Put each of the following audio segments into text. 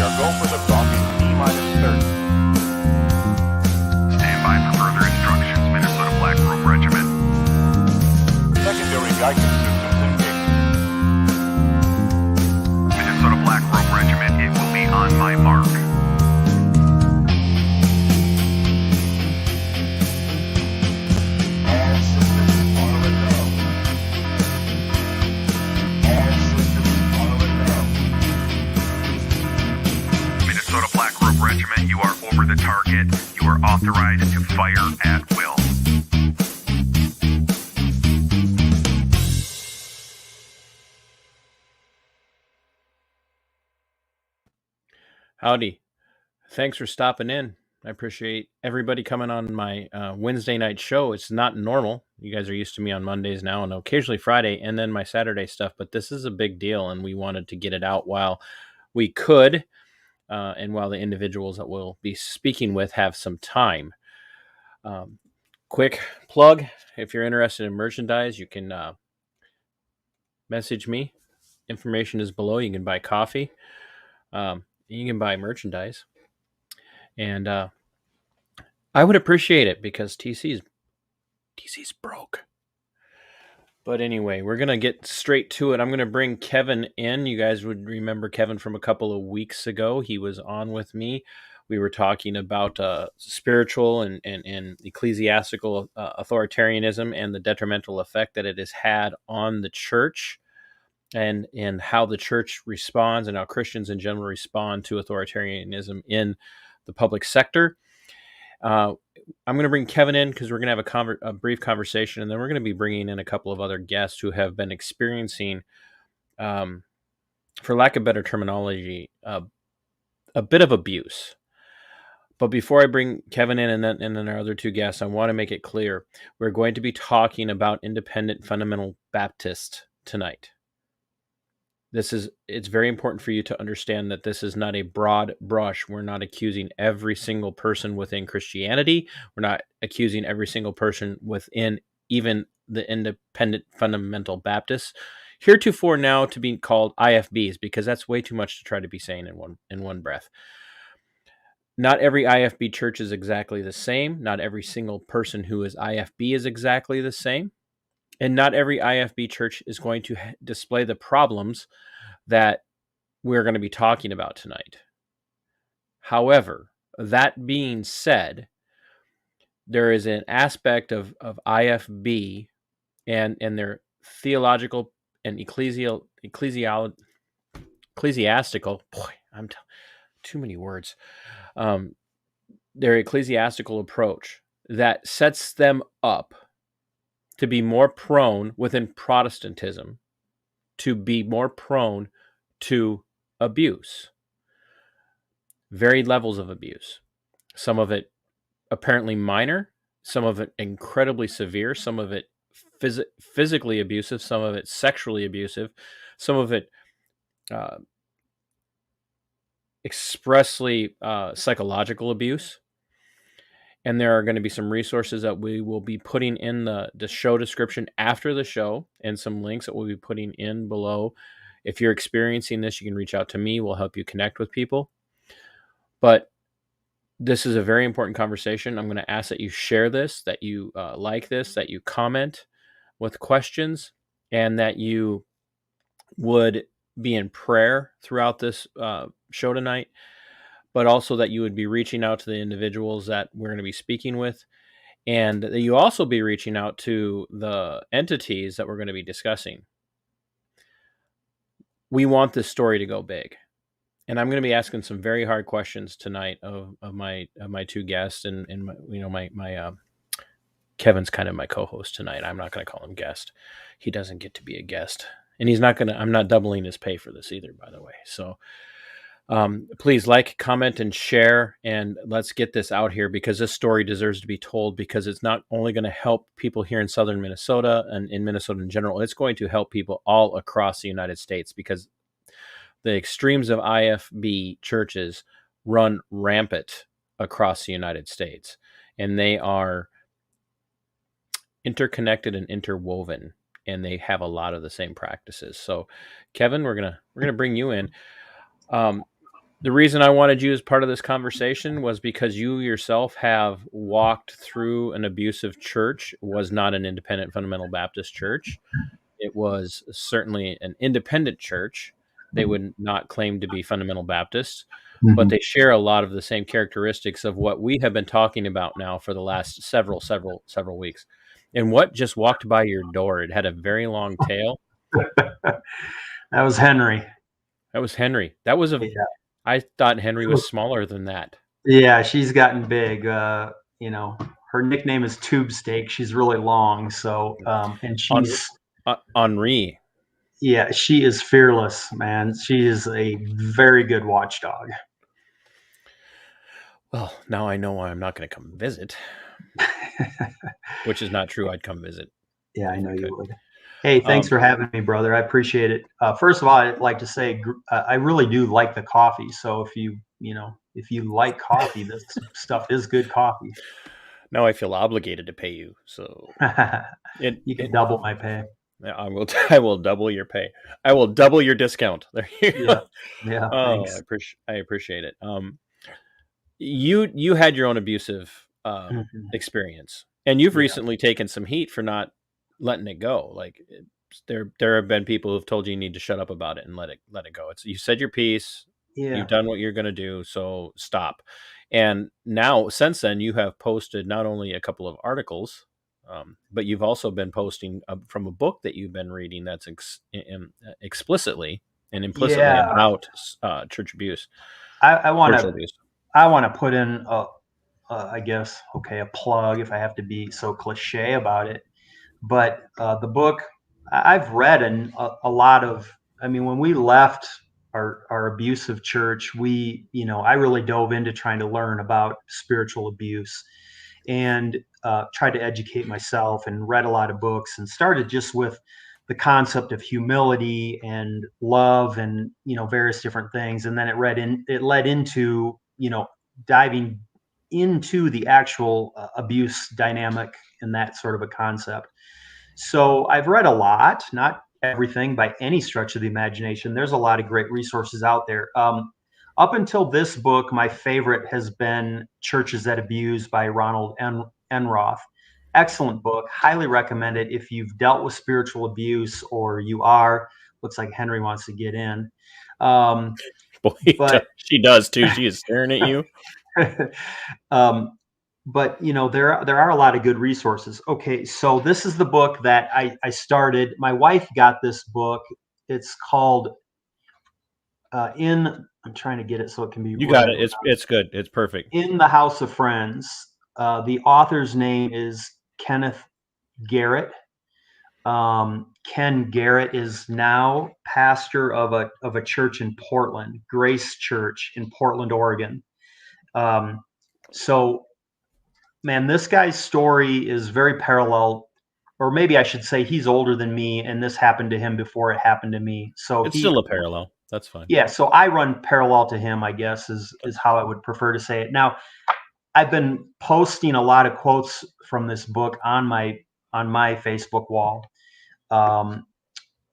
Now go for the Brough T-minus 30. Stand by for further instructions, Minnesota Black Robe Regiment. Secondary guidance systems engaged. Minnesota Black Robe Regiment, it will be on my mark. All systems are a go. All systems are a go. Minnesota Black Robe Regiment, you are over the target. You are authorized to fire at will. Howdy. Thanks for stopping in. I appreciate everybody coming on my Wednesday night show. It's not normal. You guys are used to me on Mondays now and occasionally Friday and then my Saturday stuff, but this is a big deal and we wanted to get it out while we could and while the individuals that we'll be speaking with have some time. Quick plug, if you're interested in merchandise, you can message me. Information is below. You can buy coffee. You can buy merchandise. And I would appreciate it because TC's broke. But anyway, we're going to get straight to it. I'm going to bring Kevin in. You guys would remember Kevin from a couple of weeks ago. He was on with me. We were talking about spiritual and ecclesiastical authoritarianism and the detrimental effect that it has had on the church. And how the church responds and how Christians in general respond to authoritarianism in the public sector. I'm going to bring Kevin in because we're going to have a brief conversation, and then we're going to be bringing in a couple of other guests who have been experiencing, for lack of better terminology, a bit of abuse. But before I bring Kevin in and then our other two guests, I want to make it clear we're going to be talking about independent fundamental Baptist tonight. It's very important for you to understand that this is not a broad brush. We're not accusing every single person within Christianity. We're not accusing every single person within even the independent fundamental Baptists. Heretofore now to be called IFBs, because that's way too much to try to be saying in one breath. Not every IFB church is exactly the same. Not every single person who is IFB is exactly the same. And not every IFB church is going to display the problems that we're going to be talking about tonight. However, that being said, there is an aspect of IFB and their theological and ecclesiastical, boy, too many words, their ecclesiastical approach that sets them up to be more prone within Protestantism, to be more prone to abuse. Varied levels of abuse. Some of it apparently minor, some of it incredibly severe, some of it physically abusive, some of it sexually abusive, some of it expressly psychological abuse. And there are going to be some resources that we will be putting in the show description after the show and some links that we'll be putting in below. If you're experiencing this, you can reach out to me. We'll help you connect with people. But this is a very important conversation. I'm going to ask that you share this, that you like this, that you comment with questions, and that you would be in prayer throughout this show tonight. But also that you would be reaching out to the individuals that we're going to be speaking with, and that you also be reaching out to the entities that we're going to be discussing. We want this story to go big, and I'm going to be asking some very hard questions tonight of my two guests, and my Kevin's kind of my co-host tonight. I'm not going to call him guest. He doesn't get to be a guest, and he's not going to. I'm not doubling his pay for this either, by the way. So. Please like, comment, and share, and let's get this out here because this story deserves to be told, because it's not only going to help people here in southern Minnesota and in Minnesota in general, it's going to help people all across the United States, because the extremes of IFB churches run rampant across the United States, and they are interconnected and interwoven, and they have a lot of the same practices. So, Kevin, we're gonna bring you in. The reason I wanted you as part of this conversation was because you yourself have walked through an abusive church. It was not an independent fundamental Baptist church. It was certainly an independent church. They would not claim to be fundamental Baptists, but they share a lot of the same characteristics of what we have been talking about now for the last several weeks. And what just walked by your door? It had a very long tail. That was Henry. That was Henry. That was a. Yeah. I thought Henry was smaller than that. Yeah, she's gotten big. You know, her nickname is Tube Steak. She's really long. So, and she's, Henri. yeah, she is fearless, man. She is a very good watchdog. Well, now I know why I'm not going to come visit, which is not true. I'd come visit. Yeah, I if know you could. would. Hey, thanks for having me, brother. I appreciate it. First of all, I'd like to say I really do like the coffee. So if you like coffee, this stuff is good coffee. Now I feel obligated to pay you. So You can double my pay. I will. I will double your pay. I will double your discount. There you go. Yeah. Oh, Thanks. I appreciate it. You had your own abusive experience, and you've recently taken some heat for not letting it go. Like there have been people who've told you need to shut up about it and let it go. It's, you said your piece. Yeah. You've done what you're going to do, so stop. And now, since then, you have posted not only a couple of articles, but you've also been posting from a book that you've been reading that's explicitly and implicitly about church abuse. I want to put in I guess, a plug if I have to be so cliche about it. But the book I've read, and a lot of, I mean, when we left our abusive church, I really dove into trying to learn about spiritual abuse and tried to educate myself and read a lot of books and started just with the concept of humility and love and, various different things. And then it led into, diving into the actual abuse dynamic and that sort of a concept. So I've read a lot, not everything by any stretch of the imagination. There's a lot of great resources out there. Up until this book, my favorite has been Churches That Abuse by Ronald Enroth. Excellent book. Highly recommend it if you've dealt with spiritual abuse or you are. Looks like Henry wants to get in. Boy, she does too. She is staring at you. But there are a lot of good resources. Okay, so this is the book that I started. My wife got this book. It's called I'm trying to get it so it can be. You got it. It's good. It's perfect. In the House of Friends. The author's name is Kenneth Garrett. Ken Garrett is now pastor of a church in Portland, Grace Church in Portland, Oregon. So, man, this guy's story is very parallel, or maybe I should say he's older than me, and this happened to him before it happened to me. So it's still a parallel. That's fine. Yeah, so I run parallel to him, I guess, is how I would prefer to say it. Now, I've been posting a lot of quotes from this book on my Facebook wall.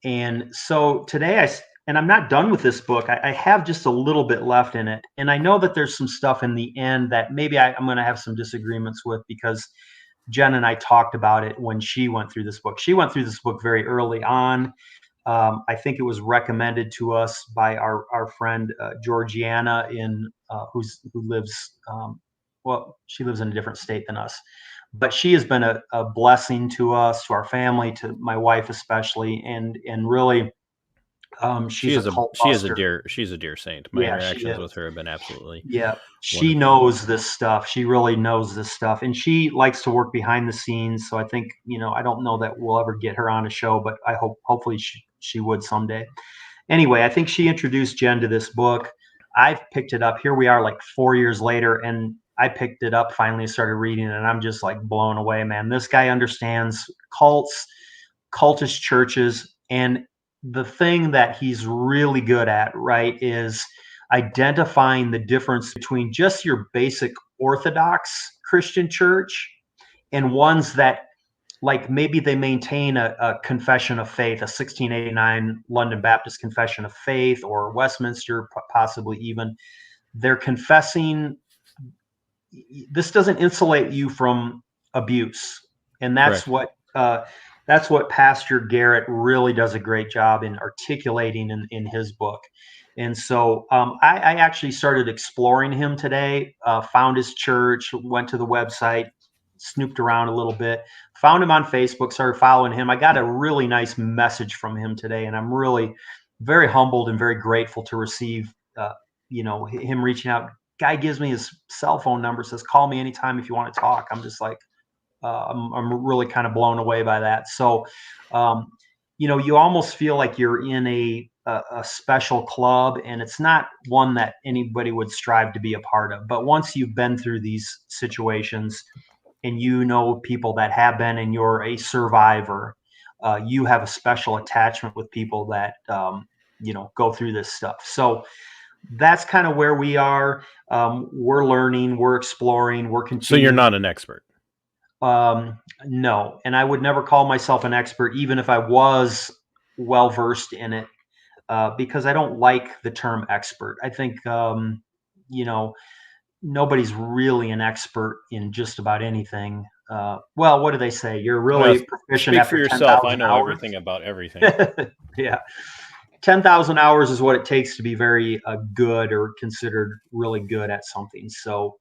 And so today and I'm not done with this book. I have just a little bit left in it. And I know that there's some stuff in the end that maybe I'm going to have some disagreements with, because Jen and I talked about it when she went through this book. She went through this book very early on. I think it was recommended to us by our friend Georgiana who lives, she lives in a different state than us. But she has been a blessing to us, to our family, to my wife especially, and really, she's a dear saint. My interactions with her have been absolutely She knows this stuff. She really knows this stuff, and she likes to work behind the scenes. So I think, I don't know that we'll ever get her on a show, but I hopefully she would someday. Anyway, I think she introduced Jen to this book. I've picked it up. Here we are, like 4 years later, and I picked it up, finally started reading it, and I'm just like blown away, man. This guy understands cults, cultist churches, and the thing that he's really good at, right, is identifying the difference between just your basic Orthodox Christian church and ones that, like, maybe they maintain a confession of faith, a 1689 London Baptist Confession of Faith, or Westminster, possibly even. they're confessing. This doesn't insulate you from abuse, and Correct. that's what Pastor Garrett really does a great job in articulating in his book. And so I actually started exploring him today, found his church, went to the website, snooped around a little bit, found him on Facebook, started following him. I got a really nice message from him today, and I'm really very humbled and very grateful to receive, him reaching out. Guy gives me his cell phone number, says, call me anytime if you want to talk. I'm just like, I'm really kind of blown away by that. So, you almost feel like you're in a special club, and it's not one that anybody would strive to be a part of. But once you've been through these situations and you know people that have been, and you're a survivor, you have a special attachment with people that, go through this stuff. So that's kind of where we are. We're learning, we're exploring, we're continuing. So you're not an expert. No, and I would never call myself an expert, even if I was well versed in it, because I don't like the term expert. I think, nobody's really an expert in just about anything. Well, what do they say? You're really proficient Speak after for yourself. 10,000 I know hours. everything about everything. Yeah. 10,000 hours is what it takes to be very good, or considered really good at something. So,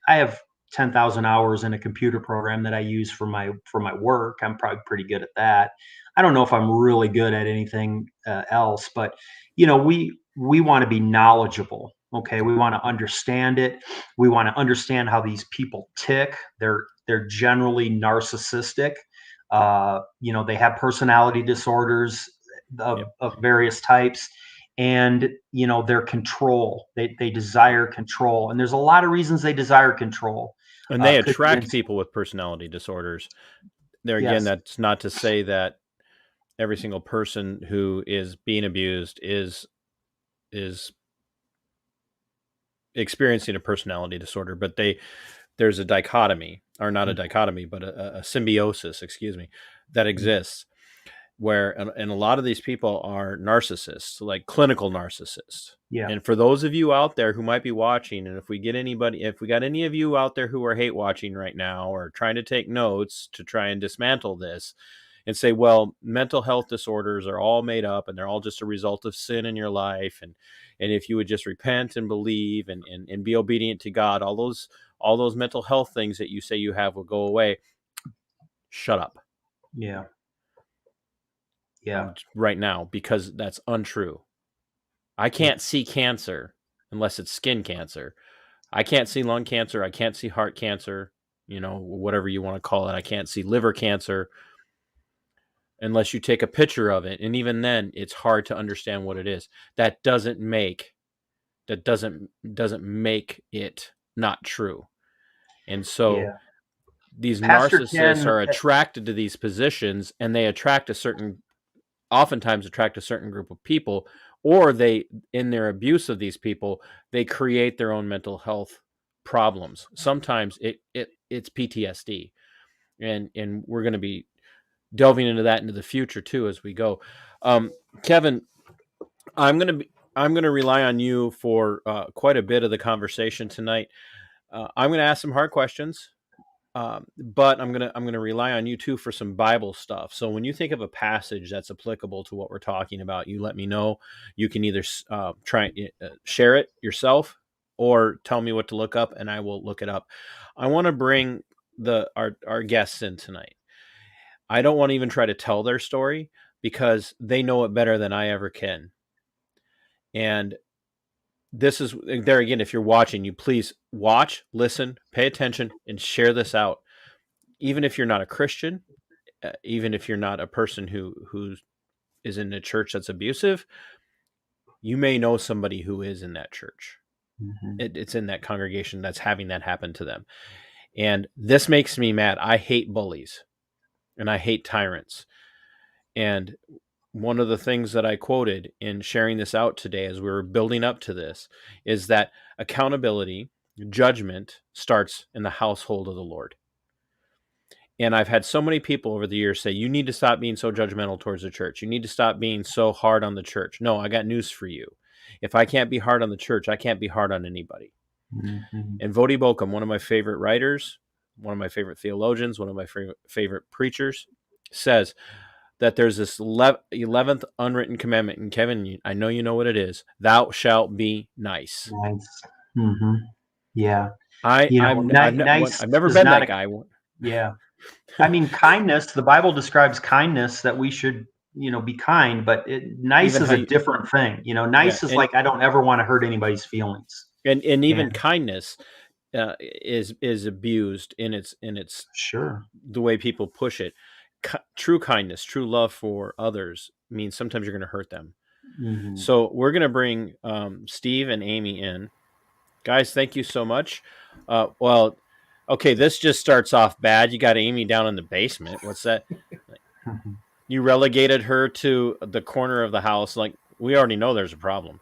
I have 10,000 hours in a computer program that I use for my work. I'm probably pretty good at that. I don't know if I'm really good at anything else, but we want to be knowledgeable. Okay, we want to understand it. We want to understand how these people tick. They're generally narcissistic. They have personality disorders of various types, and their control. They desire control, and there's a lot of reasons they desire control. And they attract people with personality disorders. There again, Yes. that's not to say that every single person who is being abused is experiencing a personality disorder, but there's a dichotomy, or not a dichotomy, but a symbiosis, that exists, where and a lot of these people are narcissists, like clinical narcissists. Yeah. And for those of you out there who might be watching, and if we got any of you out there who are hate watching right now, or trying to take notes to try and dismantle this and say, well, mental health disorders are all made up and they're all just a result of sin in your life, and if you would just repent and believe and be obedient to God, all those mental health things that you say you have will go away. Shut up. Yeah. Right now, because that's untrue. I can't see cancer unless it's skin cancer. I can't see lung cancer. I can't see heart cancer, whatever you want to call it. I can't see liver cancer unless you take a picture of it. And even then, it's hard to understand what it is. That doesn't make it not true. And so these narcissists are attracted to these positions, and they oftentimes attract a certain group of people, or they, in their abuse of these people, they create their own mental health problems. Sometimes it's PTSD, and we're going to be delving into that into the future too as we go. Kevin, I'm going to rely on you for quite a bit of the conversation tonight. I'm going to ask some hard questions. But I'm gonna rely on you too for some Bible stuff. So when you think of a passage that's applicable to what we're talking about, you let me know. You can either try share it yourself, or tell me what to look up, and I will look it up. I want to bring our guests in tonight. I don't want to even try to tell their story, because they know it better than I ever can. And this is, there again, if you're watching, you please watch, listen, pay attention, and share this out. Even if you're not a Christian, even if you're not a person who is in a church that's abusive, you may know somebody who is in that church. Mm-hmm. It's in that congregation that's having that happen to them. And this makes me mad. I hate bullies, and I hate tyrants. And one of the things that I quoted in sharing this out today as we were building up to this is that accountability, judgment starts in the household of the Lord. And I've had so many people over the years say, you need to stop being so judgmental towards the church. You need to stop being so hard on the church. No, I got news for you. If I can't be hard on the church, I can't be hard on anybody. Mhm. And Debunking, one of my favorite writers, one of my favorite theologians, one of my favorite preachers, says that there's this 11th unwritten commandment. And Kevin, I know you know what it is. Thou shalt be nice. Nice. Hmm. Yeah. I've Nice never is been not that guy. yeah. I mean, kindness, the Bible describes kindness that we should, be kind, but nice Even is how a you, different thing. yeah, Nice is like, I don't ever want to hurt anybody's feelings. and even And kindness is abused in its sure. the way people push it. True kindness, true love for others means sometimes you're going to hurt them. Hmm. So we're going to bring Steve and Amy in. Guys, thank you so much. Well, okay, this just starts off bad. You got Amy down in the basement. What's that? You relegated her to the corner of the house. Like, we already know there's a problem.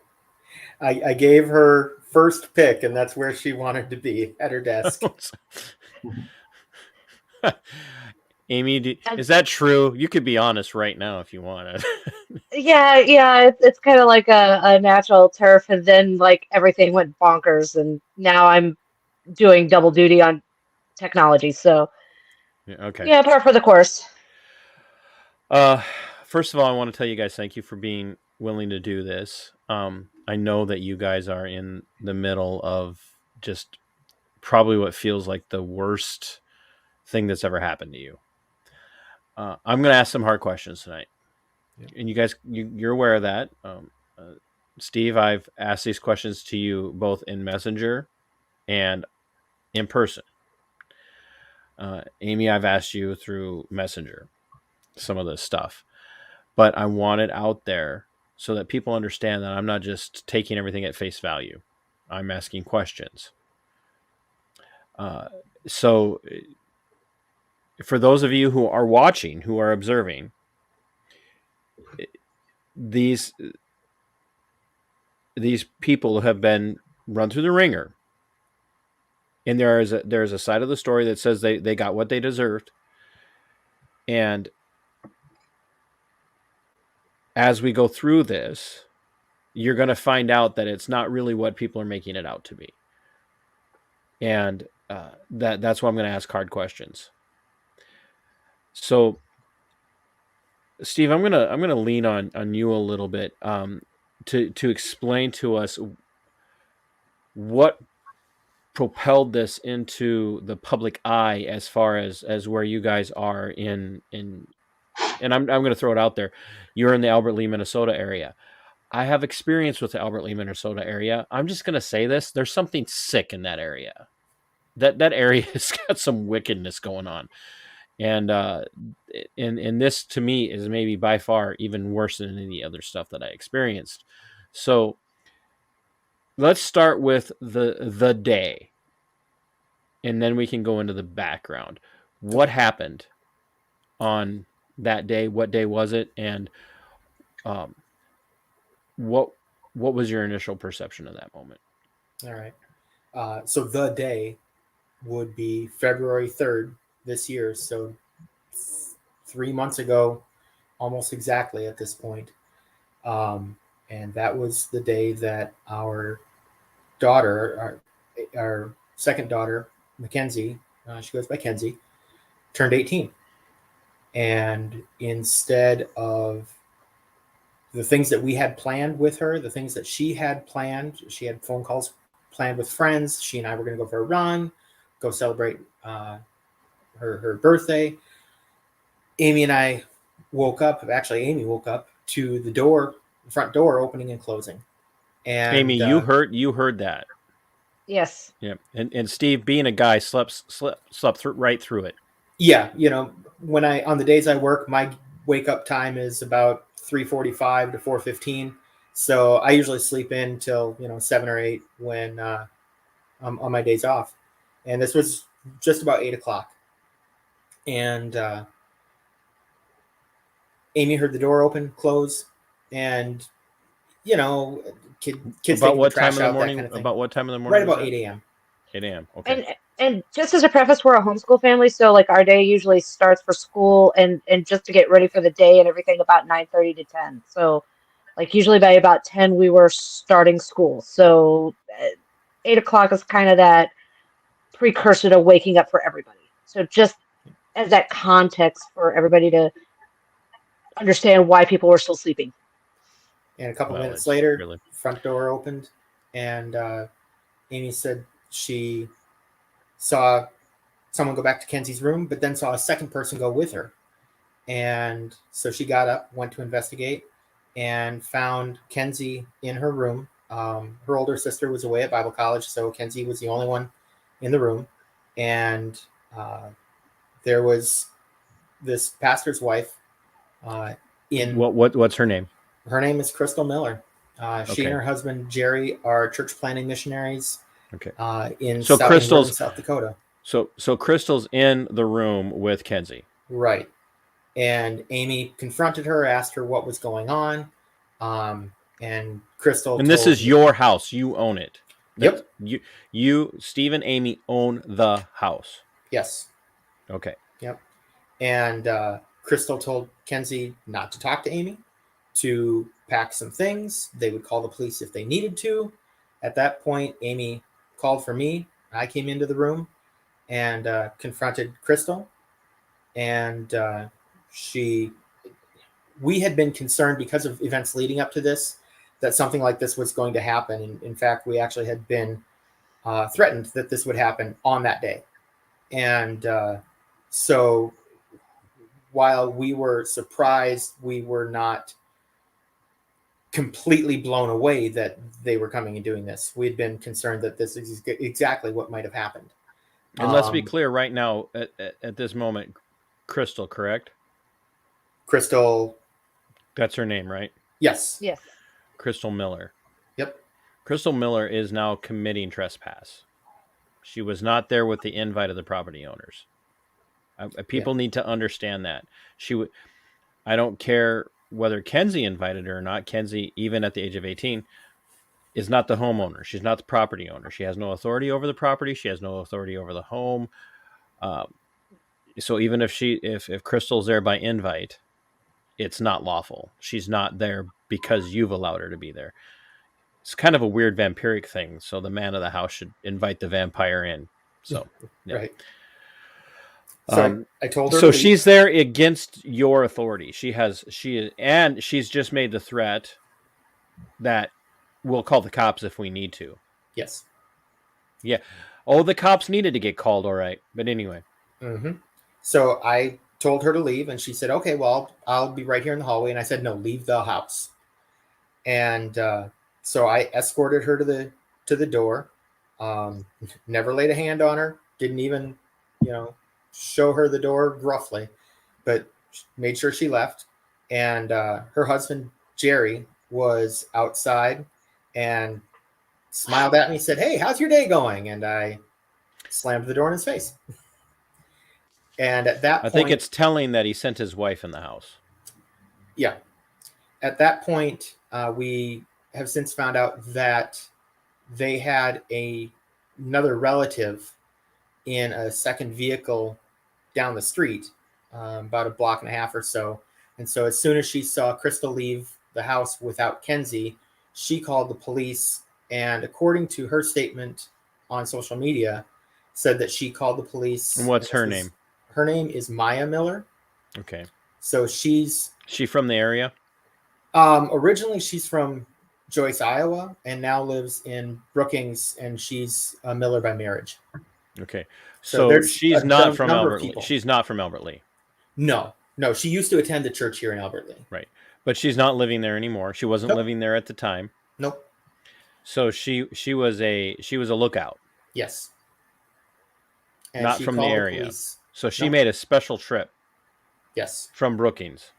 I gave her first pick, and that's where she wanted to be, at her desk. Amy, is that true? You could be honest right now if you want to. Yeah, it's kind of like a natural turf, and then like everything went bonkers, and now I'm doing double duty on technology. So Okay. yeah, par for the course. First of all, I want to tell you guys thank you for being willing to do this. I know that you guys are in the middle of just probably what feels like the worst thing that's ever happened to you. I'm going to ask some hard questions tonight. Yeah. And you guys, you're aware of that. Steve, I've asked these questions to you both in Messenger and in person. Amy, I've asked you through Messenger some of this stuff. But I want it out there so that people understand that I'm not just taking everything at face value. I'm asking questions. So for those of you who are watching, who are observing, these people have been run through the ringer. And there is a side of the story that says they got what they deserved. And as we go through this, you're going to find out that it's not really what people are making it out to be. And that's why I'm going to ask hard questions. So, Steve, I'm gonna lean on you a little bit to explain to us what propelled this into the public eye as far as where you guys are in and I'm going to throw it out there. You're in the Albert Lea, Minnesota area. I have experience with the Albert Lea, Minnesota area. I'm just going to say this. There's something sick in that area. That area has got some wickedness going on. And this to me is maybe by far even worse than any other stuff that I experienced. So let's start with the day. And then we can go into the background. What happened on that day? What day was it? And what was your initial perception of that moment? All right. So the day would be February 3rd this year. So 3 months ago, almost exactly at this point. And that was the day that our daughter, our second daughter, Mackenzie, she goes by Kenzie, turned 18. And instead of the things that we had planned with her, the things that she had planned, she had phone calls planned with friends. She and I were going to go for a run, go celebrate her birthday. Amy and I woke up. Actually, Amy woke up to the front door opening and closing. And Amy, you heard that. Yes. Yeah. And Steve, being a guy, slept right through it. Yeah. When on the days I work, my wake up time is about 3:45 to 4:15. So I usually sleep in till 7 or 8 when on my days off. And this was just about 8 o'clock. And Amy heard the door open, close, and kids about what time in the morning? Kind of about what time in the morning? Right about 8 a.m. 8 a.m. Okay. And just as a preface, we're a homeschool family, so like our day usually starts for school and just to get ready for the day and everything about 9:30 to 10. So Like usually by about 10, we were starting school. So 8 o'clock is kind of that precursor to waking up for everybody. So just as that context for everybody to understand why people were still sleeping. And a couple Well, minutes it's later, really- front door opened, and Amy said she saw someone go back to Kenzie's room, but then saw a second person go with her. And so she got up, went to investigate, and found Kenzie in her room. Her older sister was away at Bible college, so Kenzie was the only one in the room. And there was this pastor's wife in. What's her name? Her name is Crystal Miller. She Okay. and her husband Jerry are church planting missionaries Okay. in So Crystal's- South Dakota. So Crystal's in the room with Kenzie. Right. And Amy confronted her, asked her what was going on. And Crystal And this told- is your house. You own it. Yep. You, Steve and Amy own the house. Yes. Okay. Yep. And Crystal told Kenzie not to talk to Amy, to pack some things. They would call the police if they needed to. At that point, Amy called for me. I came into the room and confronted Crystal. And we had been concerned because of events leading up to this, that something like this was going to happen. And in fact, we actually had been threatened that this would happen on that day. And so while we were surprised, we were not completely blown away that they were coming and doing this. We'd been concerned that this is exactly what might have happened. And let's be clear right now, at this moment, Crystal, correct? Crystal. That's her name, right? Yes. Yes. Crystal Miller. Yep. Crystal Miller is now committing trespass. She was not there with the invite of the property owners. People need to understand that. I don't care whether Kenzie invited her or not. Kenzie, even at the age of 18, is not the homeowner. She's not the property owner. She has no authority over the property. She has no authority over the home. So even if Crystal's there by invite, it's not lawful. She's not there because you've allowed her to be there. It's kind of a weird vampiric thing. So the man of the house should invite the vampire in. So yeah. Right. So I told her. So she's there against your authority. She's just made the threat that we'll call the cops if we need to. Yes. Yeah. Oh, the cops needed to get called. All right. But anyway. Mm-hmm. So I told her to leave, and she said, "Okay, well, I'll be right here in the hallway." And I said, "No, leave the house." And so I escorted her to the door. Never laid a hand on her. Didn't even, show her the door gruffly, but made sure she left. And her husband Jerry was outside and smiled at me, said, "Hey, how's your day going?" And I slammed the door in his face. And at that point, I think it's telling that he sent his wife in the house. Yeah. At that point, we have since found out that they had another relative in a second vehicle down the street, about a block and a half or so. And so as soon as she saw Crystal leave the house without Kenzie, she called the police. And according to her statement on social media, said that she called the police. And what's her name? Her name is Maya Miller. Okay. So she's from the area? Originally she's from Joyce, Iowa, and now lives in Brookings, and she's a Miller by marriage. Okay. So So she's not from number of Albert Lee. people. She's not from Albert Lee. No, she used to attend the church here in Albert Lee. Right. But she's not living there anymore. She wasn't Nope. living there at the time. Nope. So she was a lookout. Yes. And Not she from the called area. police. So she Nope. made a special trip Yes. from Brookings.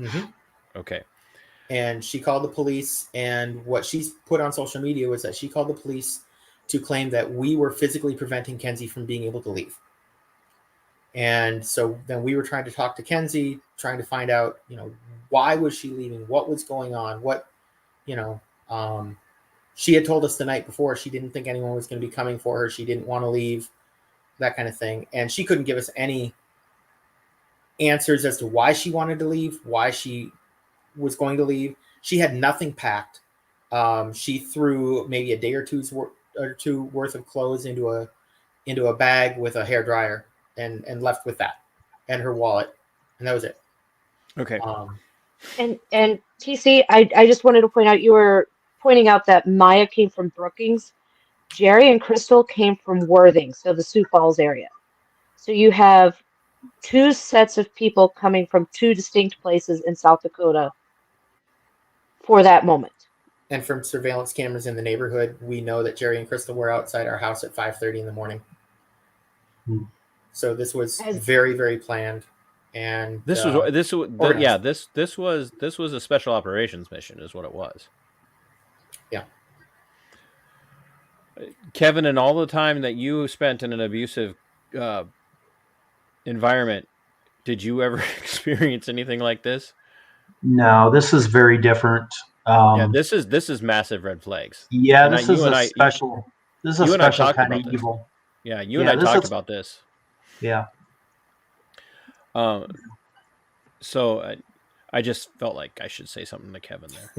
Mm-hmm. Okay. And she called the police, and what she's put on social media was that she called the police to claim that we were physically preventing Kenzie from being able to leave. And so then we were trying to talk to Kenzie, trying to find out, why was she leaving? What was going on? She had told us the night before she didn't think anyone was going to be coming for her. She didn't want to leave, that kind of thing. And she couldn't give us any answers as to why she wanted to leave, why she was going to leave. She had nothing packed. She threw maybe a day or two worth of clothes into a bag with a hair dryer and left with that and her wallet, and that was it. Okay. And TC, I just wanted to point out, you were pointing out that Maya came from Brookings. Jerry and Crystal came from Worthing, so the Sioux Falls area. So you have two sets of people coming from two distinct places in South Dakota for that moment. And from surveillance cameras in the neighborhood, we know that Jerry and Crystal were outside our house at 5:30 in the morning. So this was very, very planned. And this was a special operations mission, is what it was. Yeah. Kevin, in all the time that you spent in an abusive environment, did you ever experience anything like this? No, this is very different. Yeah, this is massive red flags. Yeah, this is a special kind of evil. Yeah, you and I talked about this. Yeah. So I just felt like I should say something to Kevin there.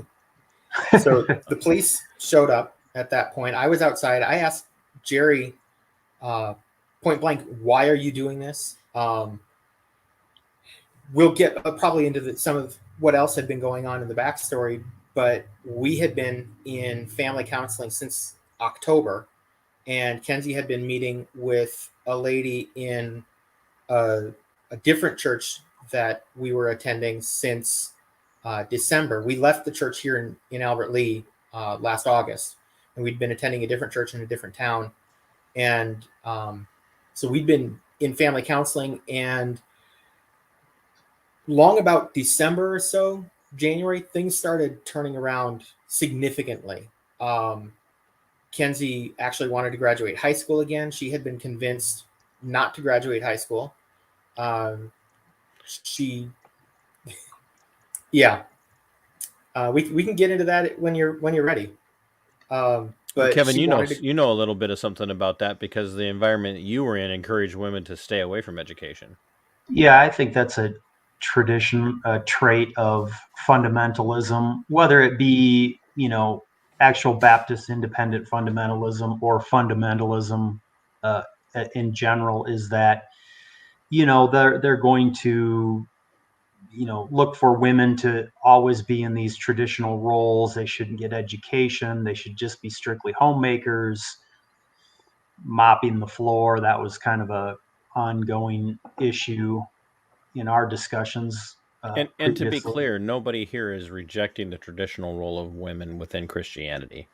So the police showed up at that point. I was outside. I asked Jerry point blank, why are you doing this? We'll get probably into some of what else had been going on in the backstory, but we had been in family counseling since October, and Kenzie had been meeting with a lady in a different church that we were attending since December. We left the church here in Albert Lea last August, and we'd been attending a different church in a different town. And so we'd been in family counseling, and long about December or so, January, things started turning around significantly. Kenzie actually wanted to graduate high school again. She had been convinced not to graduate high school. We can get into that when you're ready. But Kevin, you know a little bit of something about that, because the environment that you were in encouraged women to stay away from education. Yeah, I think that's a trait of fundamentalism, whether it be, actual Baptist independent fundamentalism or fundamentalism in general, is that, they're going to, look for women to always be in these traditional roles. They shouldn't get education. They should just be strictly homemakers, mopping the floor. That was kind of a ongoing issue in our discussions. And to be clear, nobody here is rejecting the traditional role of women within Christianity.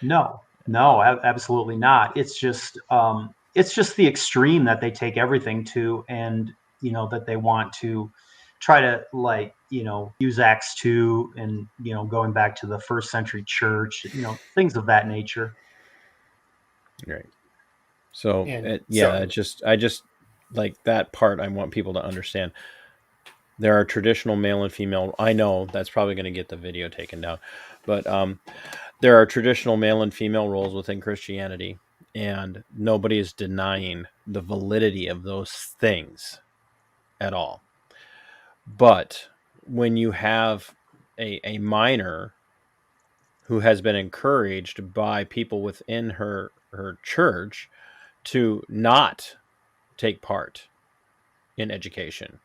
No, absolutely not. It's just the extreme that they take everything to, and that they want to try to use Acts 2 and going back to the first century church, things of that nature. Right. So I just like that part. I want people to understand. There are traditional male and female. I know that's probably going to get the video taken down, but there are traditional male and female roles within Christianity, and nobody is denying the validity of those things at all. But when you have a minor who has been encouraged by people within her church to not take part in education,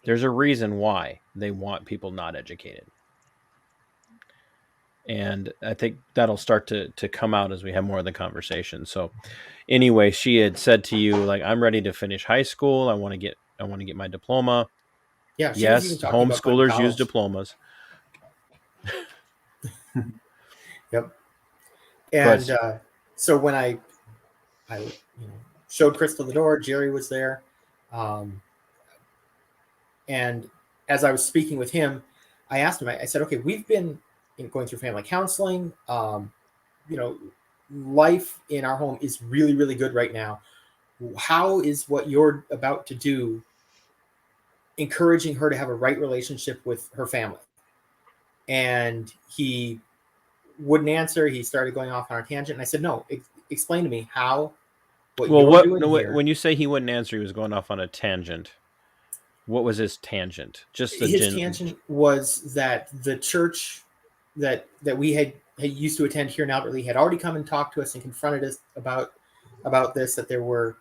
there's a reason why they want people not educated. And I think that'll start to come out as we have more of the conversation. So anyway, she had said to you, like, I'm ready to finish high school. I want to get my diploma. Yeah. Yes, homeschoolers use diplomas. Yep. And so when I showed Crystal the door, Jerry was there. And as I was speaking with him, I asked him, I said, okay, we've been going through family counseling. Life in our home is really, really good right now. How is what you're about to do encouraging her to have a right relationship with her family? And he wouldn't answer. He started going off on a tangent. And I said, no, explain to me how. When you say he wouldn't answer, he was going off on a tangent. What was his tangent? Just His tangent was that the church that we had used to attend here in Albert Lea had already come and talked to us and confronted us about this, that there were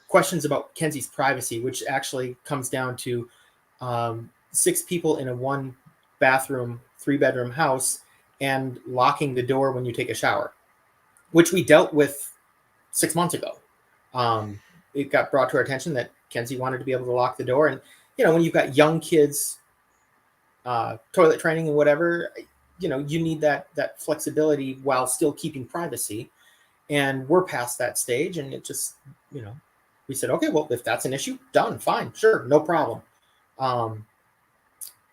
questions about Kenzie's privacy, which actually comes down to 6 people in a 1-bathroom, 3-bedroom house and locking the door when you take a shower, which we dealt with 6 months ago. It got brought to our attention that Kenzie wanted to be able to lock the door. And, when you've got young kids, toilet training and whatever, you need that flexibility while still keeping privacy. And we're past that stage. And it just, we said, okay, well, if that's an issue, done, fine, sure, no problem.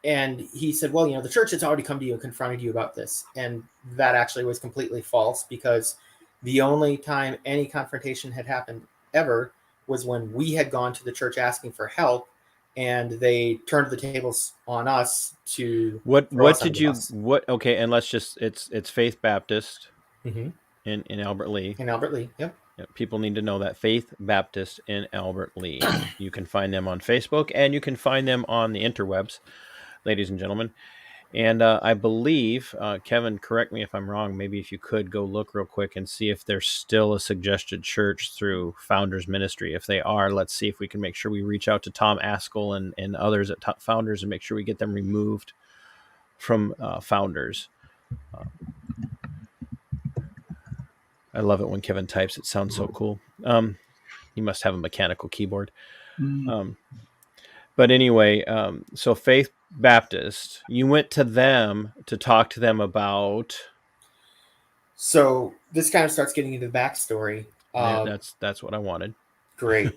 And he said, well, the church has already come to you and confronted you about this. And that actually was completely false, because the only time any confrontation had happened ever was when we had gone to the church asking for help, and they turned the tables on us to okay, and let's just it's Faith Baptist mm-hmm. in Albert Lea. In Albert Lea, yep. People need to know that Faith Baptist in Albert Lea. You can find them on Facebook, and you can find them on the interwebs, ladies and gentlemen. And I believe, Kevin, correct me if I'm wrong, maybe if you could go look real quick and see if there's still a suggested church through Founders Ministry. If they are, let's see if we can make sure we reach out to Tom Askell and others at Founders and make sure we get them removed from Founders. I love it when Kevin types. It sounds so cool. He must have a mechanical keyboard. But anyway, so Faith Baptist, you went to them to talk to them about. So this kind of starts getting into the backstory. That's what I wanted. Great.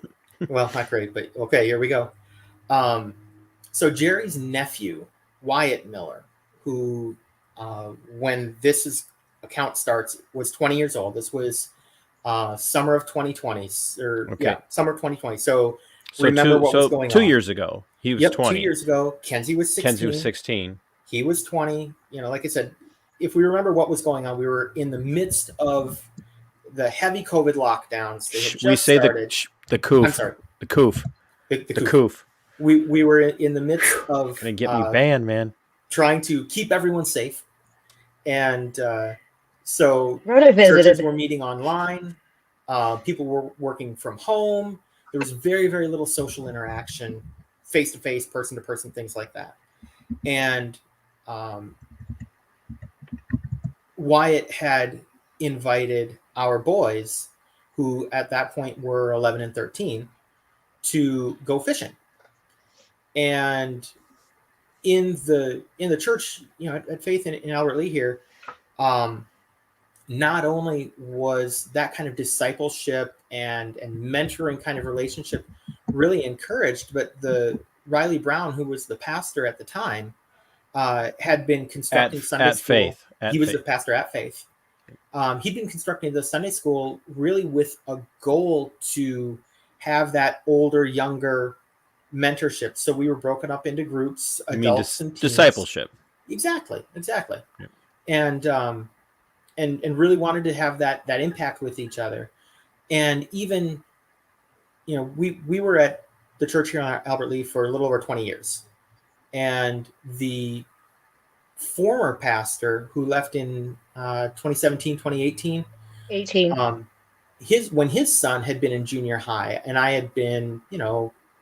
Well, not great, but okay, here we go. So Jerry's nephew, Wyatt Miller, who, when account starts, was 20 years old. This was summer of 2020, summer of 2020. So remember what was going on. 2 years ago, he was 20. 2 years ago, Kenzie was 16. He was 20. Like I said, if we remember what was going on, we were in the midst of the heavy COVID lockdowns. They had just started. The coof. I'm sorry. The coof. The coof. We were in the midst of gonna get me banned, man. Trying to keep everyone safe, and so I visited. Churches were meeting online. People were working from home. There was very, very little social interaction, face-to-face, person-to-person, things like that. And Wyatt had invited our boys, who at that point were 11 and 13, to go fishing. And in the church, at Faith in Albert Lea here, not only was that kind of discipleship and mentoring kind of relationship really encouraged, but the Riley Brown, who was the pastor at the time, had been constructing Sunday school. Faith. He was the pastor at Faith. He'd been constructing the Sunday school really with a goal to have that older, younger mentorship. So we were broken up into groups, adults and teens. Discipleship. Exactly. Yeah. And really wanted to have that impact with each other. And even, we were at the church here on Albert Lea for a little over 20 years. And the former pastor who left in 2017, 2018, 18. When his son had been in junior high and I had been,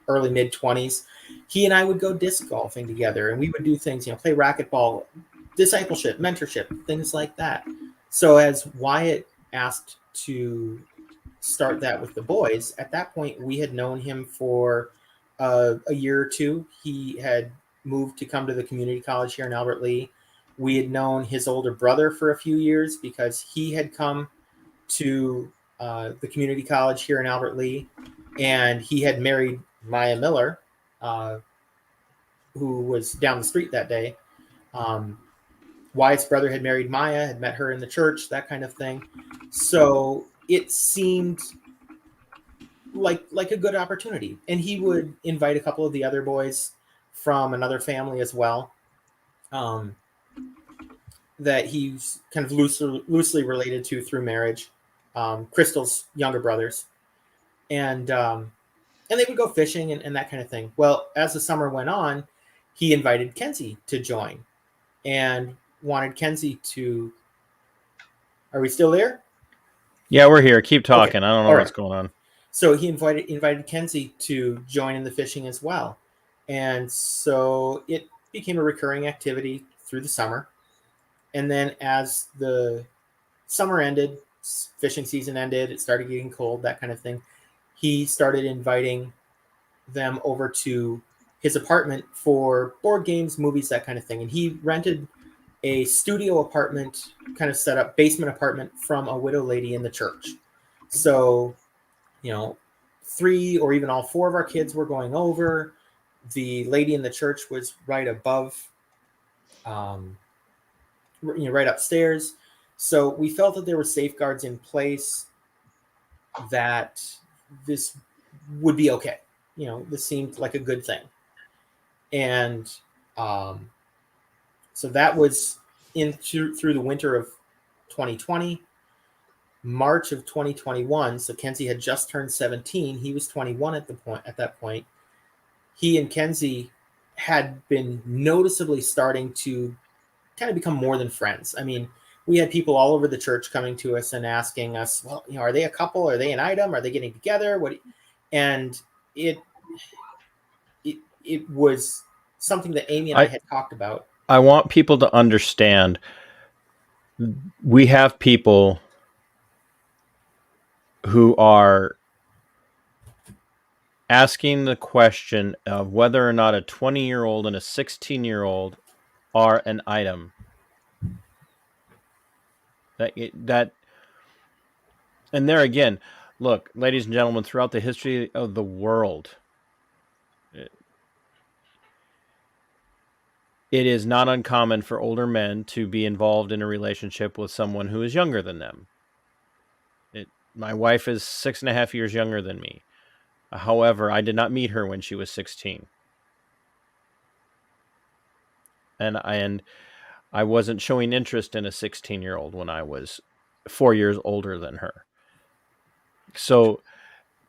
early mid 20s, he and I would go disc golfing together, and we would do things, play racquetball, discipleship, mentorship, things like that. So as Wyatt asked to start that with the boys, at that point we had known him for a year or two. He had moved to come to the community college here in Albert Lea. We had known his older brother for a few years because he had come to the community college here in Albert Lea, and he had married Maya Miller, who was down the street that day. Wyatt's brother had married Maya, had met her in the church, that kind of thing. So it seemed like a good opportunity. And he would invite a couple of the other boys from another family as well, that he's kind of loosely related to through marriage, Crystal's younger brothers. And and they would go fishing and that kind of thing. Well, as the summer went on, he invited Kenzie to join and wanted Kenzie to. Are we still there? Yeah, we're here. Keep talking. Okay. I don't know All what's right. going on. So he invited Kenzie to join in the fishing as well. And so it became a recurring activity through the summer. And then as the summer ended, fishing season ended, it started getting cold, that kind of thing. He started inviting them over to his apartment for board games, movies, that kind of thing. And he rented a studio apartment, kind of set up basement apartment from a widow lady in the church. So, 3 or even all 4 of our kids were going over. The lady in the church was right above, right upstairs. So we felt that there were safeguards in place that this would be okay. This seemed like a good thing. And so that was through the winter of 2020. March of 2021. So Kenzie had just turned 17. He was 21 at that point. He and Kenzie had been noticeably starting to kind of become more than friends. I mean, we had people all over the church coming to us and asking us, well, are they a couple? Are they an item? Are they getting together? And it was something that Amy and I had talked about. I want people to understand we have people who are asking the question of whether or not a 20-year-old and a 16-year-old are an item. That and there again, look, ladies and gentlemen, throughout the history of the world, it is not uncommon for older men to be involved in a relationship with someone who is younger than them. My wife is 6.5 years younger than me. However, I did not meet her when she was 16. And I wasn't showing interest in a 16-year-old when I was 4 years older than her. So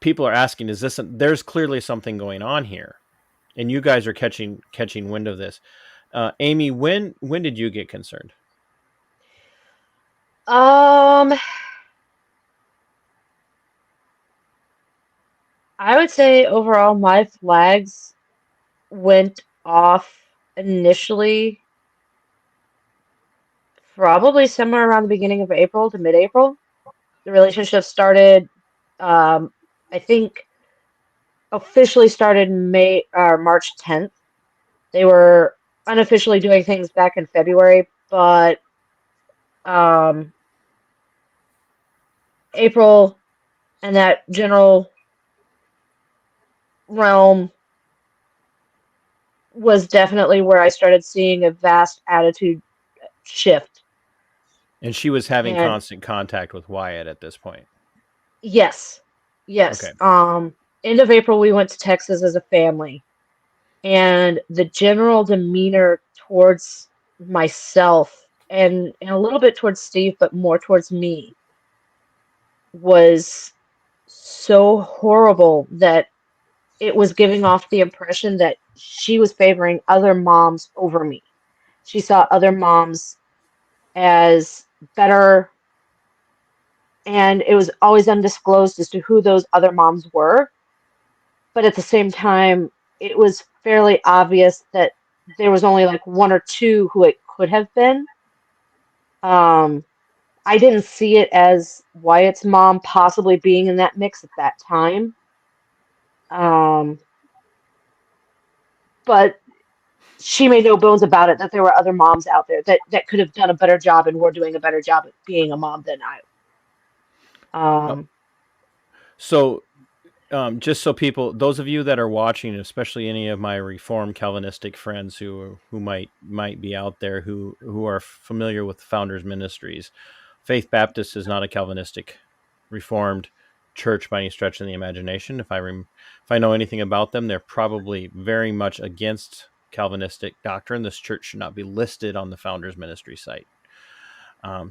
people are asking, there's clearly something going on here. And you guys are catching wind of this. Amy, when did you get concerned? I would say overall my flags went off initially probably somewhere around the beginning of April to mid-April. The relationship started, I think, officially started March 10th. They were unofficially doing things back in February, but April and that general realm was definitely where I started seeing a vast attitude shift. And she was having constant contact with Wyatt at this point. Yes. Okay. End of April, we went to Texas as a family, and the general demeanor towards myself and a little bit towards Steve, but more towards me, was so horrible that it was giving off the impression that she was favoring other moms over me. She saw other moms as better, and it was always undisclosed as to who those other moms were. But at the same time, it was fairly obvious that there was only like 1 or 2 who it could have been. I didn't see it as Wyatt's mom possibly being in that mix at that time. But she made no bones about it that there were other moms out there that could have done a better job and were doing a better job at being a mom than I. So just so people, those of you that are watching, especially any of my Reformed Calvinistic friends who might be out there who are familiar with Founders Ministries, Faith Baptist is not a Calvinistic Reformed church by any stretch of the imagination. If I know anything about them, they're probably very much against Calvinistic doctrine. This church should not be listed on the Founders Ministry site.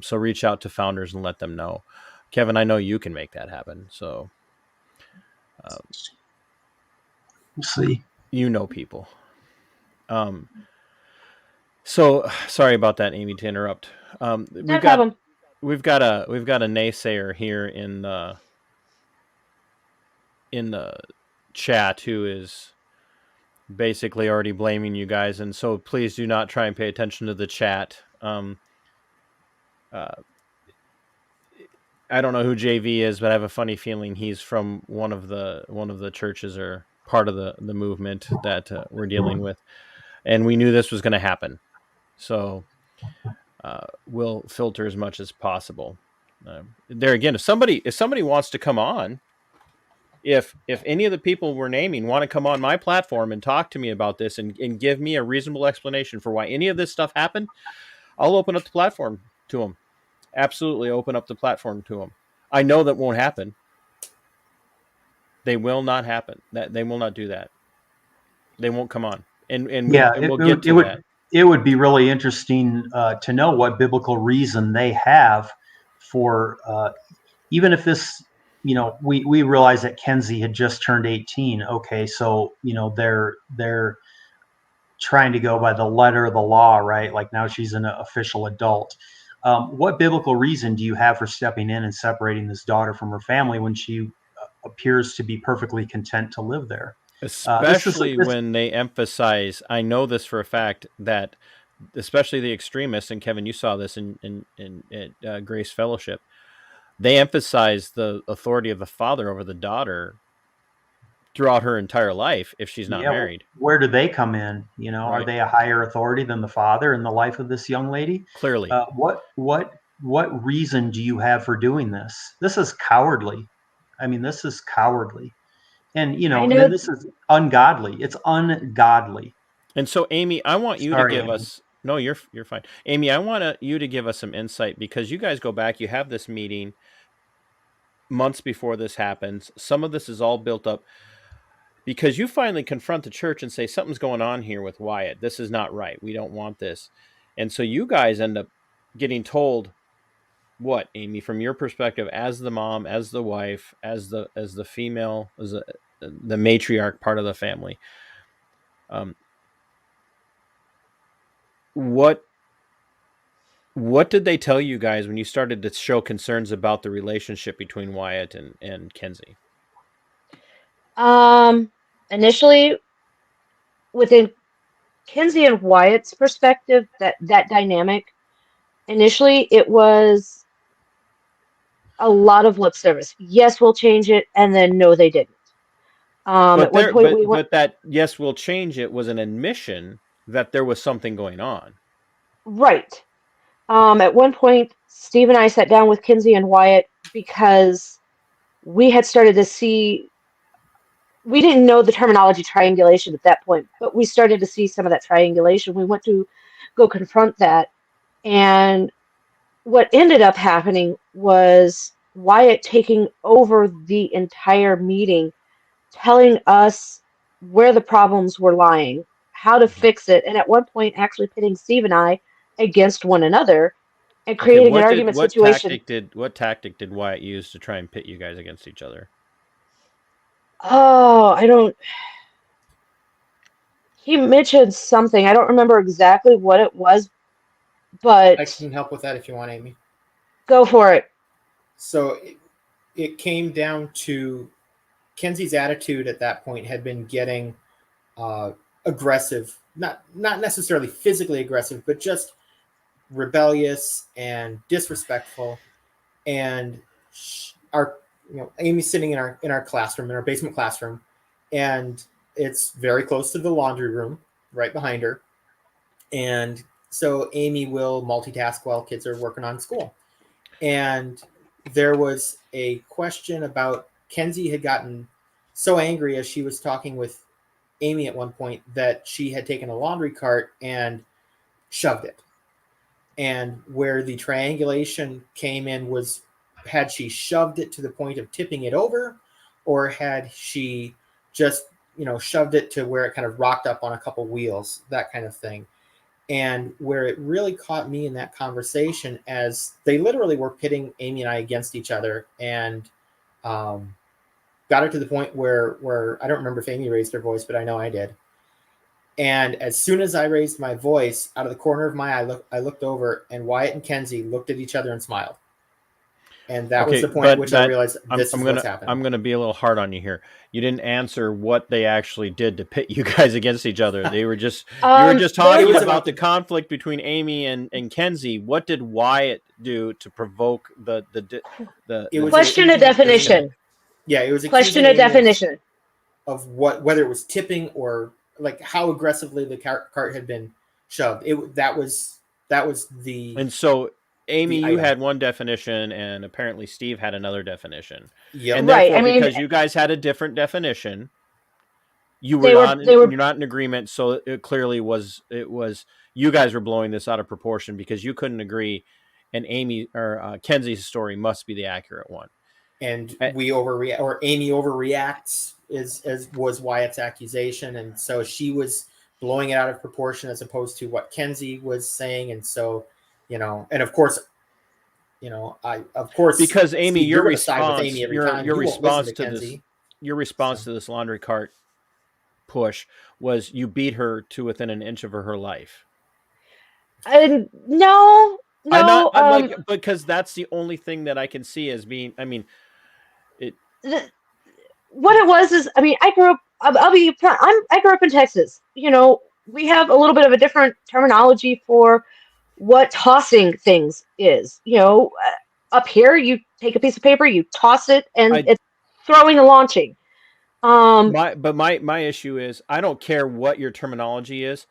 So reach out to Founders and let them know. Kevin, I know you can make that happen. So We'll see. You know people. So sorry about that, Amy, to interrupt. No problem. We've got a naysayer here in the chat who is basically already blaming you guys, and so please do not try and pay attention to the chat. I don't know who JV is, but I have a funny feeling he's from one of the churches or part of the movement that we're dealing with, and we knew this was going to happen, so we'll filter as much as possible. There again, if somebody wants to come on, if any of the people we're naming want to come on my platform and talk to me about this and give me a reasonable explanation for why any of this stuff happened, I'll open up the platform to them. Absolutely open up the platform to them. I know that won't happen. They will not happen. That they will not do that. They won't come on. And we'll get to that. It would be really interesting to know what biblical reason they have for even if this, we realize that Kenzie had just turned 18. Okay, so they're trying to go by the letter of the law, right? Like now she's an official adult. What biblical reason do you have for stepping in and separating this daughter from her family when she appears to be perfectly content to live there? Especially when they emphasize, I know this for a fact, that especially the extremists, and Kevin, you saw this in Grace Fellowship, they emphasize the authority of the father over the daughter throughout her entire life if she's not married. Where do they come in? Right. Are they a higher authority than the father in the life of this young lady? Clearly. What reason do you have for doing this? This is cowardly. I mean, this is cowardly. And, this is ungodly. It's ungodly. And so, Amy, I want you to give us... No, you're fine. Amy, I want you to give us some insight, because you guys go back, you have this meeting months before this happens. Some of this is all built up because you finally confront the church and say, something's going on here with Wyatt. This is not right. We don't want this. And so you guys end up getting told, what, Amy, from your perspective, as the mom, as the wife, as the female, as the matriarch part of the family, what did they tell you guys when you started to show concerns about the relationship between Wyatt and Kenzie? Initially, within Kenzie and Wyatt's perspective, that dynamic, initially it was a lot of lip service. Yes, we'll change it, and then no, they didn't. At one point but that yes, we'll change it was an admission that there was something going on. Right. At one point, Steve and I sat down with Kenzie and Wyatt because we had started to see, we didn't know the terminology triangulation at that point, but we started to see some of that triangulation. We went to go confront that. And what ended up happening was Wyatt taking over the entire meeting, telling us where the problems were lying, how to fix it, and at one point actually pitting Steve and I against one another and creating an argument situation. What tactic did Wyatt use to try and pit you guys against each other? Oh, he mentioned something. I don't remember exactly what it was, but I can help with that if you want, Amy. Go for it. So it came down to Kenzie's attitude at that point had been getting aggressive, not necessarily physically aggressive, but just rebellious and disrespectful. And Amy's sitting in our classroom, in our basement classroom, and it's very close to the laundry room right behind her. And so Amy will multitask while kids are working on school. And there was a question about Kenzie had gotten so angry as she was talking with Amy at one point that she had taken a laundry cart and shoved it. And where the triangulation came in was, had she shoved it to the point of tipping it over, or had she just, shoved it to where it kind of rocked up on a couple wheels, that kind of thing. And where it really caught me in that conversation, as they literally were pitting Amy and I against each other. And got it to the point where I don't remember if Amy raised her voice, but I know I did. And as soon as I raised my voice, out of the corner of my eye, I looked over, and Wyatt and Kenzie looked at each other and smiled. And that was the point at which I realized this is what's happening. I'm going to be a little hard on you here. You didn't answer what they actually did to pit you guys against each other. They were just you were just talking about the conflict between Amy and Kenzie. What did Wyatt do to provoke the question a definition? Yeah, it was a question a definition of whether it was tipping or like how aggressively the cart had been shoved. That was the and so. Amy, you had one definition, and apparently Steve had another definition. Yeah, and therefore, because you guys had a different definition, you're not in agreement. So it clearly was you guys were blowing this out of proportion because you couldn't agree, and Amy or Kenzie's story must be the accurate one. And we overreact, or Amy overreacts, was Wyatt's accusation, and so she was blowing it out of proportion as opposed to what Kenzie was saying, and so. And of course, because Amy, Steve, your response to this laundry cart push was you beat her to within an inch of her life. No, because that's the only thing that I can see as being. I mean, what it was is, I mean, I grew up. I grew up in Texas. We have a little bit of a different terminology for what tossing things is. Up here, you take a piece of paper, you toss it, and it's throwing and launching. My issue is, I don't care what your terminology is.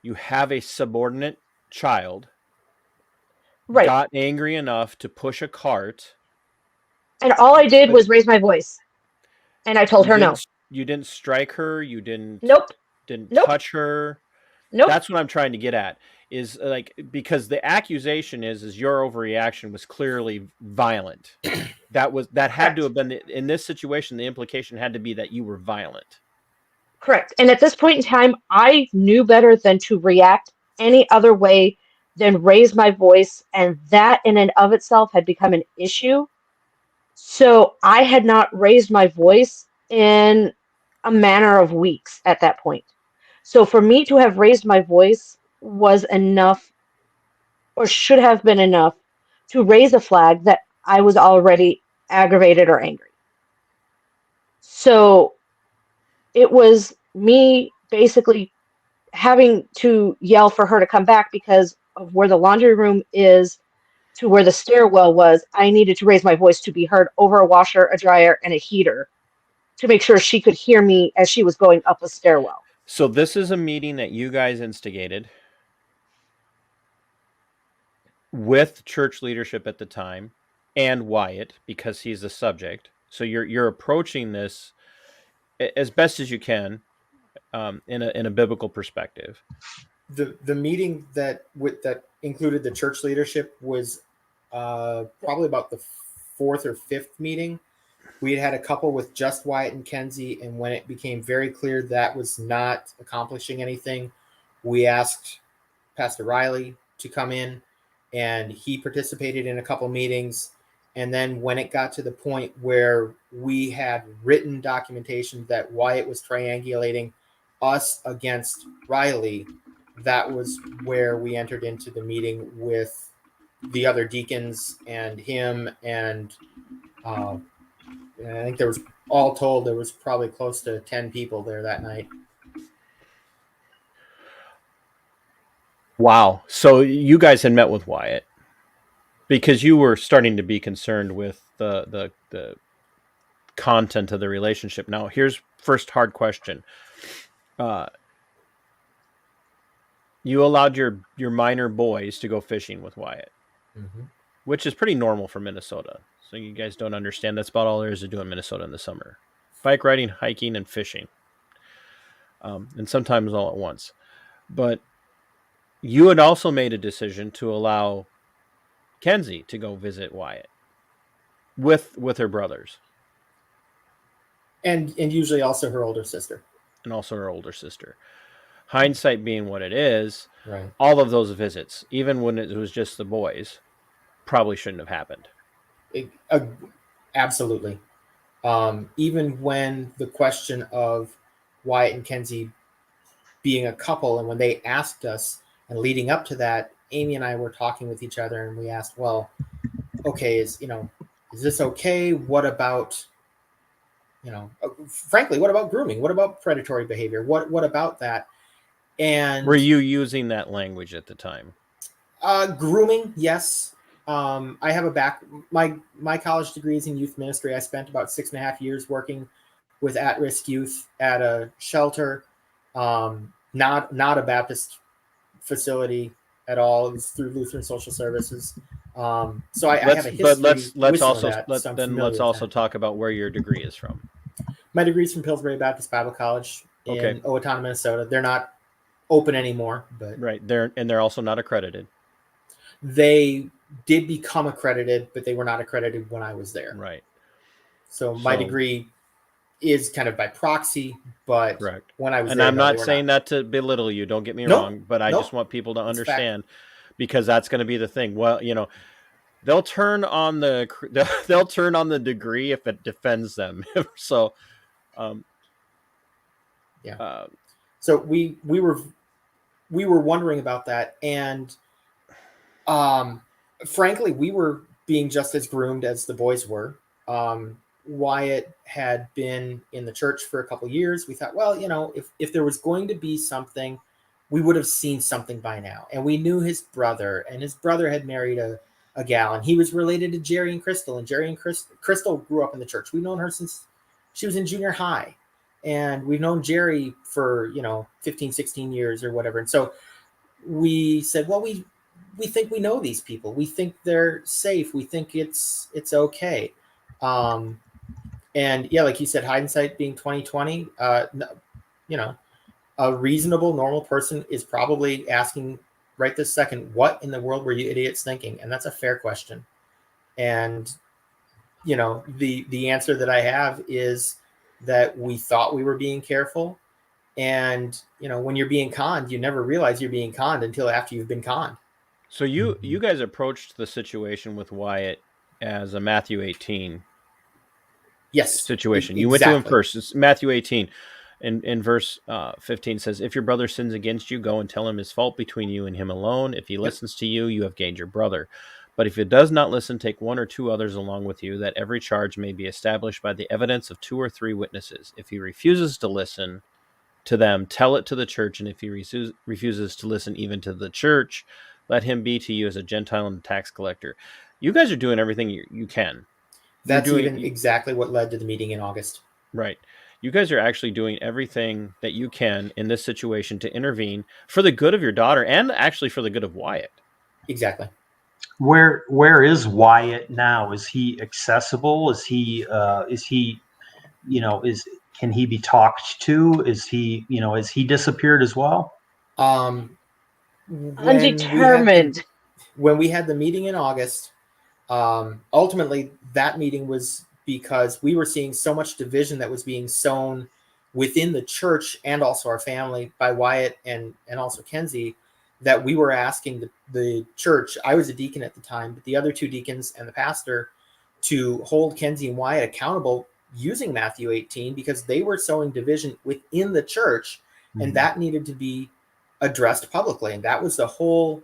You have a subordinate child, got angry enough to push a cart, and all I did was raise my voice, and I told her no. You didn't strike her. You didn't. Nope. Didn't touch her. Nope. That's what I'm trying to get at. Is because the accusation is your overreaction was clearly violent. that had to have been in this situation. The implication had to be that you were violent. Correct. And at this point in time, I knew better than to react any other way than raise my voice, and that in and of itself had become an issue. So I had not raised my voice in a matter of weeks at that point. So for me to have raised my voice was enough, or should have been enough, to raise a flag that I was already aggravated or angry. So it was me basically having to yell for her to come back because of where the laundry room is to where the stairwell was. I needed to raise my voice to be heard over a washer, a dryer, and a heater to make sure she could hear me as she was going up a stairwell. So this is a meeting that you guys instigated with church leadership at the time and Wyatt, because he's the subject. So you're approaching this as best as you can in a biblical perspective. The meeting that included the church leadership was probably about the fourth or fifth meeting. We had a couple with just Wyatt and Kenzie, and when it became very clear that was not accomplishing anything, we asked Pastor Riley to come in, and he participated in a couple meetings. And then when it got to the point where we had written documentation that Wyatt was triangulating us against Riley, that was where we entered into the meeting with the other deacons and him, and I think there was, all told, there was probably close to 10 people there that night. Wow. So you guys had met with Wyatt because you were starting to be concerned with the content of the relationship. Now, here's first hard question. You allowed your minor boys to go fishing with Wyatt, which is pretty normal for Minnesota. So you guys don't understand. That's about all there is to do in Minnesota in the summer. Bike riding, hiking, and fishing. And sometimes all at once. But you had also made a decision to allow Kenzie to go visit Wyatt with her brothers. And usually also her older sister. And also her older sister. Hindsight being what it is, right, all of those visits, even when it was just the boys, probably shouldn't have happened. Absolutely. Even when the question of Wyatt and Kenzie being a couple, and when they asked us, and leading up to that, Amy and I were talking with each other, and we asked, well, okay, is this okay? What about, frankly, what about grooming? What about predatory behavior? What about that? And were you using that language at the time? Grooming, yes. I have my college degree is in youth ministry. I spent about 6.5 years working with at-risk youth at a shelter, not a Baptist facility at all. It was through Lutheran Social Services. So I have a history. But let's also that. talk about where your degree is from. My degree is from Pillsbury Baptist Bible College in Owatonna, Minnesota. They're not open anymore, but right, they're also not accredited. They did become accredited, but they were not accredited when I was there. Right. So my degree is kind of by proxy, but correct. When I was and there, I'm not saying that to belittle you. Don't get me wrong, but I just want people to understand, because that's going to be the thing. Well, they'll turn on the degree if it defends them. So, so we were wondering about that, and frankly, we were being just as groomed as the boys were. Wyatt had been in the church for a couple years. We thought, well, if there was going to be something, we would have seen something by now. And we knew his brother, and his brother had married a gal, and he was related to Jerry and Crystal. And Jerry and Crystal grew up in the church. We've known her since she was in junior high. And we've known Jerry for, 15, 16 years or whatever. And so we said, well, we think we know these people. We think they're safe. We think it's okay. And yeah, like you said, hindsight being 2020, a reasonable, normal person is probably asking right this second, what in the world were you idiots thinking? And that's a fair question. And, the answer that I have is that we thought we were being careful. And, when you're being conned, you never realize you're being conned until after you've been conned. So you guys approached the situation with Wyatt as a Matthew 18 situation. You went to him first. It's Matthew 18. In verse 15 says, if your brother sins against you, go and tell him his fault between you and him alone. If he listens to you, you have gained your brother. But if he does not listen, take one or two others along with you, that every charge may be established by the evidence of 2 or 3 witnesses. If he refuses to listen to them, tell it to the church. And if he refuses to listen even to the church, let him be to you as a Gentile and a tax collector. You guys are doing everything you can. That's exactly what led to the meeting in August. Right. You guys are actually doing everything that you can in this situation to intervene for the good of your daughter and actually for the good of Wyatt. Exactly. Where is Wyatt now? Is he accessible? Can he be talked to? Is he disappeared as well? Undetermined. When we had the meeting in August, ultimately that meeting was because we were seeing so much division that was being sown within the church and also our family by Wyatt and also Kenzie, that we were asking the church, I was a deacon at the time, but the other 2 deacons and the pastor, to hold Kenzie and Wyatt accountable using Matthew 18, because they were sowing division within the church, and that needed to be addressed publicly. And that was the whole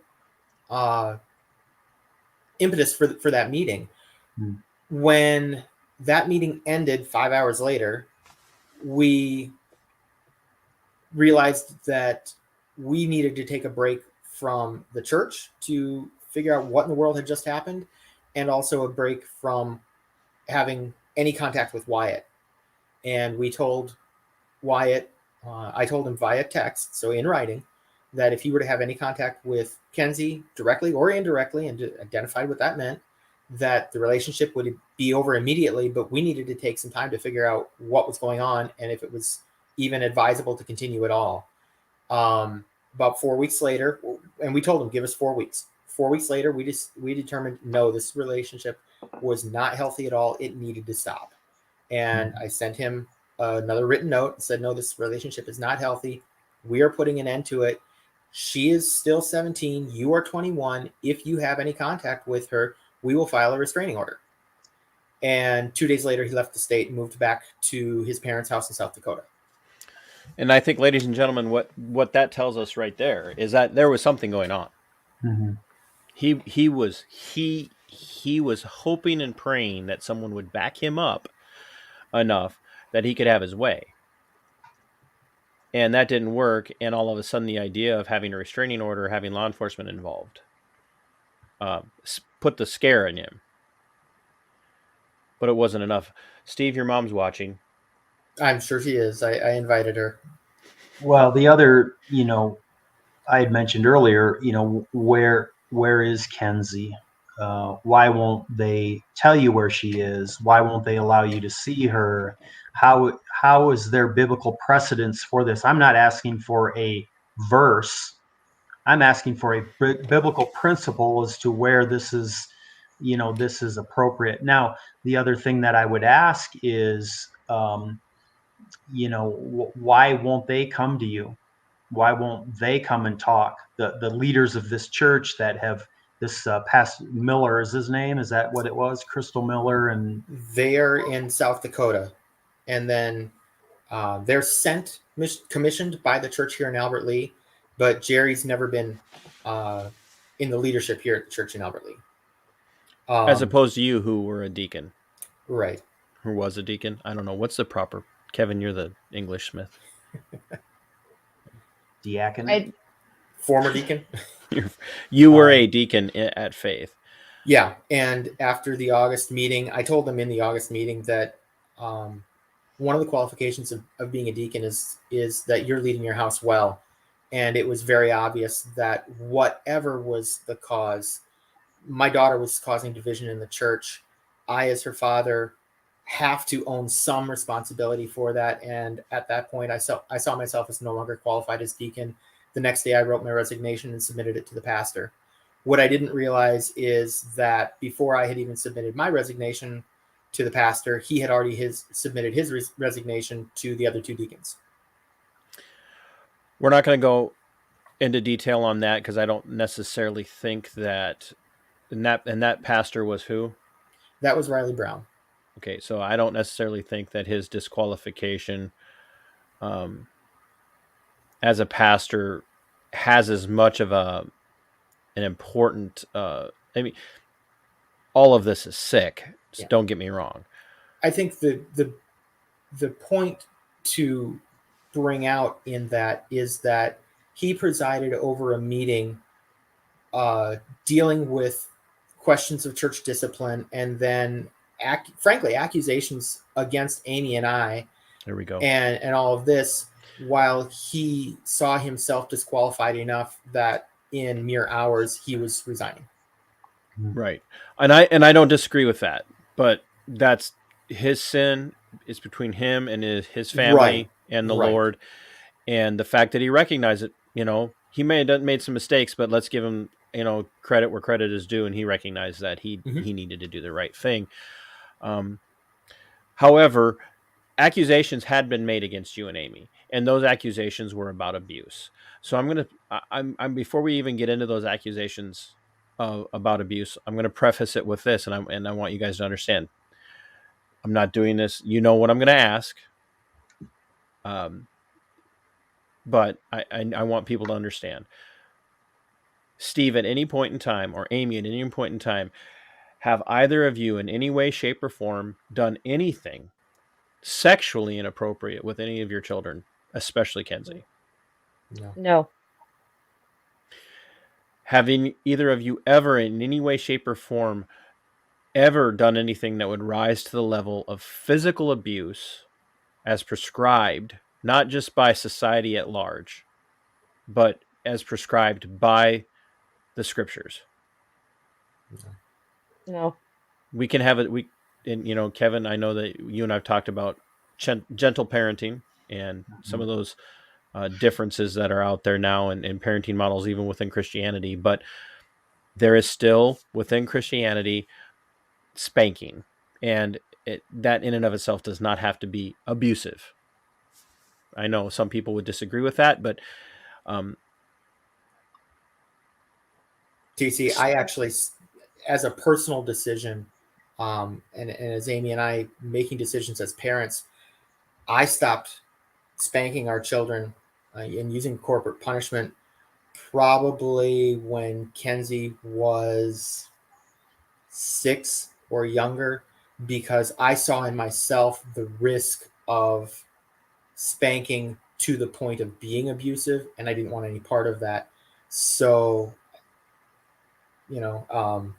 impetus for that meeting. When that meeting ended 5 hours later, we realized that we needed to take a break from the church to figure out what in the world had just happened, and also a break from having any contact with Wyatt. And we told Wyatt, I told him via text, so in writing, that if he were to have any contact with Kenzie directly or indirectly, and identified what that meant, that the relationship would be over immediately, but we needed to take some time to figure out what was going on and if it was even advisable to continue at all. About 4 weeks later, and we told him, give us 4 weeks. 4 weeks later, we determined, no, this relationship was not healthy at all. It needed to stop. And I sent him another written note and said, no, this relationship is not healthy. We are putting an end to it. She is still 17. You are 21. If you have any contact with her, we will file a restraining order. And 2 days later, he left the state and moved back to his parents' house in South Dakota. And I think, ladies and gentlemen, what that tells us right there is that there was something going on. Mm-hmm. He was hoping and praying that someone would back him up enough that he could have his way. And that didn't work. And all of a sudden, the idea of having a restraining order, having law enforcement involved, put the scare in him. But it wasn't enough. Steve, your mom's watching. I'm sure she is. I invited her. Well, the other, I had mentioned earlier, where is Kenzie? Why won't they tell you where she is? Why won't they allow you to see her? How is there biblical precedence for this? I'm not asking for a verse. I'm asking for a biblical principle as to where this is appropriate. Now, the other thing that I would ask is, why won't they come to you? Why won't they come and talk? The leaders of this church that have this Pastor Miller is his name. Is that what it was? Crystal Miller, and they are in South Dakota, and then they're commissioned by the church here in Albert Lea, but Jerry's never been in the leadership here at the church in Albert Lea. As opposed to you, who were a deacon. Right. Who was a deacon. I don't know. What's the proper... Kevin, you're the English Smith. Diacon? Former deacon. You were a deacon at Faith. Yeah. And after the August meeting, I told them in the August meeting that one of the qualifications of being a deacon is that you're leading your house well. And it was very obvious that whatever was the cause, my daughter was causing division in the church. I, as her father, have to own some responsibility for that. And at that point, I saw myself as no longer qualified as deacon. The next day, I wrote my resignation and submitted it to the pastor. What I didn't realize is that before I had even submitted my resignation to the pastor, he had already submitted his resignation to the other two deacons. We're not going to go into detail on that because I don't necessarily think that... And that pastor was who? That was Riley Brown. Okay, so I don't necessarily think that his disqualification as a pastor has as much of an important... all of this is sick. Just don't get me wrong. I think the point to bring out in that is that he presided over a meeting dealing with questions of church discipline, and then frankly accusations against Amy and I. There we go. And all of this, while he saw himself disqualified enough that in mere hours he was resigning. Right. And I don't disagree with that, but that's his sin. Is between him and his family and the Lord, and the fact that he recognized it. He may have made some mistakes, but let's give him credit where credit is due, and he recognized that he needed to do the right thing. However, accusations had been made against you and Amy, and those accusations were about abuse. So I'm before we even get into those accusations about abuse, I'm going to preface it with this, and I want you guys to understand. I'm not doing this. You know what I'm going to ask. But I want people to understand. Steve, at any point in time, or Amy, at any point in time, have either of you in any way, shape, or form done anything sexually inappropriate with any of your children, especially Kenzie? No. Having either of you ever in any way, shape, or form ever done anything that would rise to the level of physical abuse as prescribed, not just by society at large, but as prescribed by the scriptures? No. We can have it. Kevin, I know that you and I've talked about gentle parenting and some of those differences that are out there now in parenting models, even within Christianity, but there is still within Christianity spanking, and that in and of itself does not have to be abusive. I know some people would disagree with that, but TC, I actually, as a personal decision, And as Amy and I making decisions as parents, I stopped spanking our children and using corporate punishment probably when Kenzie was 6 or younger, because I saw in myself the risk of spanking to the point of being abusive, and I didn't want any part of that. So, you know,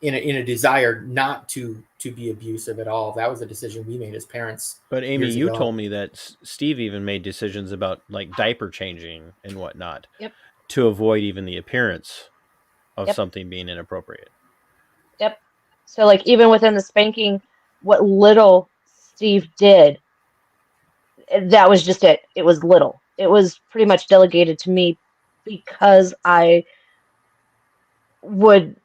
in a desire not to be abusive at all, that was a decision we made as parents. But Amy, years you ago. told me that Steve even made decisions about like diaper changing and whatnot Yep. to avoid even the appearance of Yep. something being inappropriate. Yep. So like even within the spanking, what little Steve did, that was just it. It was little. It was pretty much delegated to me because I would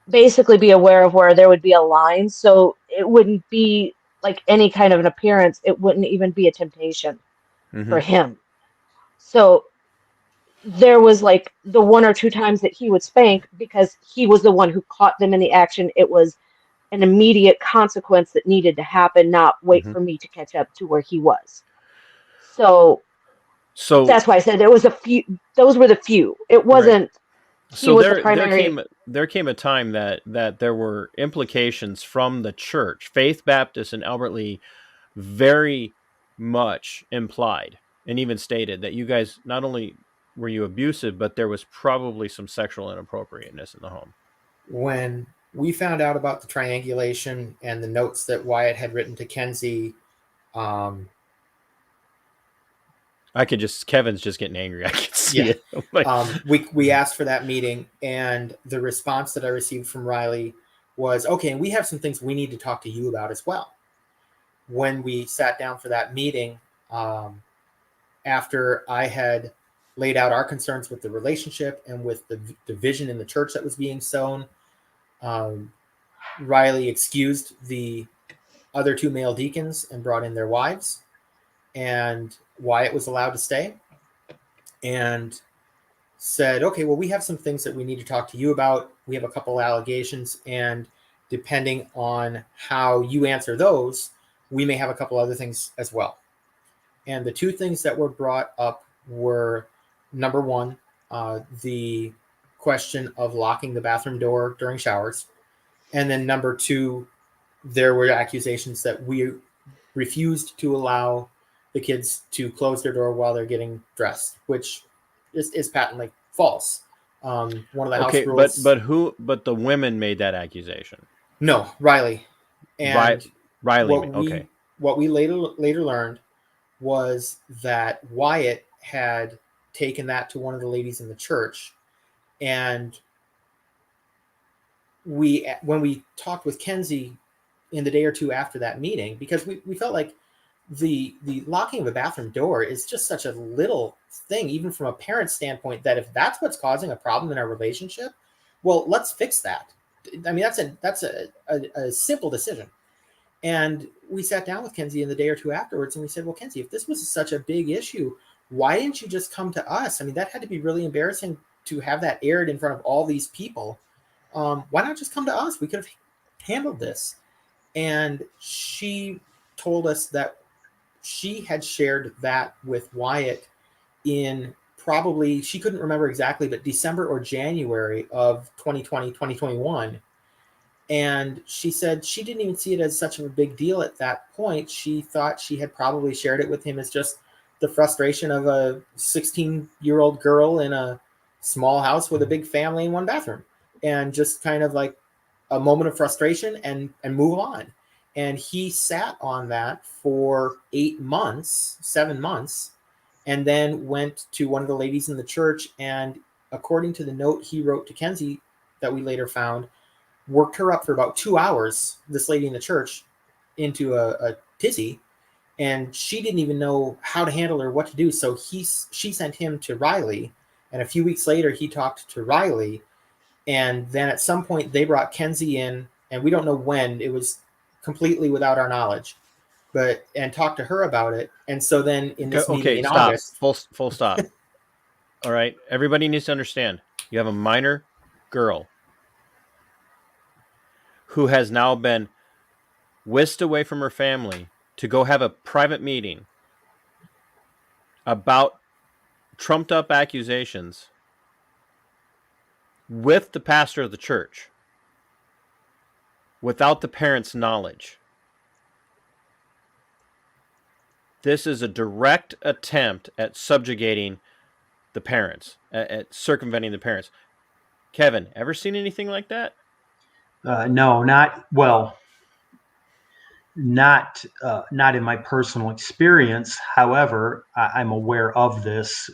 basically be aware of where there would be a line. So it wouldn't be like any kind of an appearance. It wouldn't even be a temptation for him. So there was like the 1 or 2 times that he would spank because he was the one who caught them in the action. It was an immediate consequence that needed to happen, not wait for me to catch up to where he was. So that's why I said there was a few. Those were the few. It wasn't. He was the primary. There came a time that there were implications from the church, Faith Baptist and Albert Lee, very much implied and even stated that you guys not only were you abusive, but there was probably some sexual inappropriateness in the home. When we found out about the triangulation and the notes that Wyatt had written to Kenzie, Kevin's just getting angry. I can see it. We asked for that meeting, and the response that I received from Riley was, okay, and we have some things we need to talk to you about as well. When we sat down for that meeting, after I had laid out our concerns with the relationship and with the division in the church that was being sown, Riley excused the other 2 male deacons and brought in their wives, and Wyatt was allowed to stay and said, okay, well, we have some things that we need to talk to you about. We have a couple allegations, and depending on how you answer those, we may have a couple other things as well. And the 2 things that were brought up were, number 1, the question of locking the bathroom door during showers. And then number 2, there were accusations that we refused to allow the kids to close their door while they're getting dressed, which is patently false. One of the house rules. But the women made that accusation. No, Riley. And Riley. What we later learned was that Wyatt had taken that to one of the ladies in the church, and when we talked with Kenzie in the day or 2 after that meeting, because we felt like the locking of a bathroom door is just such a little thing, even from a parent standpoint, that if that's what's causing a problem in our relationship, well, let's fix that. I mean, that's a simple decision. And we sat down with Kenzie in the day or 2 afterwards, and we said, well, Kenzie, if this was such a big issue, why didn't you just come to us? I mean, that had to be really embarrassing to have that aired in front of all these people. Why not just come to us? We could have handled this. And she told us that she had shared that with Wyatt in probably, she couldn't remember exactly, but December or January of 2020, 2021. And she said she didn't even see it as such a big deal at that point. She thought she had probably shared it with him as just the frustration of a 16-year-old girl in a small house with a big family in one bathroom, and just kind of like a moment of frustration and move on. And he sat on that for 7 months, and then went to one of the ladies in the church, and according to the note he wrote to Kenzie that we later found, worked her up for about 2 hours, this lady in the church, into a tizzy, and she didn't even know how to handle her, what to do. So she sent him to Riley, and a few weeks later he talked to Riley, and then at some point they brought Kenzie in, and we don't know when, it was completely without our knowledge, and talked to her about it. And so then in this meeting in August, full stop. All right, everybody needs to understand, you have a minor girl. who has now been whisked away from her family to go have a private meeting about trumped up accusations with the pastor of the church without the parents' knowledge. This is a direct attempt at subjugating the parents, at circumventing the parents. Kevin, ever seen anything like that? No, not in my personal experience. However, I'm aware of this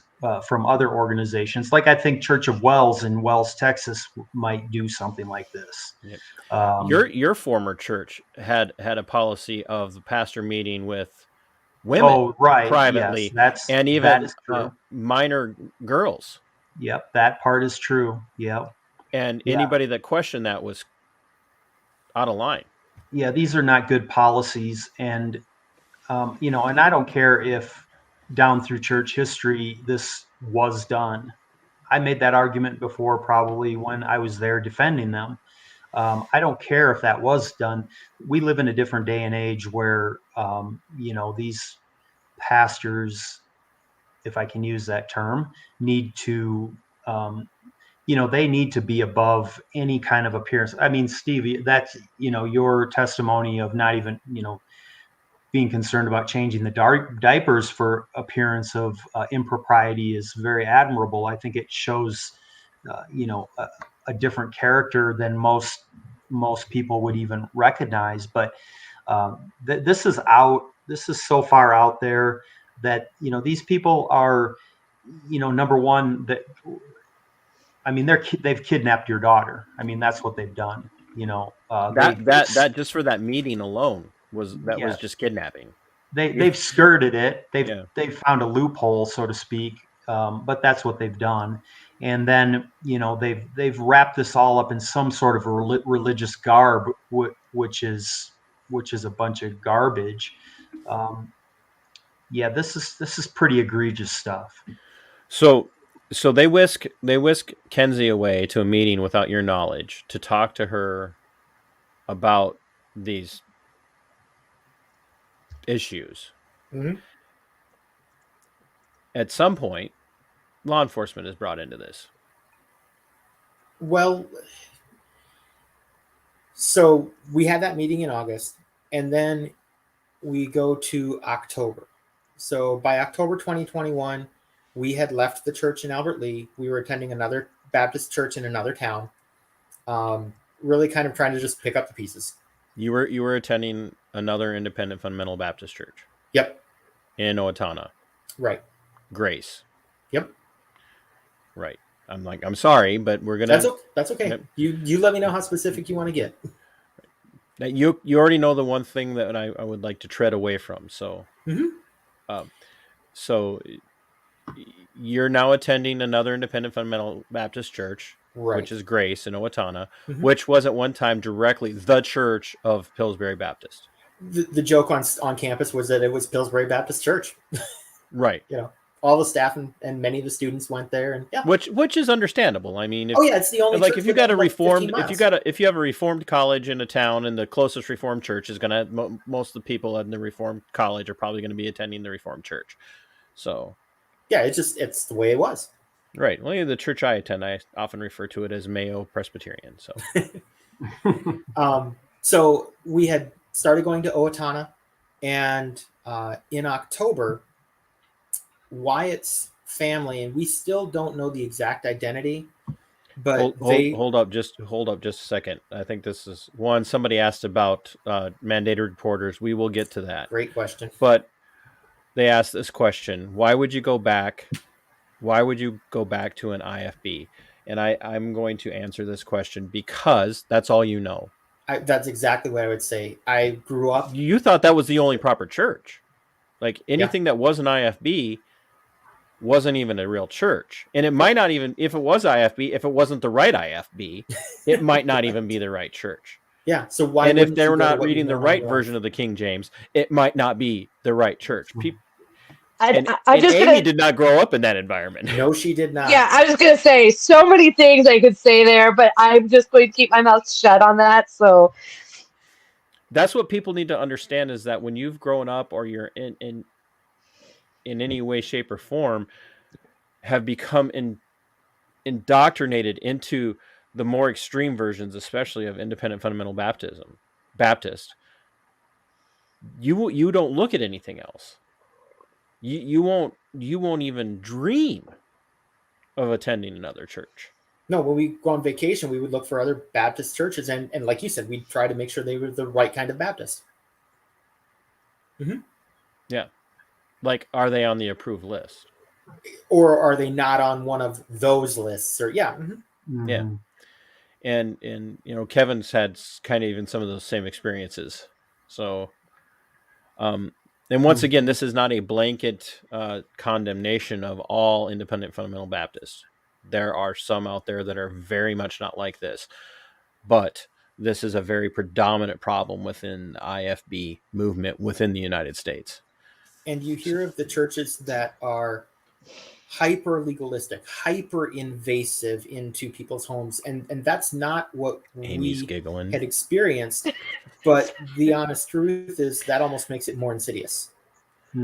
from other organizations. Like I think Church of Wells in Wells, Texas, might do something like this. Yep. Um, Your former church had a policy of the pastor meeting with women oh, right. privately, Yes, and that even is true. minor girls. Yep, that part is true. Yep. And Yeah. anybody that questioned that was out of line. Yeah, these are not good policies, and and I don't care if down through church history this was done. I made that argument before, probably when I was there defending them. I don't care if that was done. We live in a different day and age where these pastors, if I can use that term, need to they need to be above any kind of appearance. I mean, Steve, that's your testimony of not even being concerned about changing the diapers for appearance of impropriety is very admirable. I think it shows a different character than most people would even recognize. But this is out. This is so far out there that these people are number one, that I mean they've kidnapped your daughter. I mean that's what they've done. That just for that meeting alone was just kidnapping. They've skirted it. They've found a loophole, so to speak. But that's what they've done. And then they've wrapped this all up in some sort of religious garb, which is a bunch of garbage. This is pretty egregious stuff. So they whisk Kenzie away to a meeting without your knowledge to talk to her about these issues. Mm-hmm. At some point, law enforcement is brought into this. Well, so we had that meeting in August, and then we go to October. So by October 2021, we had left the church in Albert Lea. We were attending another Baptist church in another town, really kind of trying to just pick up the pieces. You were attending another independent fundamental Baptist church. Yep. In Owatonna. Right. Grace. Yep. Right. I'm sorry, but we're gonna. That's okay. Yep. You let me know how specific you want to get. Now, you already know the one thing that I would like to tread away from. So, so you're now attending another independent fundamental Baptist church, right, which is Grace in Owatonna, which was at one time directly the church of Pillsbury Baptist. The joke on campus was that it was Pillsbury Baptist Church. Right. All the staff and many of the students went there, and which is understandable. I mean, it's the only like if you got a reformed, if you have a reformed college in a town, and the closest reformed church is going to most of the people in the reformed college are probably going to be attending the reformed church. So, yeah, it's the way it was. Right. Well, the church I attend, I often refer to it as Mayo Presbyterian. So, so we had started going to Owatonna, and in October, Wyatt's family, and we still don't know the exact identity, but hold up just a second. I think this is one somebody asked about mandated reporters. We will get to that. Great question. But they asked this question: why would you go back to an IFB? And I'm going to answer this question because that's all you know. That's exactly what I would say. I grew up. You thought that was the only proper church. Like anything that was an IFB wasn't even a real church. And it might not even, if it was IFB, if it wasn't the right IFB, it might not even be the right church. Yeah. So why? And if they were not reading the right version of the King James, it might not be the right church. And just Amy gonna, did not grow up in that environment. No, she did not. yeah, I was gonna say so many things I could say there, but I'm just going to keep my mouth shut on that. So That's what people need to understand, is that when you've grown up or you're in any way, shape, or form have become indoctrinated into the more extreme versions, especially of independent fundamental Baptist, you don't look at anything else. You won't even dream of attending another church. No, when we go on vacation, we would look for other Baptist churches, and like you said, we'd try to make sure they were the right kind of Baptist. Yeah. Like, are they on the approved list? Or are they not on one of those lists? Or yeah. Yeah. And you know, Kevin's had kind of even some of those same experiences. So and once again, this is not a blanket condemnation of all independent fundamental Baptists. There are some out there that are very much not like this, but this is a very predominant problem within the IFB movement within the United States. And you hear of the churches that are hyper legalistic, hyper invasive into people's homes, and that's not what Amy's we giggling. had experienced. But the honest truth is that almost makes it more insidious,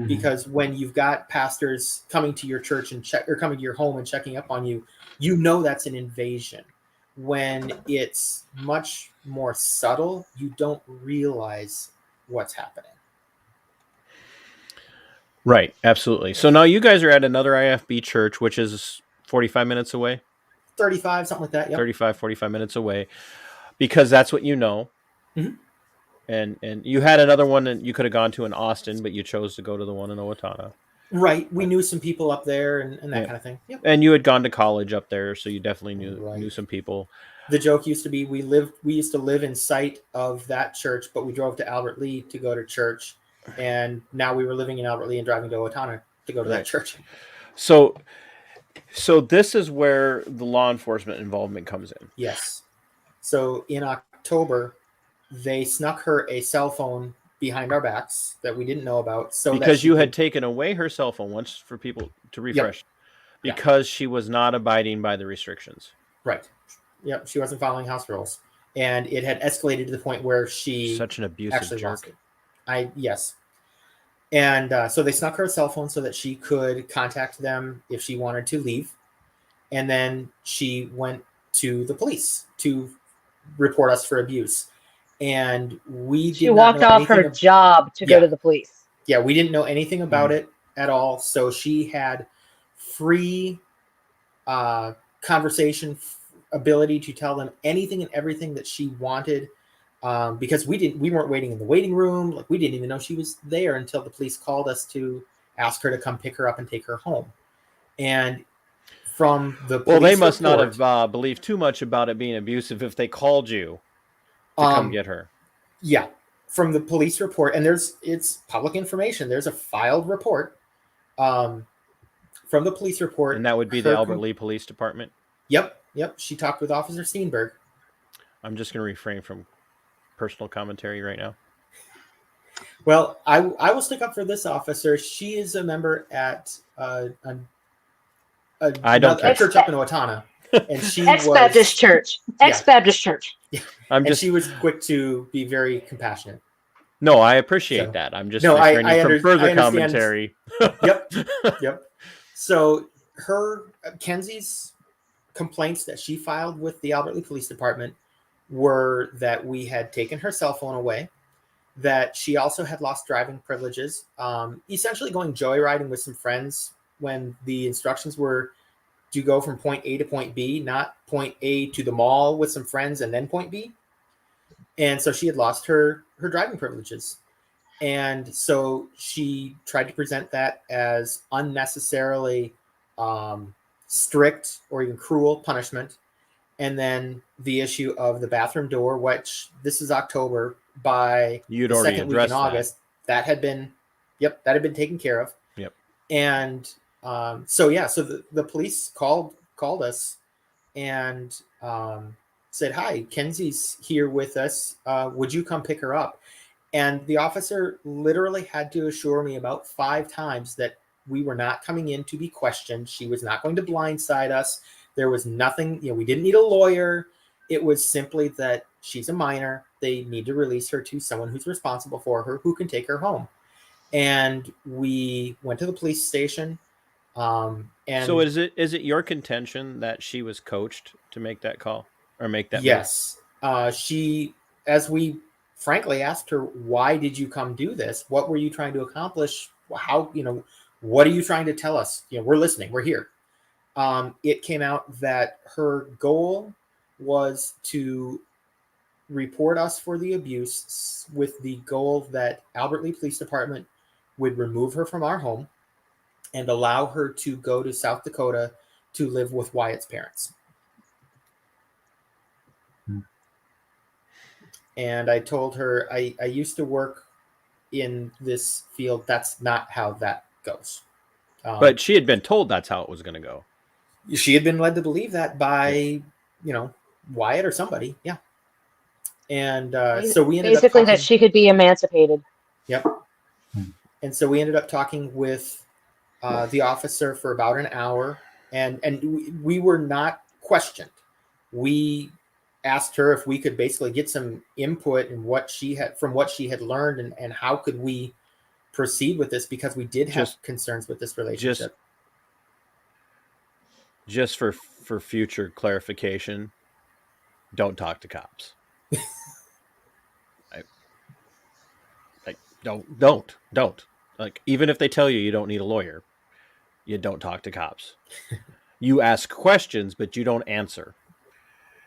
because when you've got pastors coming to your church and coming to your home and checking up on you, you know that's an invasion. When it's much more subtle, you don't realize what's happening. Right, absolutely. So now you guys are at another IFB church, which is 45 minutes away. 35, something like that. Yep. 35, 45 minutes away, because that's what you know. Mhm. And you had another one that you could have gone to in Austin, but you chose to go to the one in Owatonna. Right. We knew some people up there and that kind of thing. Yep. And you had gone to college up there, so you definitely knew some people. The joke used to be we used to live in sight of that church, but we drove to Albert Lea to go to church. And now we were living in Albert Lea and driving to Owatonna to go to that church. So this is where the law enforcement involvement comes in. Yes. So in October, they snuck her a cell phone behind our backs that we didn't know about. So because you had taken away her cell phone once, for people to refresh, because she was not abiding by the restrictions. Right. Yep. She wasn't following house rules. And it had escalated to the point where she such an abusive actually jerk. lost it. Yes. And so they snuck her a cell phone so that she could contact them if she wanted to leave. And then she went to the police to report us for abuse. And she walked off her job to go to the police. Yeah, we didn't know anything about it at all. So she had free conversation ability to tell them anything and everything that she wanted. Because we weren't waiting in the waiting room. Like, we didn't even know she was there until the police called us to ask her to come pick her up and take her home. And from the police they must not have believed too much about it being abusive if they called you to come get her. Yeah, from the police report, and it's public information. There's a filed report from the police report, and that would be the Albert Lea Police Department. Yep. She talked with Officer Steenberg. I'm just going to refrain from personal commentary right now. Well, I will stick up for this officer. She is a member at a church up in Owatonna, and she Ex-Baptist church. Ex-Baptist church. Yeah. She was quick to be very compassionate. No, I appreciate that. I'm just refraining from further commentary. Yep. So Kenzie's complaints that she filed with the Albert Lea Police Department were that we had taken her cell phone away, that she also had lost driving privileges, essentially going joyriding with some friends when the instructions were to go from point A to point B, not point A to the mall with some friends and then point B. And so she had lost her driving privileges. And so she tried to present that as unnecessarily strict or even cruel punishment. And then the issue of the bathroom door, which this is October, by the second week in August, that had been taken care of. Yep. And so the police called us and said, "Hi, Kenzie's here with us. Would you come pick her up?" And the officer literally had to assure me about 5 times that we were not coming in to be questioned. She was not going to blindside us. There was nothing, we didn't need a lawyer. It was simply that she's a minor. They need to release her to someone who's responsible for her, who can take her home. And we went to the police station. And so is it your contention that she was coached to make that call or make that yes she, as we frankly asked her, why did you come do this? What were you trying to accomplish? How, what are you trying to tell us? We're listening, we're here. It came out that her goal was to report us for the abuse, with the goal that Albert Lea Police Department would remove her from our home and allow her to go to South Dakota to live with Wyatt's parents. And I told her, I used to work in this field. That's not how that goes. But she had been told that's how it was going to go. She had been led to believe that by, Wyatt or somebody. Yeah. And so we ended basically up that she could be emancipated. Yep. And so we ended up talking with the officer for about an hour, and we were not questioned. We asked her if we could basically get some input in what she had learned, and how could we proceed with this, because we did have concerns with this relationship. Just for future clarification, don't talk to cops. Don't. Like, even if they tell you don't need a lawyer, you don't talk to cops. You ask questions, but you don't answer.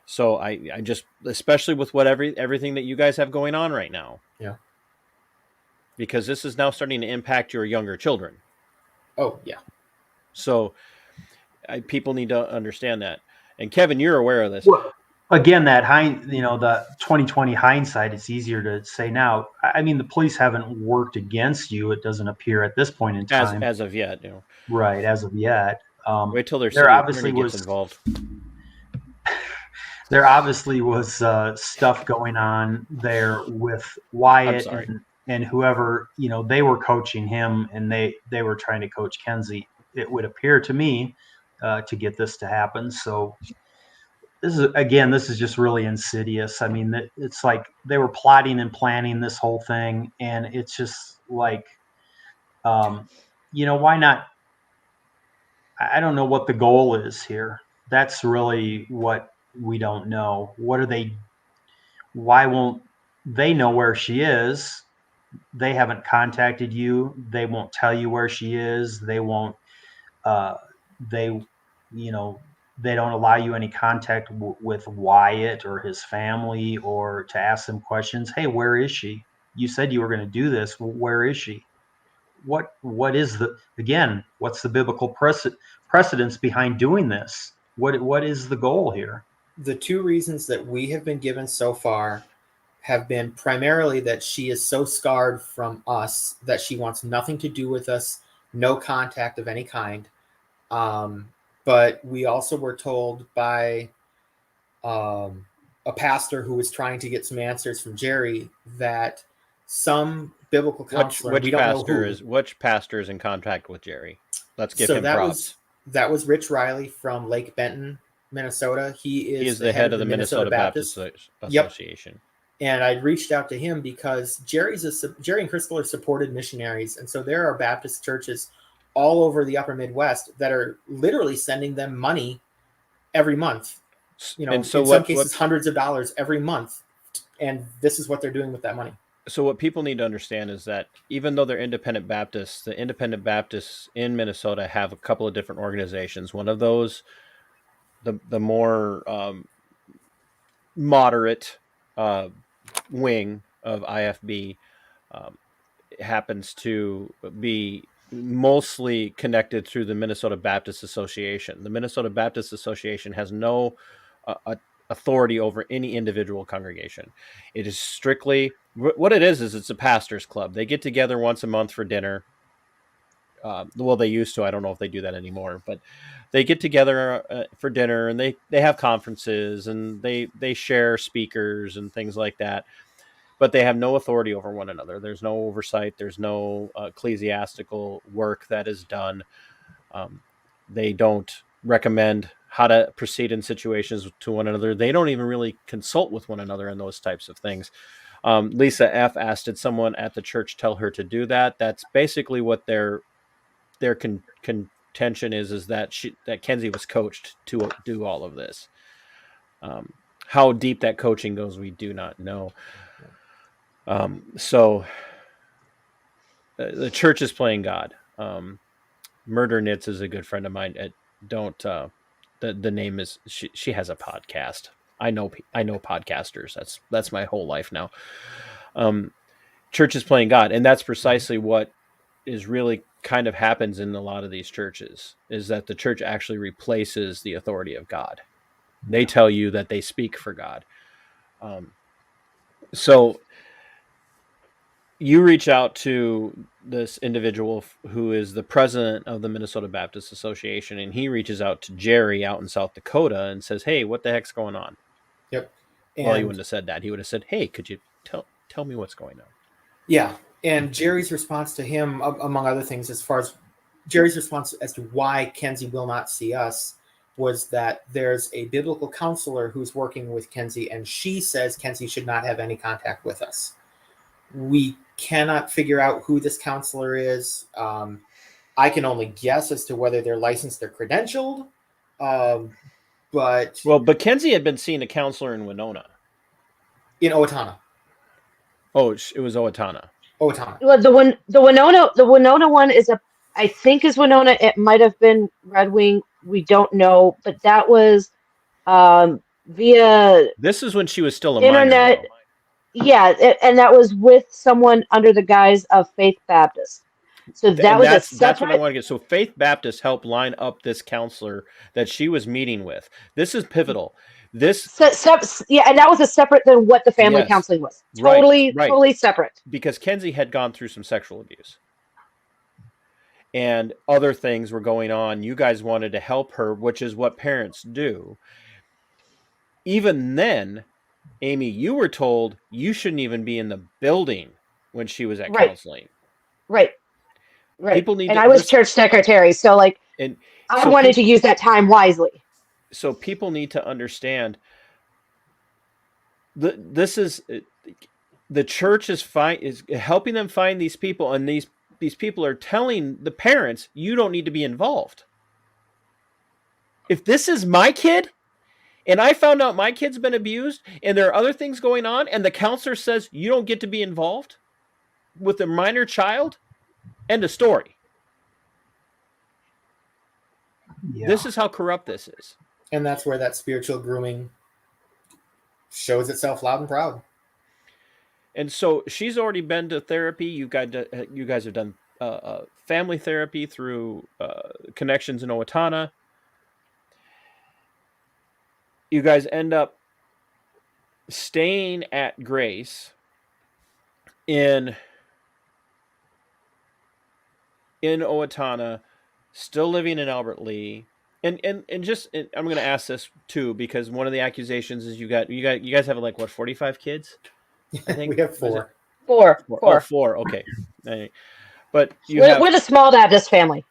So I just, especially with everything that you guys have going on right now. Yeah. Because this is now starting to impact your younger children. Oh, yeah. So people need to understand that. And Kevin, you're aware of this. Well, again, the 2020 hindsight, it's easier to say now. I mean, the police haven't worked against you. It doesn't appear at this point in time. As of yet, Right, as of yet. Wait till their there obviously gets involved. There obviously was stuff going on there with Wyatt and whoever, you know, they were coaching him, and they were trying to coach Kenzie, it would appear to me, to get this to happen. So this is just really insidious. I mean, it's like they were plotting and planning this whole thing, and it's just like, you know, why not? I don't know what the goal is here. That's really what we don't know. Why won't they know where she is? They haven't contacted you. They won't tell you where she is. They won't, they don't allow you any contact with Wyatt or his family, or to ask them questions. Hey, where is she? You said you were going to do this. Well, where is she? What is what's the biblical precedence behind doing this? What is the goal here? The two reasons that we have been given so far have been primarily that she is so scarred from us that she wants nothing to do with us, no contact of any kind. But we also were told by a pastor who was trying to get some answers from Jerry that some biblical counselor, which pastor is in contact with Jerry? Let's give him props. That was Rich Riley from Lake Benton, Minnesota. He is the head of the Minnesota Baptist Association. Yep. And I reached out to him because Jerry and Crystal are supported missionaries, and so there are Baptist churches all over the upper Midwest that are literally sending them money every month. You know, in some cases, hundreds of dollars every month, and this is what they're doing with that money. So what people need to understand is that even though they're independent Baptists, the independent Baptists in Minnesota have a couple of different organizations. One of those, the more moderate wing of IFB, happens to be mostly connected through the Minnesota Baptist Association. The Minnesota Baptist Association has no authority over any individual congregation. It is strictly what it is it's a pastor's club. They get together once a month for dinner. Well, they used to. I don't know if they do that anymore, but they get together for dinner, and they have conferences, and they share speakers and things like that. but they have no authority over one another. There's no oversight. There's no ecclesiastical work that is done. They don't recommend how to proceed in situations to one another. They don't even really consult with one another in those types of things. Lisa F. asked, did someone at the church tell her to do that? That's basically what their contention is that Kenzie was coached to do all of this. How deep that coaching goes, we do not know. So the church is playing God. Murder Knits is a good friend of mine. The name is she has a podcast. I know podcasters. That's my whole life now. Church is playing God, and that's precisely what is really kind of happens in a lot of these churches, is that the church actually replaces the authority of God. They tell you that they speak for God. So you reach out to this individual who is the president of the Minnesota Baptist Association, and he reaches out to Jerry out in South Dakota and says, hey, what the heck's going on? Yep. Well, he wouldn't have said that. He would have said, hey, could you tell me what's going on? Yeah. And Jerry's response to him, among other things, as far as Jerry's response as to why Kenzie will not see us, was that there's a biblical counselor who's working with Kenzie, and she says Kenzie should not have any contact with us. We cannot figure out who this counselor is. I can only guess as to whether they're licensed or credentialed. But Kenzie had been seeing a counselor in Winona. In Owatonna. Oh, it was Owatonna. Owatonna. Well, the Winona one is I think is Winona. It might have been Red Wing. We don't know, but that was via. This is when she was still a internet. minor. Yeah, and that was with someone under the guise of Faith Baptist. So that's what I want to get. So Faith Baptist helped line up this counselor that she was meeting with. This is pivotal. And that was a separate than what the family counseling was. Totally separate. Because Kenzie had gone through some sexual abuse. And other things were going on. You guys wanted to help her, which is what parents do. Even then, Amy, you were told you shouldn't even be in the building when she was at counseling. Right. People need and I was church secretary, so I wanted to use that time wisely. So people need to understand this is the church is helping them find these people, and these people are telling the parents, you don't need to be involved. If this is my kid, and I found out my kid's been abused, and there are other things going on, and the counselor says you don't get to be involved with a minor child, end of story. Yeah. This is how corrupt this is. And that's where that spiritual grooming shows itself loud and proud. And so she's already been to therapy. You guys have done family therapy through connections in Owatonna. You guys end up staying at Grace in Owatonna, still living in Albert Lee. And I'm going to ask this too, because one of the accusations is you guys have 45 kids? I think we have four. Four. Oh, four. Okay. But we're the small Baptist family.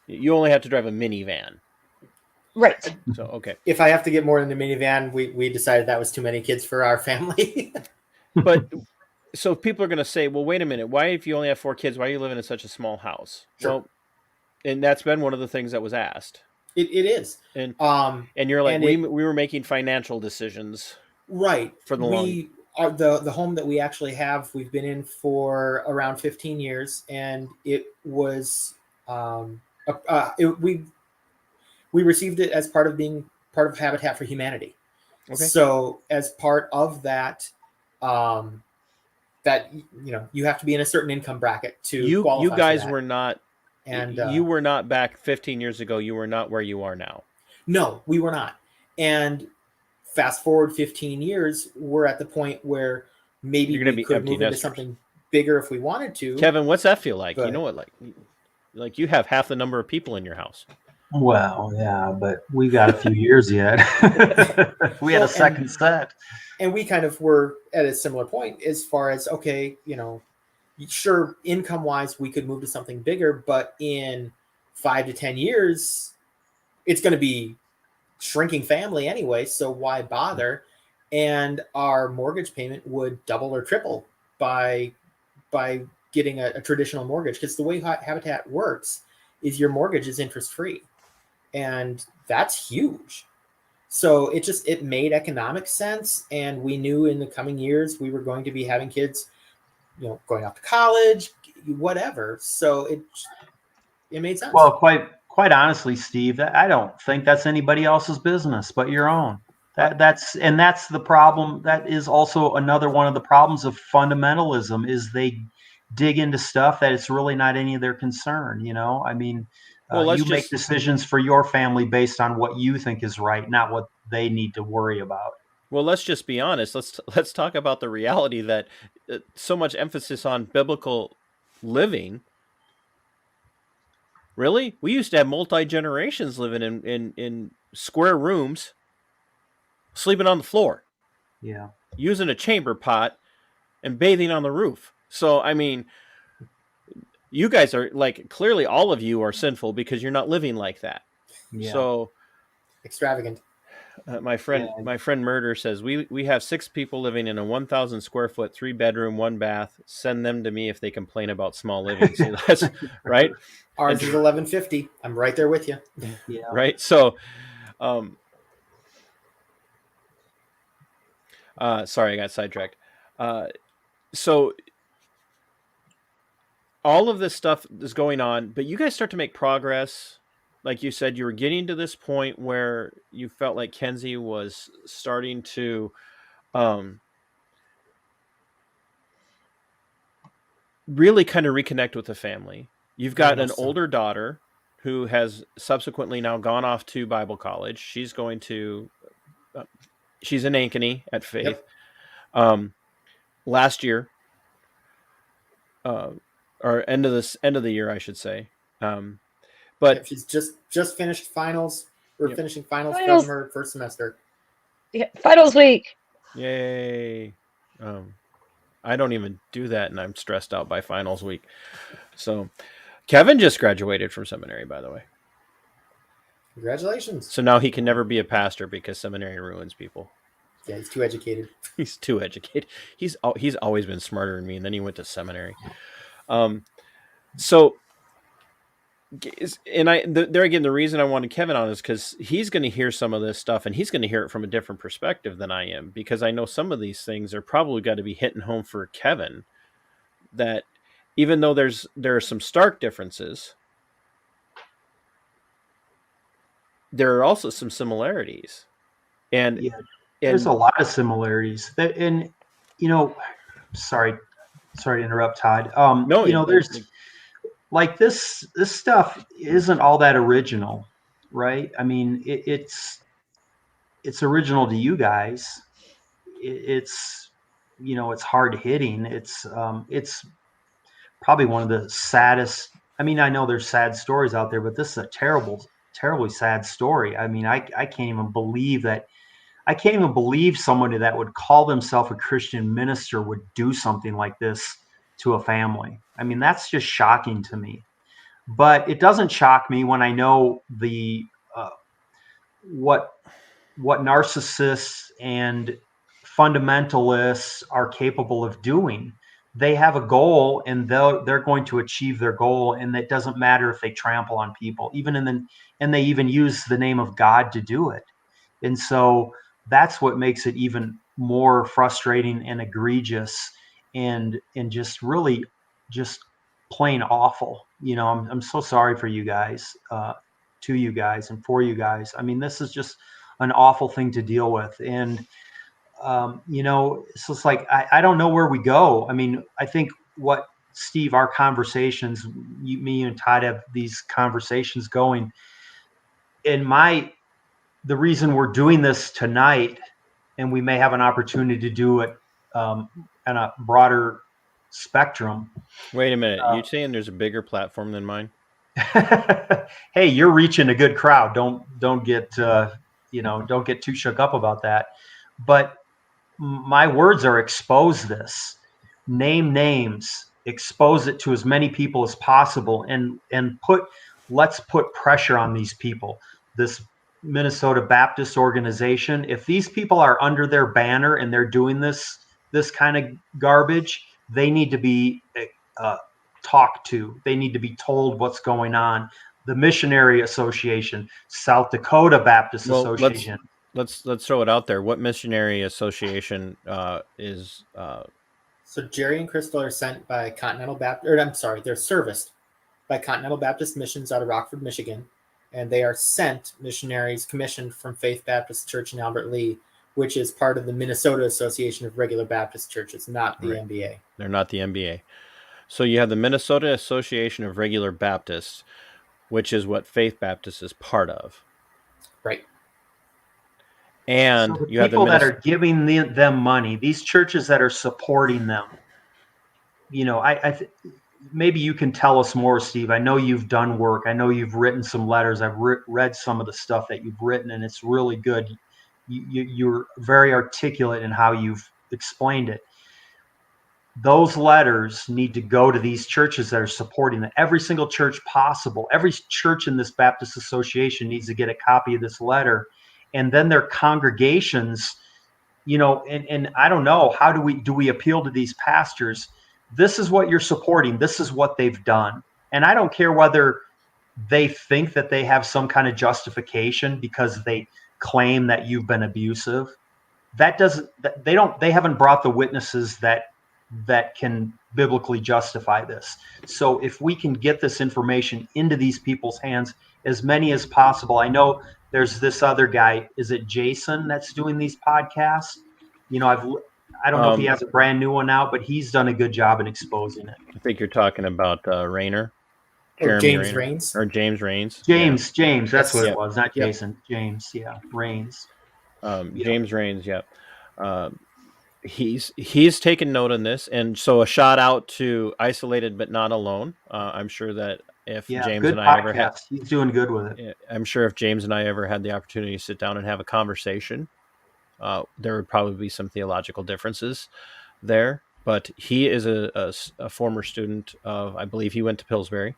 You only have to drive a minivan. Right. So, okay. If I have to get more than a minivan, we decided that was too many kids for our family. But so people are going to say, well, wait a minute. Why, if you only have four kids, why are you living in such a small house? Sure. Well, and that's been one of the things that was asked. It is. And you're like, we were making financial decisions. Right. For the long. The home that we actually have, we've been in for around 15 years, and it was we received it as part of Habitat for Humanity. Okay. So as part of that, that you have to be in a certain income bracket to qualify. You guys were not, and you were not back 15 years ago. You were not where you are now. No, we were not. And fast forward 15 years, we're at the point where maybe we could move into something bigger if we wanted to. Kevin, what's that feel like? You know what, like you have half the number of people in your house. Well, yeah, but we got a few years yet. We had a Well, second set. and we kind of were at a similar point as far as, okay, you know, sure, income wise, we could move to something bigger, but in 5 to 10 years, it's going to be shrinking family anyway. So why bother? And our mortgage payment would double or triple by getting a traditional mortgage, because the way Habitat works is your mortgage is interest free, and that's huge. So it made economic sense, and we knew in the coming years we were going to be having kids, you know, going off to college, whatever. So it made sense. Well, quite honestly, Steve, I don't think that's anybody else's business but your own. That's the problem. That is also another one of the problems of fundamentalism is they dig into stuff that it's really not any of their concern. You know, I mean, Well, let's you make just decisions for your family based on what you think is right, not what they need to worry about. well, let's just be honest. Let's talk about the reality that so much emphasis on biblical living. Really, we used to have multi generations living in square rooms, sleeping on the floor, Yeah. using a chamber pot, and bathing on the roof. So, I mean, you guys are like clearly all of you are sinful because you're not living like that. Yeah. So, Extravagant. my friend Murder says we have 6 people living in a 1,000 square foot 3-bedroom 1-bath. Send them to me if they complain about small living. So that's right. Ours is 1150. I'm right there with you. Yeah. Right. So, sorry, I got sidetracked. So all of this stuff is going on, but you guys start to make progress. Like you said, you were getting to this point where you felt like Kenzie was starting to really kind of reconnect with the family. You've got an older daughter who has subsequently now gone off to Bible college. She's going to, she's in Ankeny at Faith. Yep. Last year, or end of the year, I should say. But she's just finished finals. We're finishing finals from her first semester. Yeah, finals week. Yay! I don't even do that, and I'm stressed out by finals week. So, Kevin just graduated from seminary, by the way. Congratulations! So now he can never be a pastor because seminary ruins people. Yeah, he's too educated. He's too educated. He's always been smarter than me, and then he went to seminary. So, and there again, the reason I wanted Kevin on is because he's going to hear some of this stuff, and he's going to hear it from a different perspective than I am, because I know some of these things are probably got to be hitting home for Kevin. That even though there are some stark differences, there are also some similarities, and there's a lot of similarities. And you know, sorry to interrupt, Todd. No, you know, there's like this stuff isn't all that original, right? I mean, it's original to you guys. It's, you know, it's hard hitting. It's probably one of the saddest. I mean, I know there's sad stories out there, but this is a terribly sad story. I mean, I can't even believe that. I can't even believe somebody that would call themselves a Christian minister would do something like this to a family. I mean, that's just shocking to me. But it doesn't shock me when I know the what narcissists and fundamentalists are capable of doing. They have a goal, and they're going to achieve their goal, and it doesn't matter if they trample on people, and they even use the name of God to do it. And so that's what makes it even more frustrating and egregious, and just really just plain awful. You know, I'm so sorry for you guys, to you guys and for you guys. I mean, this is just an awful thing to deal with. And, you know, it's just like, I don't know where we go. I mean, I think what Steve, our conversations, me and Todd have these conversations going, and the reason we're doing this tonight, and we may have an opportunity to do it on a broader spectrum. Wait a minute. You saying there's a bigger platform than mine? Hey, you're reaching a good crowd. Don't get don't get too shook up about that. But my words are expose this, name names, expose it to as many people as possible, and let's put pressure on these people. This Minnesota Baptist organization, if these people are under their banner and they're doing this kind of garbage, they need to be talked to. They need to be told what's going on. The Missionary Association, South Dakota Baptist Association. Let's throw it out there. What missionary association is? So Jerry and Crystal are sent by Continental Baptist, or I'm sorry, they're serviced by Continental Baptist Missions out of Rockford, Michigan, and they are sent missionaries commissioned from Faith Baptist Church in Albert Lea, which is part of the Minnesota Association of Regular Baptist Churches, not the MBA. They're not the MBA. So you have the Minnesota Association of Regular Baptists, which is what Faith Baptist is part of. Right. And so the you have people the that are giving them money, these churches that are supporting them. Maybe you can tell us more, Steve. I know you've done work. I know you've written some letters. I've read some of the stuff that you've written, and it's really good. You're very articulate in how you've explained it. Those letters need to go to these churches that are supporting them. Every single church possible. Every church in this Baptist association needs to get a copy of this letter. And then their congregations, and I don't know, how do we appeal to these pastors? This is what you're supporting. This is what they've done. And I don't care whether they think that they have some kind of justification because they claim that you've been abusive. They haven't brought the witnesses that can biblically justify this. So if we can get this information into these people's hands, as many as possible. I know there's this other guy, is it Jason, that's doing these podcasts? I don't know if he has a brand new one out, but he's done a good job in exposing it. I think you're talking about Rayner. Or James Raines. Or James Raines. James, that's what it was, not Jason. James, Raines. James Raines, he's taken note on this, and so a shout out to Isolated But Not Alone. I'm sure that if James and I ever had, he's doing good with it. I'm sure if James and I ever had the opportunity to sit down and have a conversation, there would probably be some theological differences there. But he is a former student of, I believe he went to Pillsbury.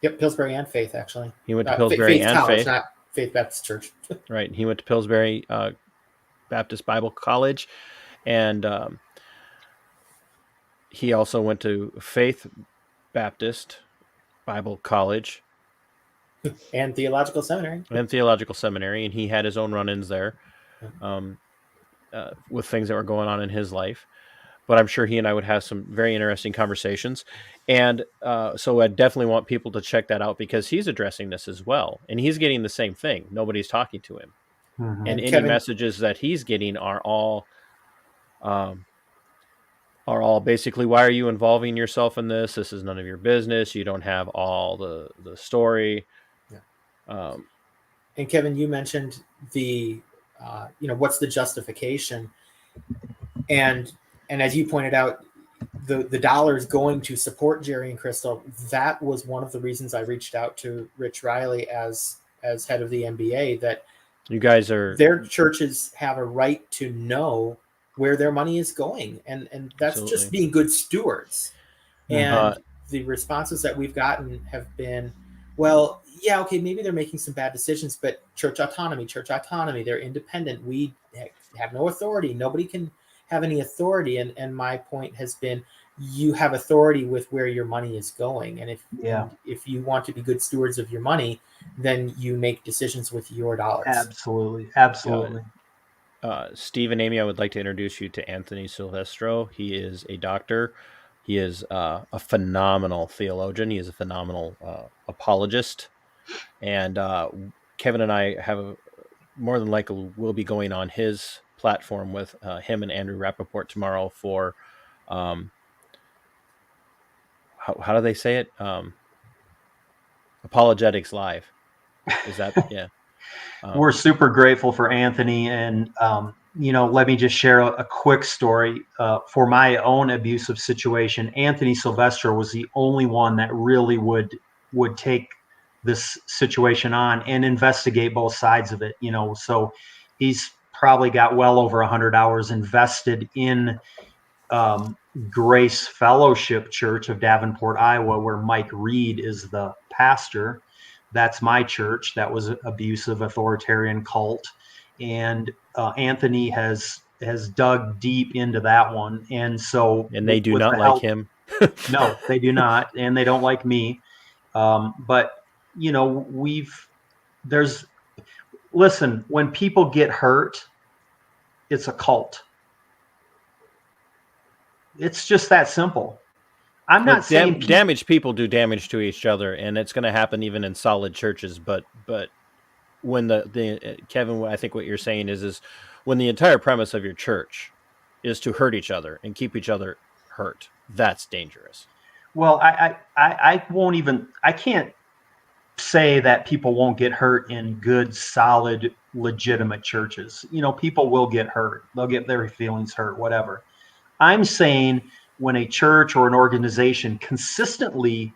Yep, Pillsbury and Faith, actually. He went to Pillsbury and College, Faith. not Faith Baptist Church. Right. He went to Pillsbury Baptist Bible College, and he also went to Faith Baptist Bible College and Theological Seminary. And he had his own run-ins there with things that were going on in his life. But I'm sure he and I would have some very interesting conversations. And so I definitely want people to check that out, because he's addressing this as well. And he's getting the same thing. Nobody's talking to him. Mm-hmm. And any messages that he's getting are all basically, why are you involving yourself in this? This is none of your business. You don't have all the story. Yeah. And Kevin, you mentioned the, what's the justification? And as you pointed out, the dollars going to support Jerry and Crystal, that was one of the reasons I reached out to Rich Riley as head of the MBA, that you guys their churches have a right to know where their money is going. And that's Absolutely. Just being good stewards. And the responses that we've gotten have been, well, yeah, okay, maybe they're making some bad decisions, but church autonomy, they're independent. We have no authority. Nobody can have any authority. And my point has been, you have authority with where your money is going. And if you want to be good stewards of your money, then you make decisions with your dollars. Absolutely. Steve and Amy, I would like to introduce you to Anthony Silvestro. He is a doctor. He is a phenomenal theologian. He is a phenomenal apologist. And Kevin and I more than likely will be going on his platform with him and Andrew Rappaport tomorrow for how do they say it? Apologetics Live. Is that yeah? We're super grateful for Anthony, and let me just share a quick story. For my own abusive situation, Anthony Silvestro was the only one that really would take this situation on and investigate both sides of it. So he's probably got well over 100 hours invested in Grace Fellowship Church of Davenport, Iowa, where Mike Reed is the pastor. That's my church. That was an abusive, authoritarian cult, and Anthony has dug deep into that one. And so, and they do not like him. No, they do not, and they don't like me. But listen, when people get hurt, it's a cult. It's just that simple. I'm not saying damaged people do damage to each other, and it's going to happen even in solid churches. But when the Kevin, I think what you're saying is when the entire premise of your church is to hurt each other and keep each other hurt, that's dangerous. Well, I won't even. I can't say that people won't get hurt in good, solid, legitimate churches. People will get hurt. They'll get their feelings hurt, whatever. I'm saying when a church or an organization consistently,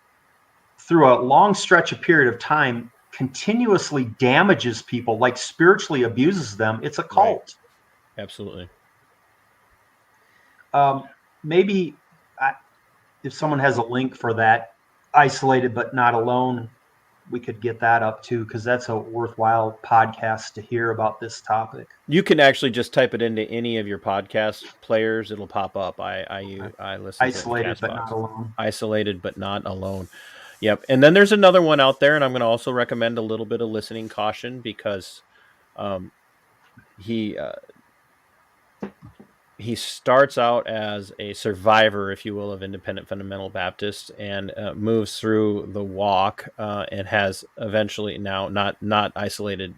through a long stretch of period of time, continuously damages people, like spiritually abuses them, it's a cult. Right. Absolutely. Maybe if someone has a link for that, Isolated But Not Alone, we could get that up too, because that's a worthwhile podcast to hear about this topic. You can actually just type it into any of your podcast players; it'll pop up. I listen. Isolated But Not Alone. Isolated But Not Alone. Yep. And then there's another one out there, and I'm going to also recommend a little bit of listening caution because he starts out as a survivor, if you will, of independent fundamental Baptists, and moves through the walk and has eventually now not isolated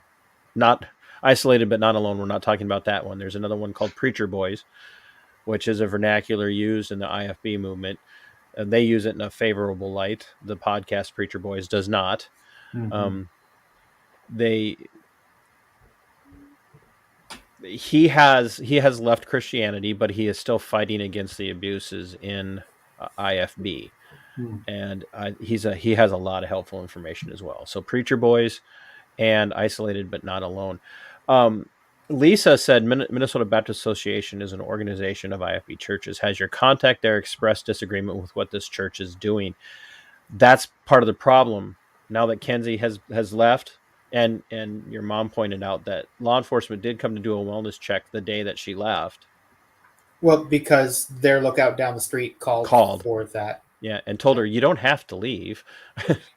but not alone. We're not talking about that one. There's another one called Preacher Boys, which is a vernacular used in the IFB movement. They use it in a favorable light. The podcast Preacher Boys does not. Mm-hmm. He has left Christianity, but he is still fighting against the abuses in IFB, and he has a lot of helpful information as well. So Preacher Boys and Isolated But Not Alone. Lisa said Minnesota Baptist Association is an organization of IFB churches. Has your contact there expressed disagreement with what this church is doing? That's part of the problem. Now that Kenzie has left, and your mom pointed out that law enforcement did come to do a wellness check the day that she left. Well, because their lookout down the street called for that. Yeah, and told her, you don't have to leave.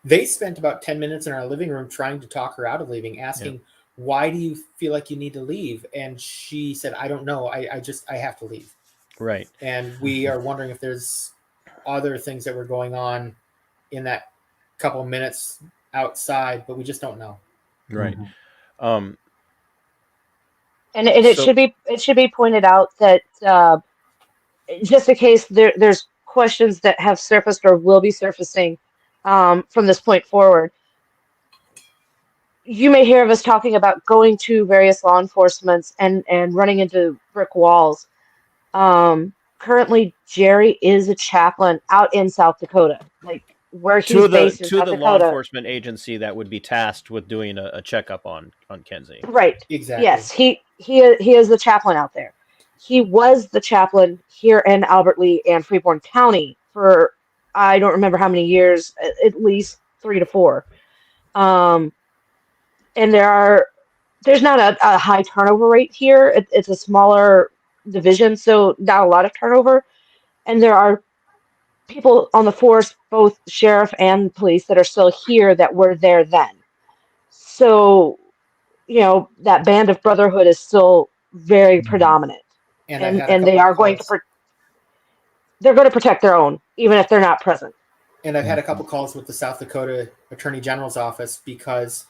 They spent about 10 minutes in our living room trying to talk her out of leaving, asking, why do you feel like you need to leave? And she said, I don't know. I have to leave. Right. And we are wondering if there's other things that were going on in that couple of minutes outside, but we just don't know. Right. And it should be pointed out that just in case there's questions that have surfaced or will be surfacing from this point forward, you may hear of us talking about going to various law enforcements and running into brick walls. Currently, Jerry is a chaplain out in South Dakota, like where he's based in South Dakota. Law enforcement agency that would be tasked with doing a checkup on Kenzie. Right. Exactly. Yes, he is the chaplain out there. He was the chaplain here in Albert Lee and Freeborn County for I don't remember how many years, at least 3 to 4. And there's not a high turnover rate here. It's a smaller division, so not a lot of turnover. And there are people on the force, both sheriff and police, that are still here that were there then. So, that band of brotherhood is still very predominant. And they are going to they're going to protect their own, even if they're not present. And I've had a couple calls with the South Dakota Attorney General's office because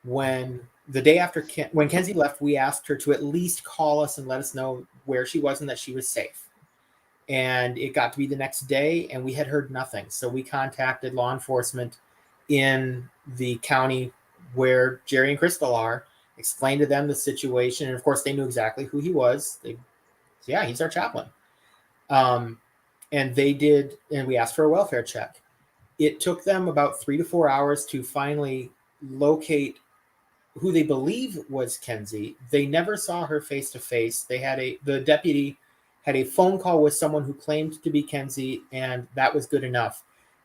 when the day after when Kenzie left, we asked her to at least call us and let us know where she was and that she was safe. And it got to be the next day, and we had heard nothing. So we contacted law enforcement in the county where Jerry and Crystal are, explained to them the situation, and of course they knew exactly who he was. Yeah, he's our chaplain. And they did, and we asked for a welfare check. It took them about 3 to 4 hours to finally locate who they believe was Kenzie. They never saw her face to face. The deputy had a phone call with someone who claimed to be Kenzie, and that was good enough.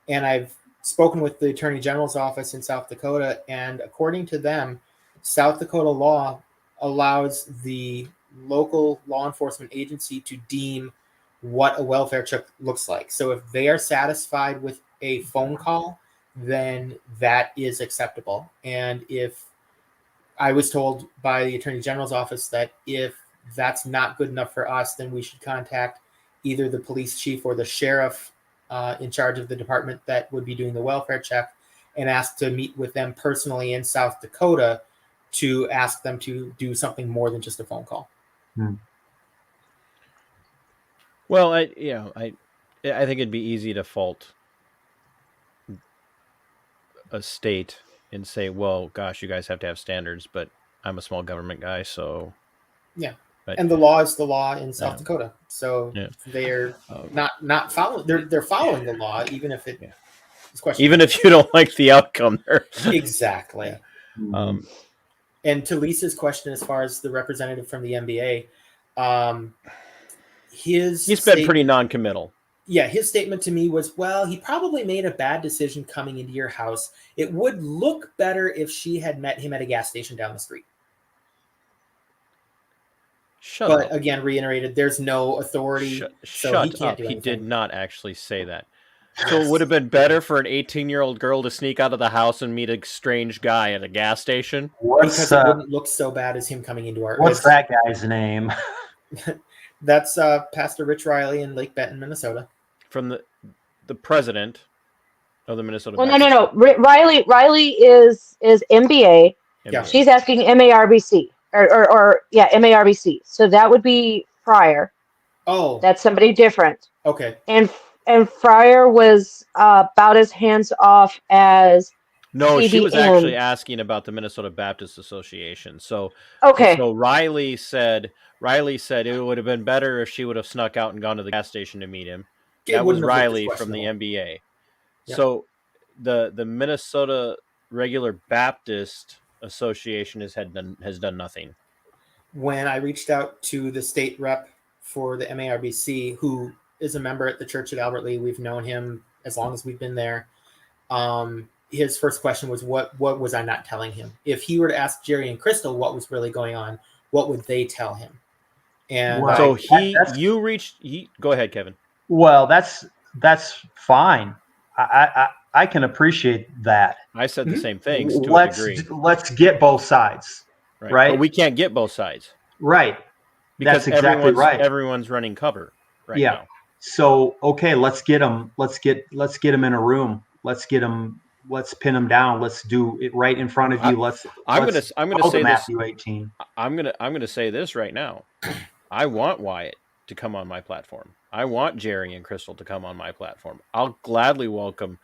And I've spoken with the Attorney General's office in South Dakota, and according to them, South Dakota law allows the local law enforcement agency to deem what a welfare check looks like. So if they are satisfied with a phone call, then that is acceptable. And if I was told by the Attorney General's office that if that's not good enough for us, then we should contact either the police chief or the sheriff in charge of the department that would be doing the welfare check and ask to meet with them personally in South Dakota to ask them to do something more than just a phone call. Well, I think it'd be easy to fault a state and say, well, gosh, you guys have to have standards, but I'm a small government guy, so yeah. But, and the law is the law in South Dakota, so they're not following. They're following the law, even if it is questionable. Even if you don't like the outcome there. Exactly. And to Lisa's question, as far as the representative from the MBA, he's been pretty non-committal. Yeah, his statement to me was, well, he probably made a bad decision coming into your house. It would look better if she had met him at a gas station down the street. But again, reiterated, there's no authority. So he can't do anything. He did not actually say that. So it would have been better for an 18-year-old girl to sneak out of the house and meet a strange guy at a gas station? Because it wouldn't look so bad as him coming into our... What's that guy's name? That's Pastor Rich Riley in Lake Benton, Minnesota. From the president of the Minnesota... Well, no. Riley is MBA. Yeah. She's asking MARBC. Or MARBC. So that would be Fryer. Oh. That's somebody different. Okay. And Fryer was about as hands off as No, CBN. She was actually asking about the Minnesota Baptist Association. So okay. So Riley said it would have been better if she would have snuck out and gone to the gas station to meet him. That was Riley from the MBA. Yep. So the Minnesota Regular Baptist Association has done nothing. When I reached out to the state rep for the MARBC, who is a member at the Church at Albert Lea, we've known him as long as we've been there. His first question was, what was I not telling him? If he were to ask Jerry and Crystal what was really going on, what would they tell him? And so go ahead, Kevin. Well, that's fine. I can appreciate that. I said the same things to a degree. Let's get both sides, right? But we can't get both sides, right? Because that's exactly right. Everyone's running cover now. So okay, let's get them. Let's get them in a room. Let's pin them down. Let's do it right in front of you. I'm going to say Matthew this. 18. I'm going to say this right now. I want Wyatt to come on my platform. I want Jerry and Crystal to come on my platform. I'll gladly welcome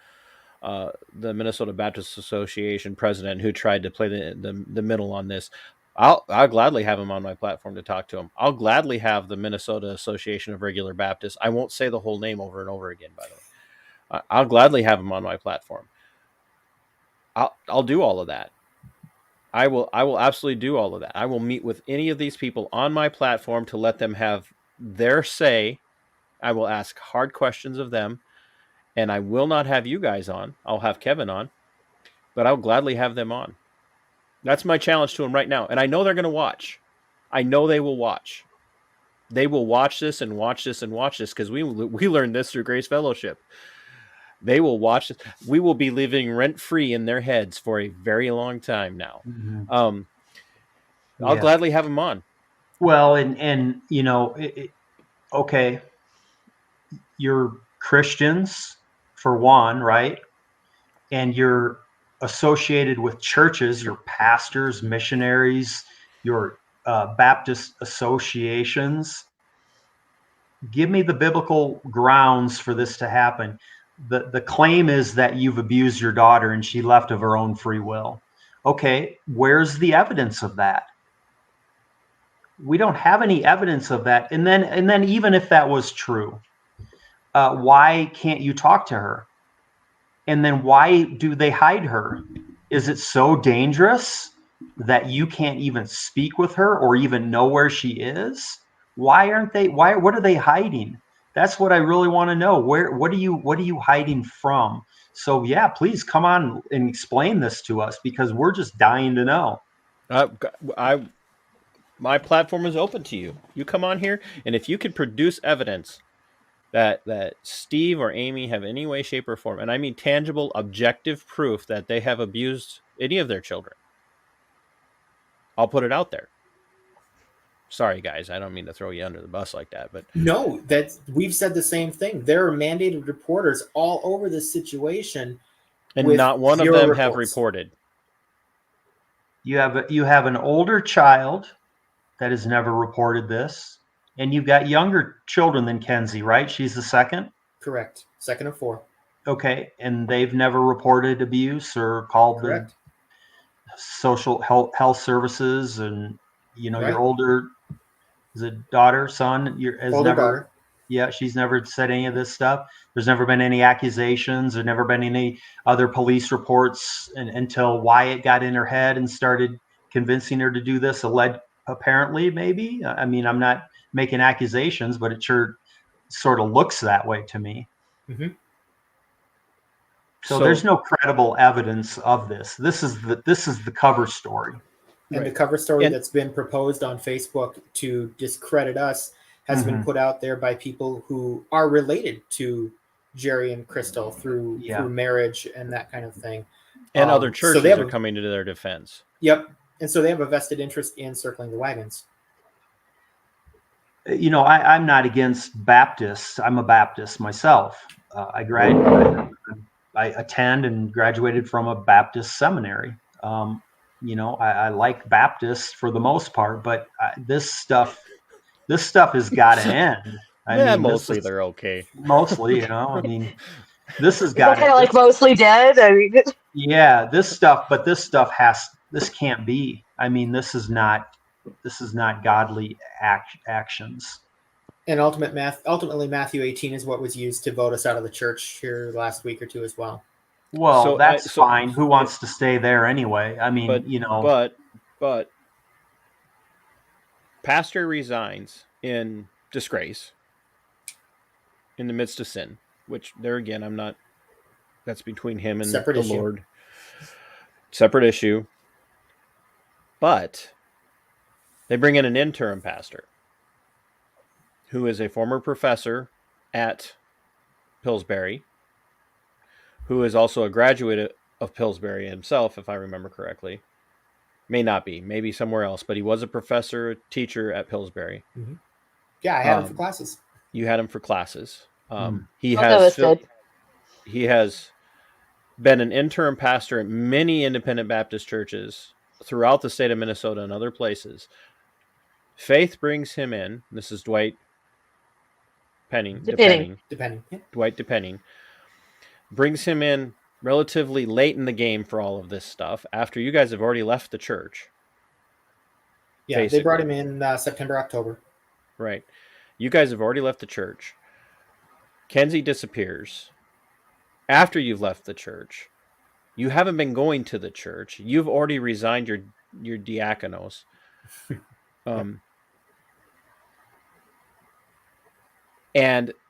the Minnesota Baptist Association president who tried to play the middle on this. I'll gladly have him on my platform to talk to him. I'll gladly have the Minnesota Association of Regular Baptists. I won't say the whole name over and over again, by the way. I'll gladly have him on my platform. I'll do all of that. I will absolutely do all of that. I will meet with any of these people on my platform to let them have their say. I will ask hard questions of them, and I will not have you guys on. I'll have Kevin on, but I'll gladly have them on. That's my challenge to them right now. And I know they're going to watch. I know they will watch. They will watch this and watch this and watch this because we learned this through Grace Fellowship. They will watch it. We will be living rent-free in their heads for a very long time now. Mm-hmm. I'll gladly have them on. Well, and you know, okay, you're Christians for one, right? And you're associated with churches, your pastors, missionaries, your Baptist associations. Give me the biblical grounds for this to happen. The claim is that you've abused your daughter and she left of her own free will. Okay, where's the evidence of that? We don't have any evidence of that. And then even if that was true, why can't you talk to her? And then why do they hide her? Is it so dangerous that you can't even speak with her or even know where she is? Why aren't they? What are they hiding? That's what I really want to know. What are you hiding from? So yeah, please come on and explain this to us, because we're just dying to know. My platform is open to you. You come on here, and if you could produce evidence that Steve or Amy have any way, shape, or form, and I mean tangible, objective proof that they have abused any of their children, I'll put it out there. Sorry, guys, I don't mean to throw you under the bus like that, but no, we've said the same thing. There are mandated reporters all over this situation, and not one of them have reported. You have an older child that has never reported this, and you've got younger children than Kenzie, right? She's the second? Correct. Second of 4. Okay, and they've never reported abuse or called Correct. the social health services, and Right. your older, is it daughter, son? Older daughter. Yeah, she's never said any of this stuff. There's never been any accusations. There's never been any other police reports until Wyatt got in her head and started convincing her to do this. Apparently, maybe. I mean, I'm not making accusations, but it sure sort of looks that way to me. Mm-hmm. So there's no credible evidence of this. This is the cover story. And Right. the cover story that's been proposed on Facebook to discredit us has been put out there by people who are related to Jerry and Crystal through marriage and that kind of thing. And other churches are coming to their defense. Yep. And so they have a vested interest in circling the wagons. I'm not against Baptists. I'm a Baptist myself. I attend and graduated from a Baptist seminary. I like Baptists for the most part, but this stuff has got to end. I mean, mostly they're okay. Mostly, I mean, this has got kind of like mostly dead. I mean, yeah, this can't be. I mean, this is not godly actions. And ultimately, Matthew 18 is what was used to vote us out of the church here last week or two as well. Well, that's fine. Who wants to stay there anyway? I mean, But pastor resigns in disgrace in the midst of sin, which there again, that's between him and the Lord. Separate issue. But they bring in an interim pastor who is a former professor at Pillsbury, who is also a graduate of Pillsbury himself, if I remember correctly. May not be, maybe somewhere else, but he was a professor, teacher at Pillsbury. Mm-hmm. Yeah, I had him for classes. You had him for classes. He has been an interim pastor at many independent Baptist churches throughout the state of Minnesota and other places. Faith brings him in. This is Dwight Depending. Dwight Depending brings him in relatively late in the game for all of this stuff after you guys have already left the church. Yeah, basically. They brought him in September, October. Right. You guys have already left the church. Kenzie disappears. After you've left the church, you haven't been going to the church. You've already resigned your diakonos. And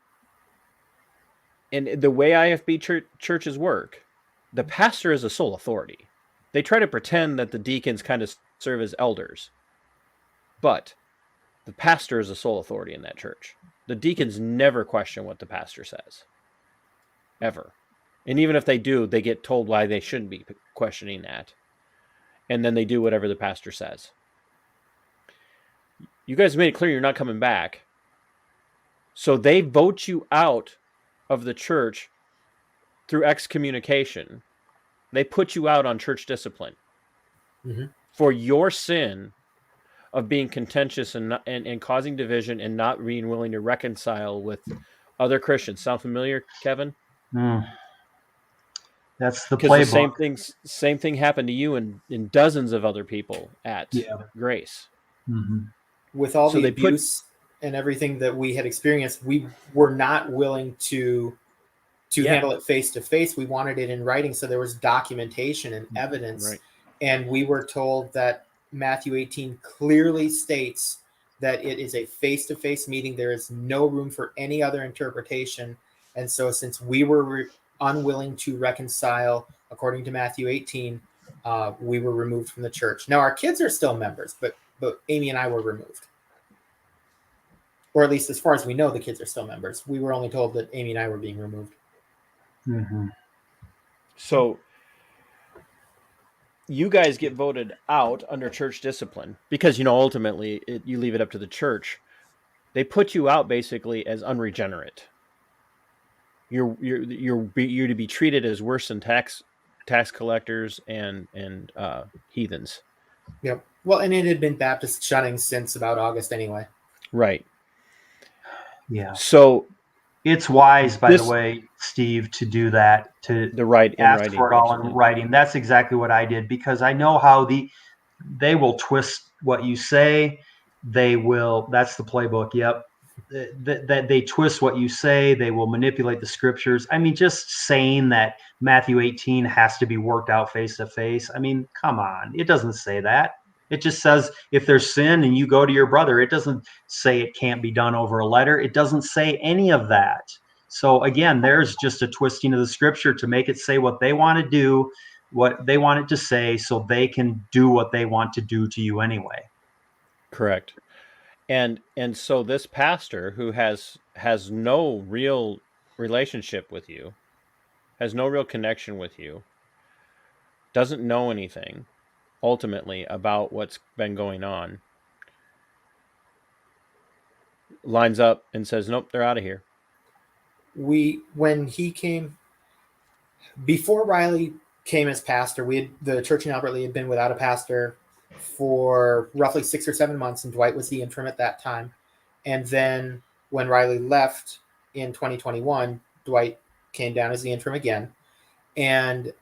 the way IFB churches work, the pastor is a sole authority. They try to pretend that the deacons kind of serve as elders. But the pastor is a sole authority in that church. The deacons never question what the pastor says. Ever. And even if they do, they get told why they shouldn't be questioning that. And then they do whatever the pastor says. You guys made it clear you're not coming back. So they vote you out of the church through excommunication. They put you out on church discipline for your sin of being contentious and causing division and not being willing to reconcile with other Christians. Sound familiar, Kevin? That's the playbook. The same thing happened to you and dozens of other people at Grace. With all the abuse and everything that we had experienced, we were not willing to to Yeah. handle it face to face. We wanted it in writing, so there was documentation and evidence. Right. And we were told that Matthew 18 clearly states that it is a face to face meeting. There is no room for any other interpretation. And so, since we were unwilling to reconcile according to Matthew 18, we were removed from the church. Now, our kids are still members, but Amy and I were removed. Or at least as far as we know, the kids are still members. We were only told that Amy and I were being removed. Mm-hmm. So you guys get voted out under church discipline because, ultimately you leave it up to the church. They put you out basically as unregenerate. You're to be treated as worse than tax collectors and heathens. Yep. Well, and it had been Baptist shunning since about August anyway. Right. Yeah. So it's wise, by the way, Steve, to do that, to ask for it all in writing. That's exactly what I did, because I know how they will twist what you say. That's the playbook. Yep. That they twist what you say. They will manipulate the scriptures. I mean, just saying that Matthew 18 has to be worked out face to face. I mean, come on. It doesn't say that. It just says if there's sin and you go to your brother. It doesn't say it can't be done over a letter. It doesn't say any of that. So again, there's just a twisting of the scripture to make it say what they want to do, what they want it to say, so they can do what they want to do to you anyway. Correct. And so this pastor who has no real relationship with you, has no real connection with you, doesn't know anything ultimately about what's been going on, lines up and says, nope, they're out of here. When he came, before Riley came as pastor, the church in Albert Lea had been without a pastor for roughly 6 or 7 months, and Dwight was the interim at that time. And then when Riley left in 2021, Dwight came down as the interim again. And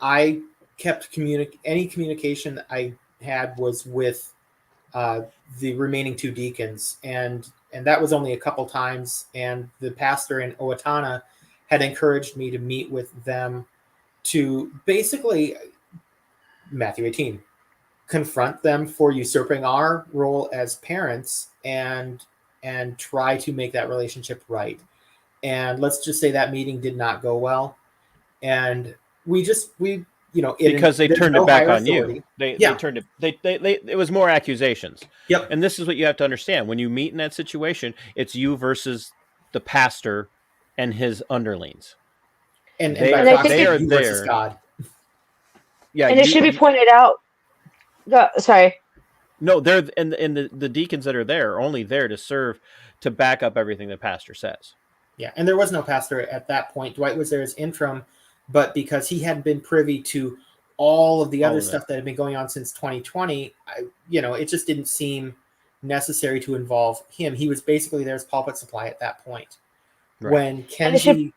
I kept any communication that I had was with the remaining 2 deacons, and that was only a couple times. And the pastor in Owatonna had encouraged me to meet with them to basically, Matthew 18, confront them for usurping our role as parents and try to make that relationship right. And let's just say that meeting did not go well. And because they turned it back on you. They turned it. They it was more accusations. Yep. And this is what you have to understand: when you meet in that situation, it's you versus the pastor and his underlings. And they are you there versus God. Yeah, and it should be pointed out. Sorry. No, they're and the deacons that are there are only there to serve, to back up everything the pastor says. Yeah, and there was no pastor at that point. Dwight was there as interim, but because he hadn't been privy to all of the other stuff that had been going on since 2020, it just didn't seem necessary to involve him. He was basically there as pulpit supply at that point. Right. When Kenzie...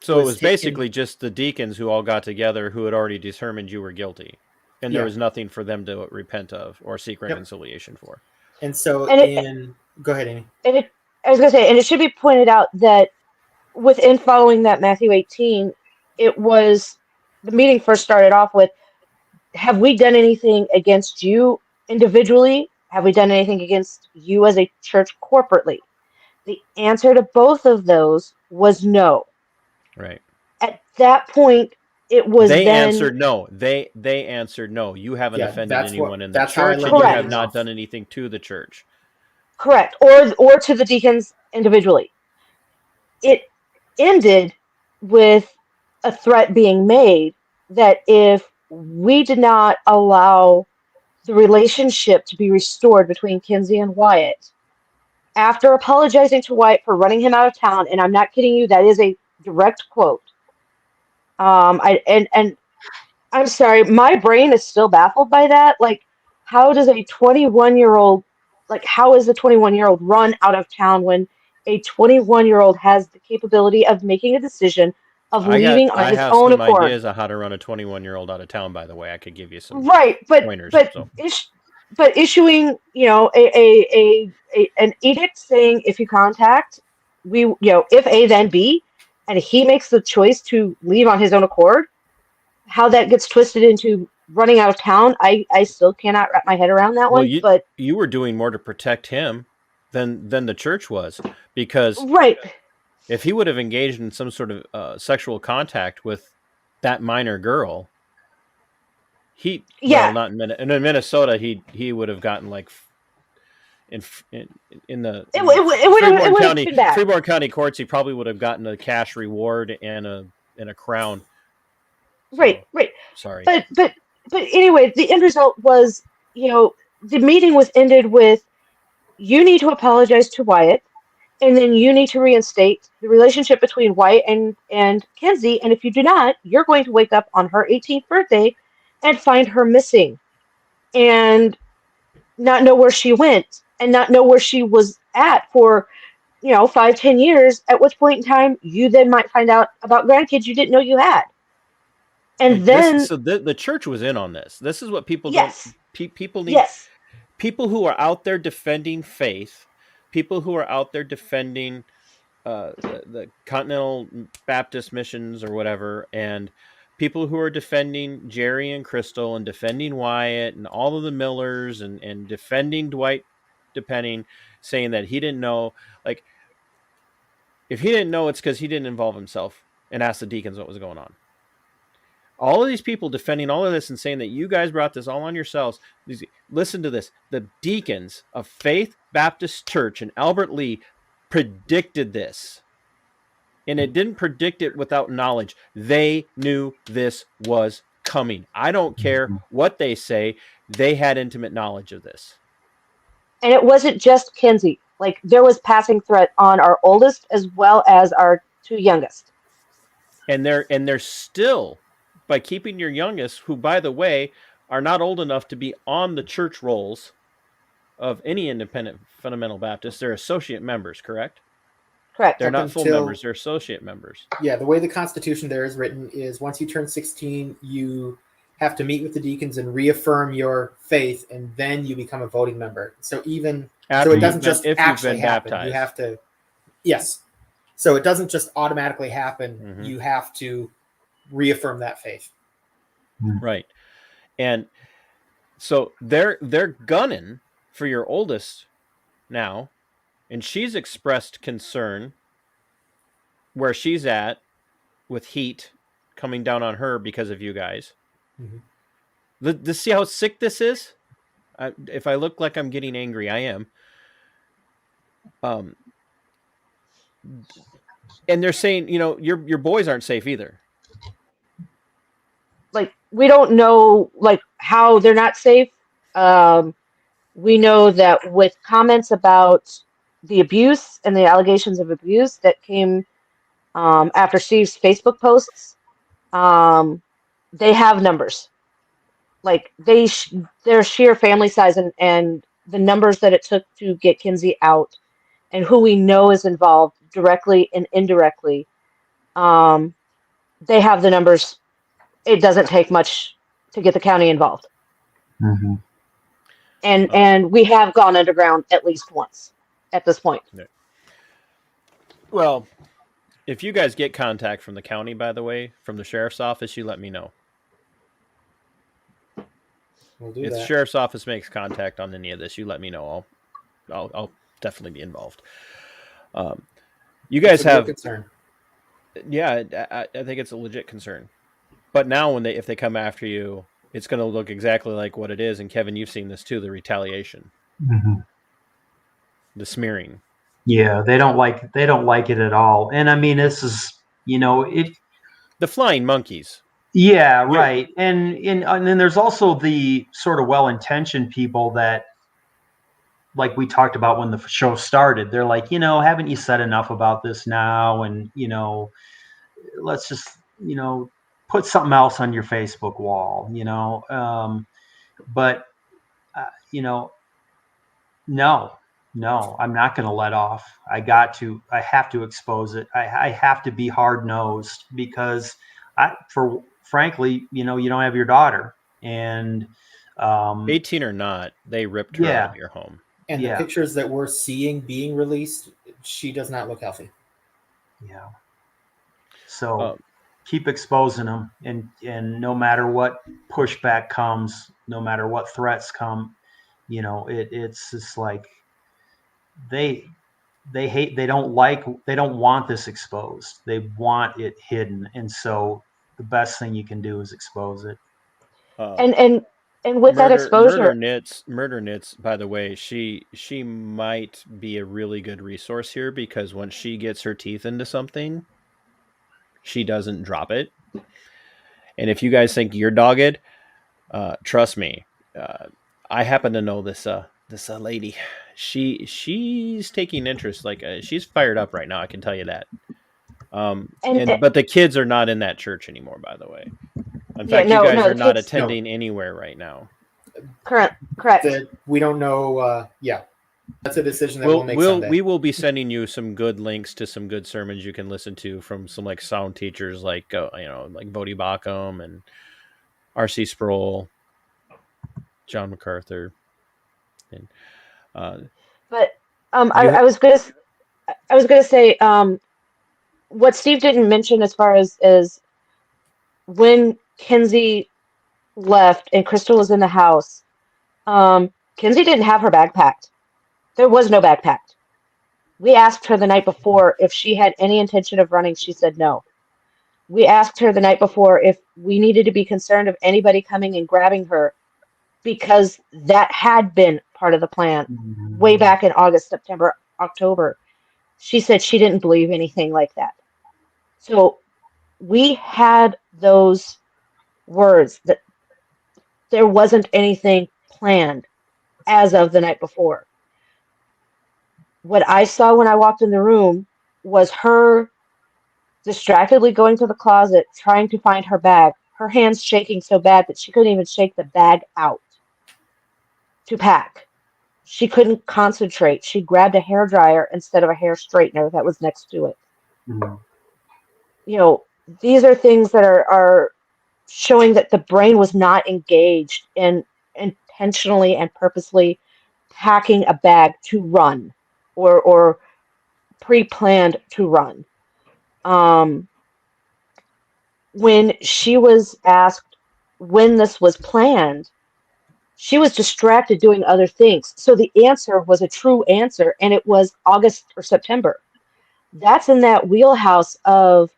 So it was basically just the deacons who all got together who had already determined you were guilty. And there was nothing for them to repent of or seek reconciliation for. And so go ahead, Amy. I was going to say, and it should be pointed out that within following that Matthew 18, it was, the meeting first started off with, have we done anything against you individually? Have we done anything against you as a church corporately? The answer to both of those was no. Right. At that point, it was answered no. They answered no. You haven't offended anyone in the church, and you have not done anything to the church. Correct. Or to the deacons individually. It ended with a threat being made that if we did not allow the relationship to be restored between Kinsey and Wyatt, after apologizing to Wyatt for running him out of town, and I'm not kidding you, that is a direct quote. And I'm sorry, my brain is still baffled by that. Like, how does a 21-year-old, how is a 21-year-old run out of town when a 21-year-old has the capability of making a decision of leaving on his own accord? I have some ideas on how to run a 21-year-old out of town, by the way. I could give you some pointers. But issuing, an edict saying if you contact, if A then B, and he makes the choice to leave on his own accord. How that gets twisted into running out of town, I still cannot wrap my head around that Well, one. But you were doing more to protect him than the church was, because right, if he would have engaged in some sort of sexual contact with that minor girl, yeah, not in Minnesota, he would have gotten like in the it would have been bad. Freeborn County courts, he probably would have gotten a cash reward and a crown. So, Right. Sorry. But anyway, the end result was, the meeting was ended with, you need to apologize to Wyatt, and then you need to reinstate the relationship between Wyatt and Kenzie, and if you do not, you're going to wake up on her 18th birthday and find her missing and not know where she went and not know where she was at for 5-10 years, at which point in time you then might find out about grandkids you didn't know you had. And then the church was in on this. This is what people yes, don't. People need yes, people who are out there defending faith, people who are out there defending the Continental Baptist missions or whatever, and people who are defending Jerry and Crystal and defending Wyatt and all of the Millers and defending Dwight Depending, saying that he didn't know. Like, if he didn't know, it's because he didn't involve himself and ask the deacons what was going on. All of these people defending all of this and saying that you guys brought this all on yourselves. Listen to this. The deacons of Faith Baptist Church in Albert Lee predicted this. And it didn't predict it without knowledge. They knew this was coming. I don't care what they say. They had intimate knowledge of this. And it wasn't just Kenzie. Like, there was passing threat on our oldest as well as our two youngest. And they're still, by keeping your youngest, who, by the way, are not old enough to be on the church rolls of any independent fundamental Baptist, they're associate members, correct? Correct. They're not full members, they're associate members. Yeah, the way the Constitution there is written is once you turn 16, you have to meet with the deacons and reaffirm your faith, and then you become a voting member. So it doesn't just actually happen. Baptized. You have to, yes. So it doesn't just automatically happen. Mm-hmm. You have to reaffirm that faith. Right. And so they're gunning for your oldest now, and she's expressed concern where she's at with heat coming down on her because of you guys. Mm-hmm. See how sick this is? If I look like I'm getting angry, I am. And they're saying, your boys aren't safe either. Like, we don't know how they're not safe. We know that with comments about the abuse and the allegations of abuse that came after Steve's Facebook posts, they have numbers. Like, their sheer family size and the numbers that it took to get Kenzie out, and who we know is involved directly and indirectly. They have the numbers. It doesn't take much to get the county involved. Mm-hmm. And we have gone underground at least once at this point. Well, if you guys get contact from the county, by the way, from the sheriff's office, you let me know. We'll do if that. The sheriff's office makes contact on any of this, you let me know. I'll definitely be involved. You guys have concern. Yeah, I think it's a legit concern. But now if they come after you, it's going to look exactly like what it is. And Kevin, you've seen this too, the retaliation, the smearing. Yeah, they don't like it at all. And I mean, this is, the flying monkeys. Yeah, right. And then there's also the sort of well-intentioned people that, like we talked about when the show started, they're like, haven't you said enough about this now? And, let's just, put something else on your Facebook wall, but, no, I'm not going to let off. I have to expose it. I have to be hard-nosed because frankly, you don't have your daughter, and 18 or not, they ripped her out of your home. And the pictures that we're seeing being released, she does not look healthy. Yeah. So keep exposing them, and no matter what pushback comes, no matter what threats come, it's just like they they don't want this exposed. They want it hidden, and so the best thing you can do is expose it. And with that exposure, Murder Knits, by the way, she might be a really good resource here, because once she gets her teeth into something, she doesn't drop it. And if you guys think you're dogged, trust me, I happen to know this lady. She's taking interest. Like, she's fired up right now, I can tell you that. But the kids are not in that church anymore, by the way. In fact, you guys are not attending anywhere right now. Correct. We don't know. That's a decision that we'll make someday. We will be sending you some good links to some good sermons you can listen to from some like sound teachers, like like Bodie Backham and R.C. Sproul, John MacArthur. And but I was gonna say what Steve didn't mention as far as when Kinsey left and Crystal was in the house, Kinsey didn't have her bag packed. There was no bag packed. We asked her the night before if she had any intention of running. She said no. We asked her the night before if we needed to be concerned of anybody coming and grabbing her, because that had been part of the plan way back in August, September, October. She said she didn't believe anything like that. So we had those words that there wasn't anything planned as of the night before. What I saw when I walked in the room was her distractedly going to the closet, trying to find her bag, her hands shaking so bad that she couldn't even shake the bag out to pack. She couldn't concentrate. She grabbed a hairdryer instead of a hair straightener that was next to it. Mm-hmm. These are things that are showing that the brain was not engaged in intentionally and purposely packing a bag to run or pre-planned to run. When she was asked when this was planned, she was distracted doing other things. So the answer was a true answer, and it was August or September. That's in that wheelhouse of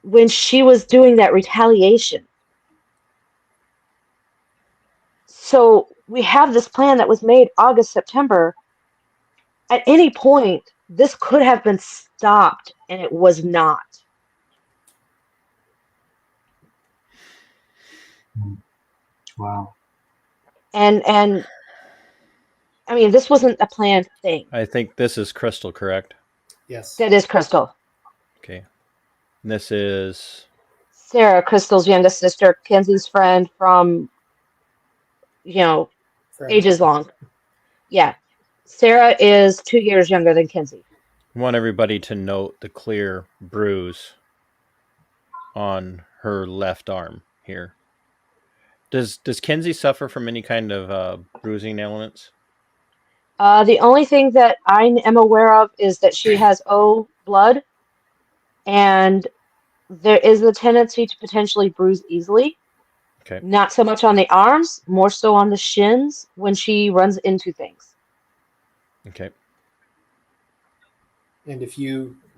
when she was doing that retaliation. So we have this plan that was made August, September. At any point, this could have been stopped, and it was not. Wow. And I mean, this wasn't a planned thing. I think this is Crystal, correct? Yes. That is Crystal. Okay. And this is Sarah, Crystal's youngest sister, Kenzie's friend from, ages long. Yeah. Sarah is 2 years younger than Kenzie. I want everybody to note the clear bruise on her left arm here. Does Kenzie suffer from any kind of bruising elements? The only thing that I am aware of is that she has O blood, and there is a tendency to potentially bruise easily. Okay. Not so much on the arms, more so on the shins when she runs into things. Okay. And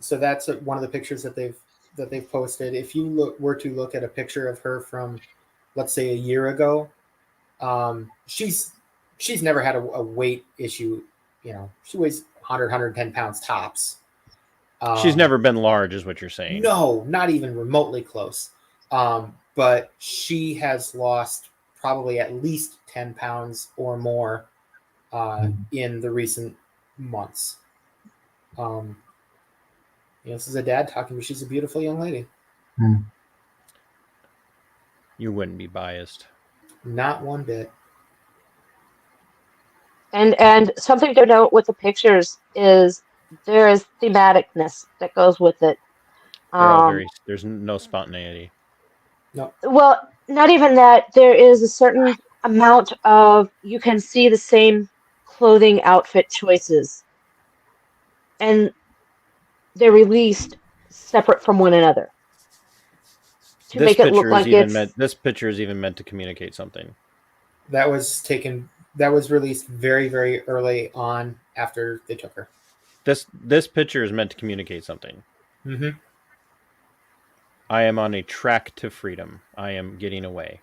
so that's one of the pictures that they've posted. If you were to look at a picture of her from, let's say, a year ago, she's never had a weight issue. She weighs 100, 110 pounds tops. She's never been large, is what you're saying. No, not even remotely close. But she has lost probably at least 10 pounds or more in the recent months. This is a dad talking, but she's a beautiful young lady. You wouldn't be biased. Not one bit. And something to note with the pictures is there is thematicness that goes with it. There's no spontaneity. No. Well, not even that. There is a certain amount of, you can see the same clothing outfit choices. And they're released separate from one another to This make it look picture is like even it's meant. This picture is even meant to communicate something. That was released very, very early on after they took her. This picture is meant to communicate something. Mm-hmm. I am on a track to freedom. I am getting away.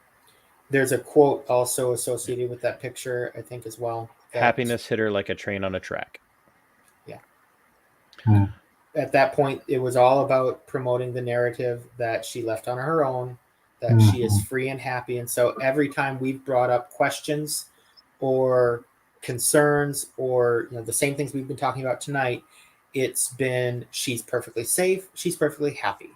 There's a quote also associated with that picture, I think, as well. Happiness hit her like a train on a track. Yeah. Hmm. At that point, it was all about promoting the narrative that she left on her own, that Mhm. she is free and happy. And so every time we've brought up questions or concerns or the same things we've been talking about tonight, it's been she's perfectly safe, she's perfectly happy.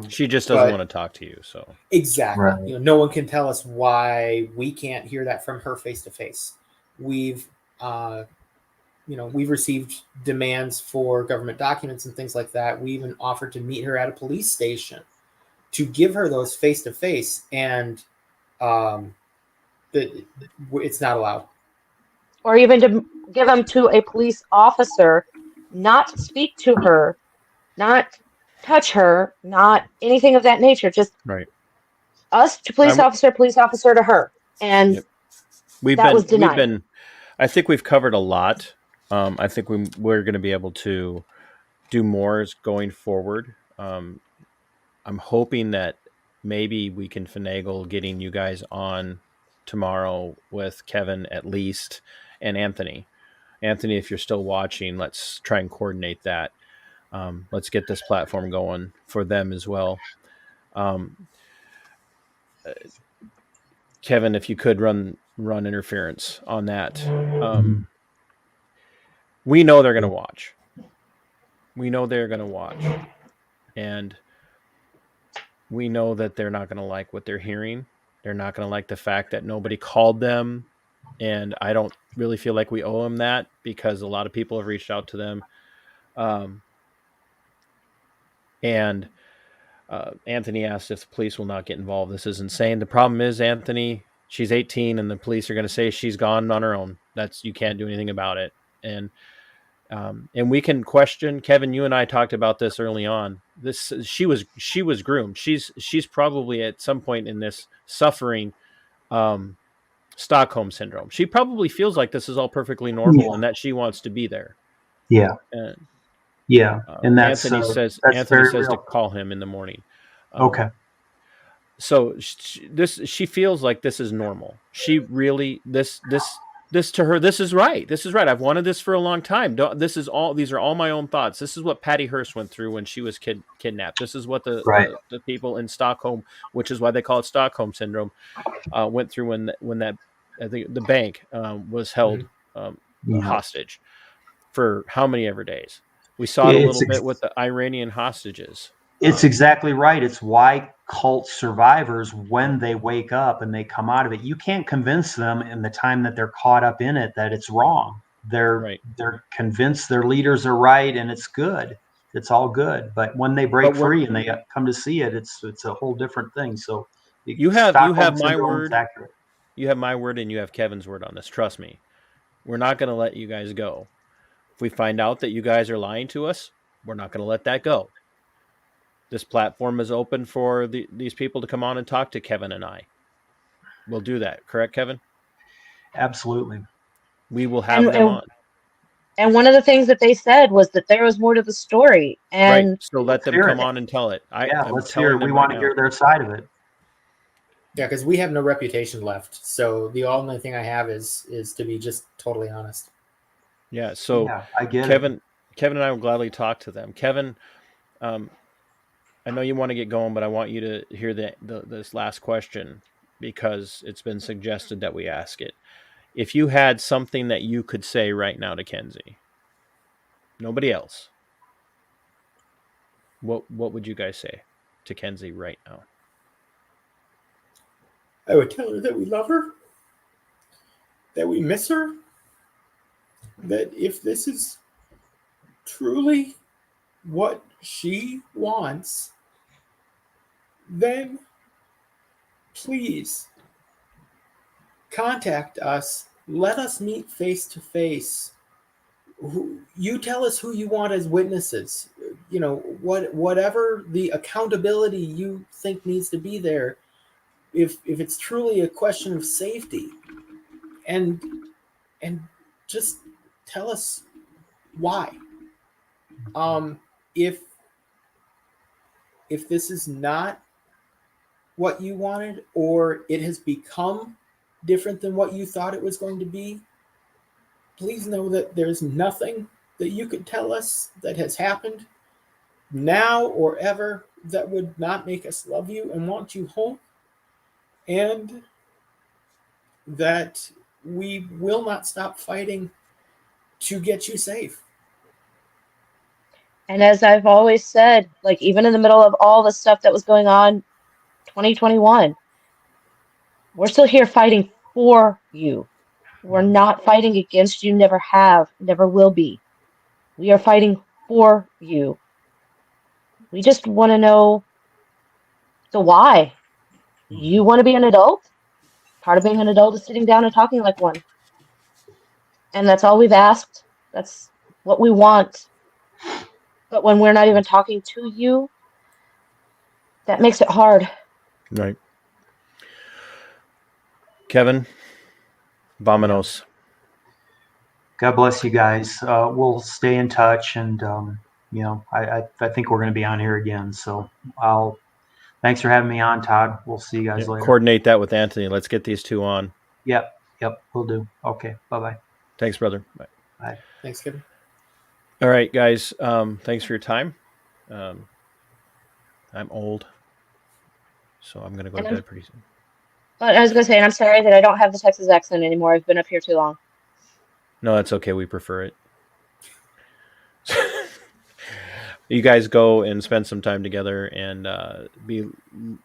She just doesn't want to talk to you. So exactly, Right. no one can tell us why we can't hear that from her face to face. We've we've received demands for government documents and things like that. We even offered to meet her at a police station to give her those face to face, and it's not allowed. or even to give them to a police officer, not speak to her, not touch her, not anything of that nature. Just right. us to police officer to her, and Yep. We've that was denied. been. I think we've covered a lot. I think we're going to be able to do more going forward. I'm hoping that maybe we can finagle getting you guys on tomorrow with Kevin at least and Anthony. Anthony, if you're still watching, let's try and coordinate that. Let's get this platform going for them as well. Kevin, if you could run interference on that. We know they're going to watch. We know they're going to watch. And we know that they're not going to like what they're hearing. They're not going to like the fact that nobody called them. And I don't really feel like we owe them that because a lot of people have reached out to them. And Anthony asked if the police will not get involved. This is insane. The problem is, Anthony, she's 18 and the police are going to say she's gone on her own. You can't do anything about it. And we can question. Kevin, you and I talked about this early on. She was groomed. She's probably at some point in this suffering Stockholm syndrome. She probably feels like this is all perfectly normal and that she wants to be there. Yeah. And and that's Anthony says very to real. call him in the morning. Okay. So she feels like this is normal. She really this to her, this is right. This is right. I've wanted this for a long time. These are all my own thoughts. This is what Patty Hearst went through when she was kidnapped. This is what the people in Stockholm, which is why they call it Stockholm syndrome, went through when that I think the bank was held hostage for how many ever days. We saw it a little bit with the Iranian hostages. It's exactly right. It's why cult survivors, when they wake up and they come out of it, you can't convince them in the time that they're caught up in it that it's wrong. They're convinced their leaders are right and it's good. It's all good. But when they break free and they come to see it, it's a whole different thing. So you have my word. You have my word and you have Kevin's word on this. Trust me. We're not going to let you guys go. If we find out that you guys are lying to us, we're not going to let that go. This platform is open for these people to come on and talk to Kevin and I. We'll do that. Correct, Kevin? Absolutely. We will have them on. And one of the things that they said was that there was more to the story. And right. So let them come on and tell it. Let's hear it. We want to hear their side of it. Yeah, because we have no reputation left. So the only thing I have is to be just totally honest. Yeah. So I get Kevin and I will gladly talk to them. Kevin, I know you want to get going, but I want you to hear this last question because it's been suggested that we ask it. If you had something that you could say right now to Kenzie, nobody else, what would you guys say to Kenzie right now? I would tell her that we love her, that we miss her, that if this is truly what she wants, then please contact us. Let us meet face to face. You tell us who you want as witnesses. whatever the accountability you think needs to be there, if it's truly a question of safety, and just tell us why. If this is not what you wanted, or it has become different than what you thought it was going to be, please know that there's nothing that you could tell us that has happened now or ever that would not make us love you and want you home, and that we will not stop fighting to get you safe. And as I've always said, like even in the middle of all the stuff that was going on 2021, we're still here fighting for you. We're not fighting against you, never have, never will be. We are fighting for you. We just want to know the why. You want to be an adult? Part of being an adult is sitting down and talking like one. And that's all we've asked. That's what we want. But when we're not even talking to you, that makes it hard. Right. Kevin, Vamonos. God bless you guys. We'll stay in touch, and I think we're going to be on here again. So thanks for having me on, Todd. We'll see you guys later. Coordinate that with Anthony. Let's get these two on. Yep, we'll do. Okay, bye-bye. Thanks, brother. Bye. Bye. Thanks, Kevin. All right, guys. Thanks for your time. I'm old, so I'm going to go to bed pretty soon. But I was going to say, and I'm sorry that I don't have the Texas accent anymore. I've been up here too long. No, that's okay. We prefer it. You guys go and spend some time together and be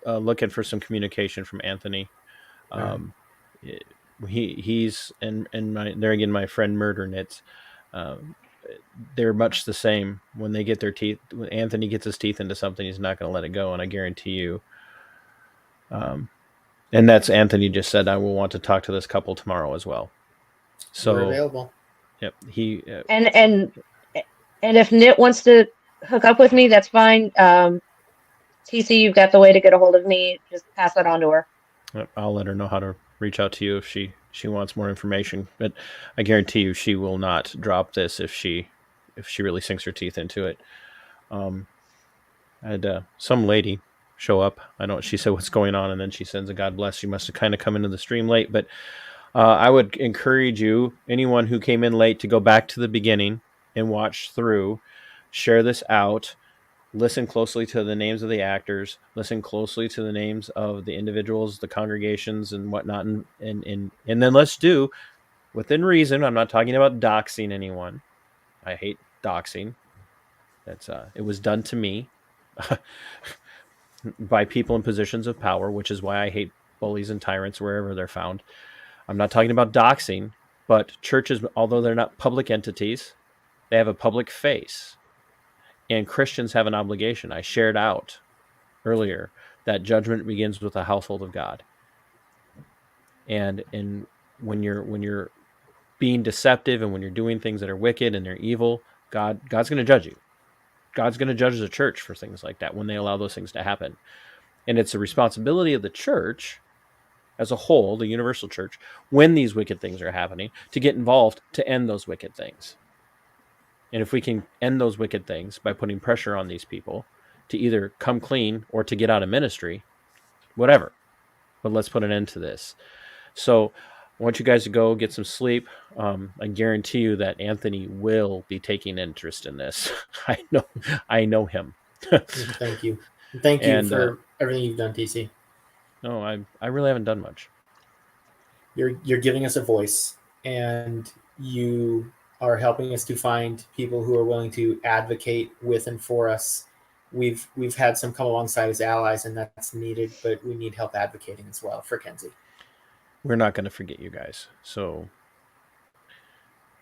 looking for some communication from Anthony. He's and my friend Murder Knits. They're much the same. When they get their teeth, when Anthony gets his teeth into something, he's not going to let it go, and I guarantee you. And that's Anthony just said, I will want to talk to this couple tomorrow as well. So we're available. Yep. He and if Knit wants to hook up with me, that's fine. TC, you've got the way to get a hold of me. Just pass that on to her. I'll let her know how to reach out to you if she wants more information. But I guarantee you, she will not drop this if she really sinks her teeth into it. I had some lady show up. I know she said what's going on, and then she sends a God bless. She must have kind of come into the stream late, but I would encourage you, anyone who came in late, to go back to the beginning and watch through, share this out, listen closely to the names of the actors, listen closely to the names of the individuals, the congregations and whatnot. And then let's do, within reason, I'm not talking about doxing anyone. I hate doxing. That's it was done to me by people in positions of power, which is why I hate bullies and tyrants wherever they're found. I'm not talking about doxing, but churches, although they're not public entities, they have a public face. And Christians have an obligation. I shared out earlier that judgment begins with the household of God. And when you're being deceptive and when you're doing things that are wicked and they're evil, God's going to judge you. God's going to judge the church for things like that when they allow those things to happen. And it's the responsibility of the church as a whole, the universal church, when these wicked things are happening, to get involved to end those wicked things. And if we can end those wicked things by putting pressure on these people to either come clean or to get out of ministry, whatever. But let's put an end to this. So I want you guys to go get some sleep. I guarantee you that Anthony will be taking interest in this. I know him. Thank you. Thank you for everything you've done, TC. No, I really haven't done much. You're giving us a voice, and you are helping us to find people who are willing to advocate with and for us. We've had some come alongside as allies, and that's needed, but we need help advocating as well for Kenzie. We're not going to forget you guys. So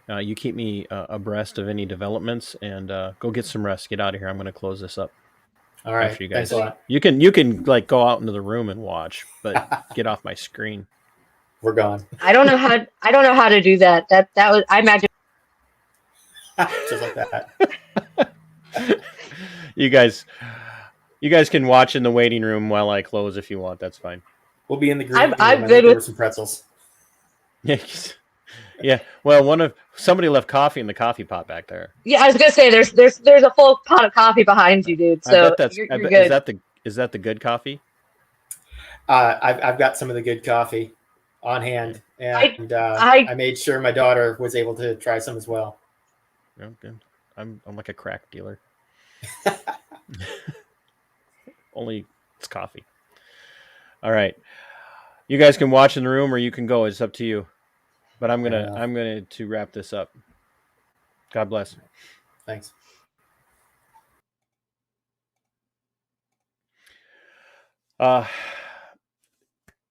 you keep me abreast of any developments, and go get some rest. Get out of here. I'm going to close this up. All right. You guys. Thanks a lot. You can like go out into the room and watch, but get off my screen. We're gone. I don't know how to do that. That was, I imagine just like that. You guys can watch in the waiting room while I close if you want. That's fine. We'll be in the green room. I'm I good think there with- were some pretzels. Yeah. Well, somebody left coffee in the coffee pot back there. Yeah, I was gonna say there's a full pot of coffee behind you, dude. So you're good. Is that the good coffee? I've got some of the good coffee on hand, and I made sure my daughter was able to try some as well. Okay. I'm like a crack dealer. Only it's coffee. All right. You guys can watch in the room or you can go. It's up to you. But I'm gonna to wrap this up. God bless. Thanks.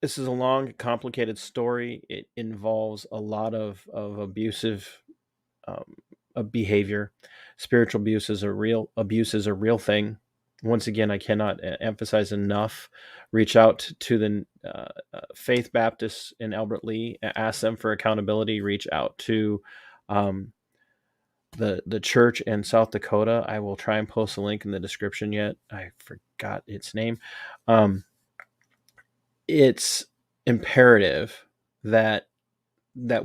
This is a long, complicated story. It involves a lot of abusive behavior. Spiritual abuse is a real thing. Once again, I cannot emphasize enough. Reach out to the Faith Baptists in Albert Lee. Ask them for accountability. Reach out to the church in South Dakota. I will try and post a link in the description yet. I forgot its name. It's imperative that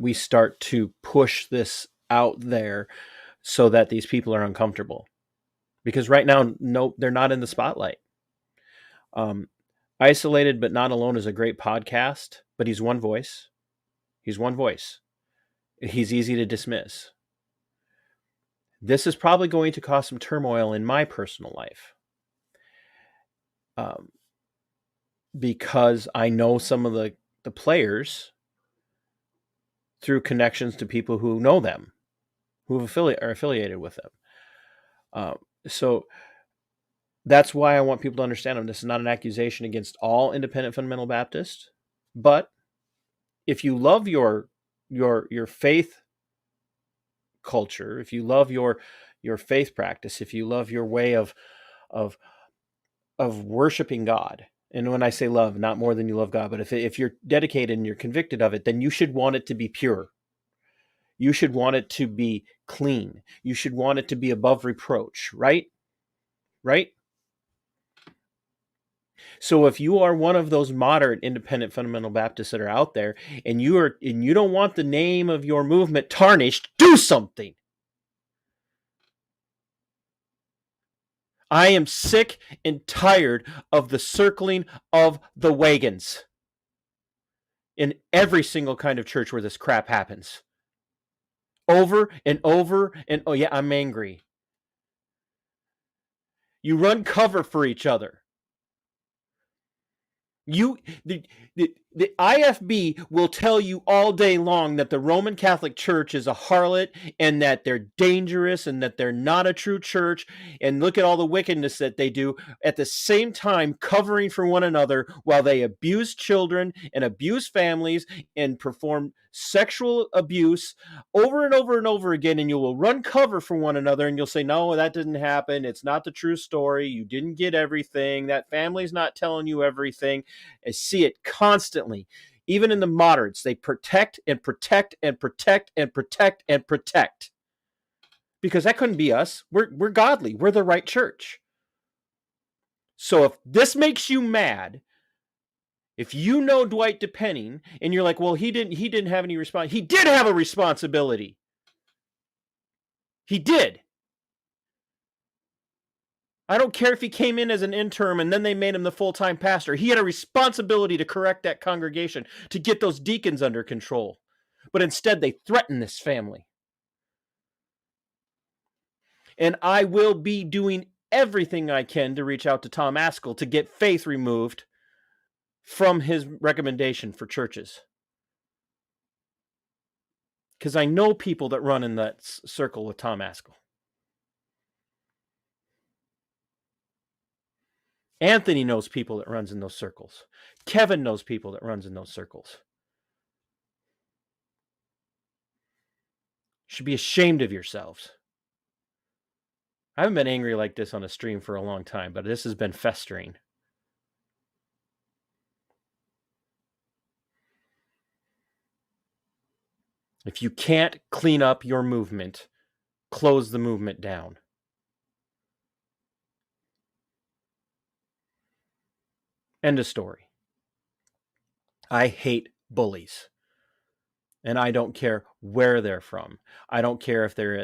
we start to push this out there so that these people are uncomfortable. Because right now, no, they're not in the spotlight. Isolated but Not Alone is a great podcast, but he's one voice. He's one voice. He's easy to dismiss. This is probably going to cause some turmoil in my personal life. Because I know some of the players through connections to people who know them, who are affiliated with them. So that's why I want people to understand them. This is not an accusation against all independent fundamental Baptists, but if you love your faith culture, if you love your faith practice, if you love your way of worshiping God, and when I say love, not more than you love God, but if you're dedicated and you're convicted of it, then you should want it to be pure. You should want it to be clean. You should want it to be above reproach, right? Right? So if you are one of those moderate independent fundamental Baptists that are out there and you don't want the name of your movement tarnished, do something. I am sick and tired of the circling of the wagons in every single kind of church where this crap happens. Over and over and oh yeah, I'm angry. You run cover for each other. The IFB will tell you all day long that the Roman Catholic Church is a harlot and that they're dangerous and that they're not a true church, and look at all the wickedness that they do, at the same time covering for one another while they abuse children and abuse families and perform sexual abuse over and over and over again, and you will run cover for one another and you'll say, no, that didn't happen. It's not the true story. You didn't get everything. That family's not telling you everything. I see it constantly. Even in the moderates, they protect and protect and protect and protect and protect. Because that couldn't be us. We're godly. We're the right church. So if this makes you mad, if you know Dwight Debunking and you're like, well, he didn't have any response. He did have a responsibility. He did. I don't care if he came in as an interim and then they made him the full-time pastor. He had a responsibility to correct that congregation, to get those deacons under control. But instead, they threaten this family. And I will be doing everything I can to reach out to Tom Askell to get faith removed from his recommendation for churches. Because I know people that run in that circle with Tom Askell. Anthony knows people that runs in those circles. Kevin knows people that runs in those circles. You should be ashamed of yourselves. I haven't been angry like this on a stream for a long time, but this has been festering. If you can't clean up your movement, close the movement down. End of story. I hate bullies. And I don't care where they're from. I don't care if they're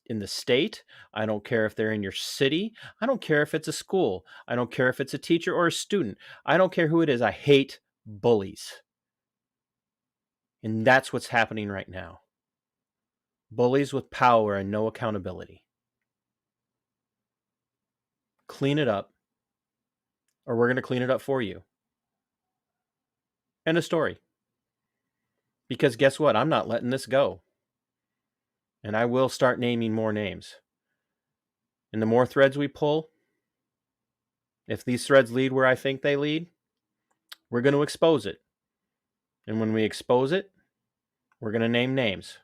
in the state. I don't care if they're in your city. I don't care if it's a school. I don't care if it's a teacher or a student. I don't care who it is. I hate bullies. And that's what's happening right now. Bullies with power and no accountability. Clean it up, or we're going to clean it up for you. End of story. Because guess what? I'm not letting this go. And I will start naming more names. And the more threads we pull, if these threads lead where I think they lead, we're going to expose it. And when we expose it, we're going to name names.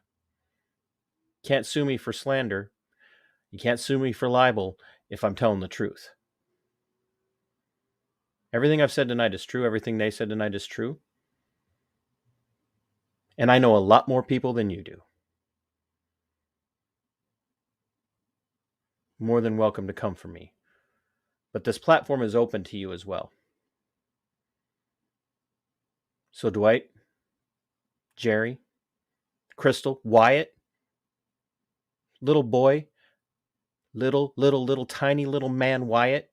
Can't sue me for slander. You can't sue me for libel if I'm telling the truth. Everything I've said tonight is true. Everything they said tonight is true. And I know a lot more people than you do. More than welcome to come for me. But this platform is open to you as well. So Dwight, Jerry, Crystal, Wyatt, little boy, little tiny little man Wyatt,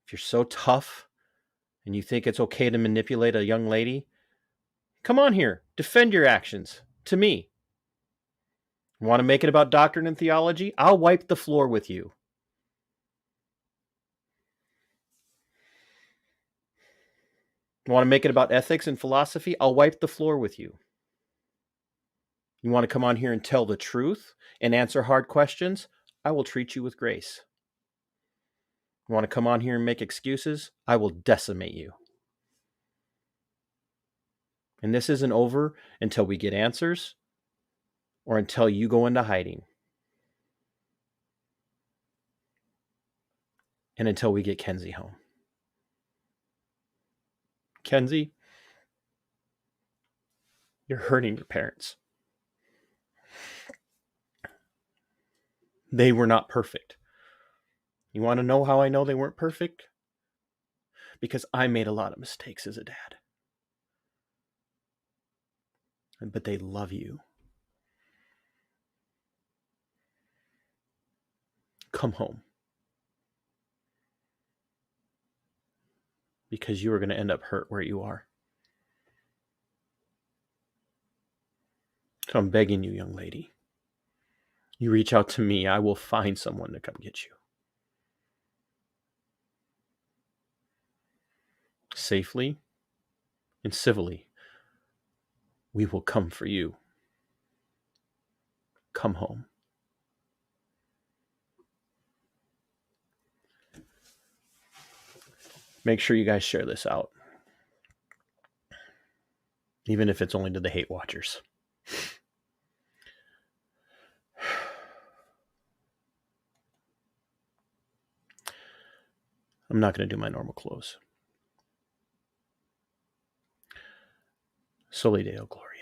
if you're so tough and you think it's okay to manipulate a young lady, come on here, defend your actions to me. You want to make it about doctrine and theology? I'll wipe the floor with you. You want to make it about ethics and philosophy? I'll wipe the floor with you. You want to come on here and tell the truth and answer hard questions? I will treat you with grace. You want to come on here and make excuses? I will decimate you. And this isn't over until we get answers or until you go into hiding. And until we get Kenzie home. Kenzie, you're hurting your parents. They were not perfect. You want to know how I know they weren't perfect? Because I made a lot of mistakes as a dad. But they love you. Come home. Because you are going to end up hurt where you are. So I'm begging you, young lady. You reach out to me, I will find someone to come get you. Safely and civilly, we will come for you. Come home. Make sure you guys share this out. Even if it's only to the hate watchers. I'm not going to do my normal close. Soli Deo Gloria.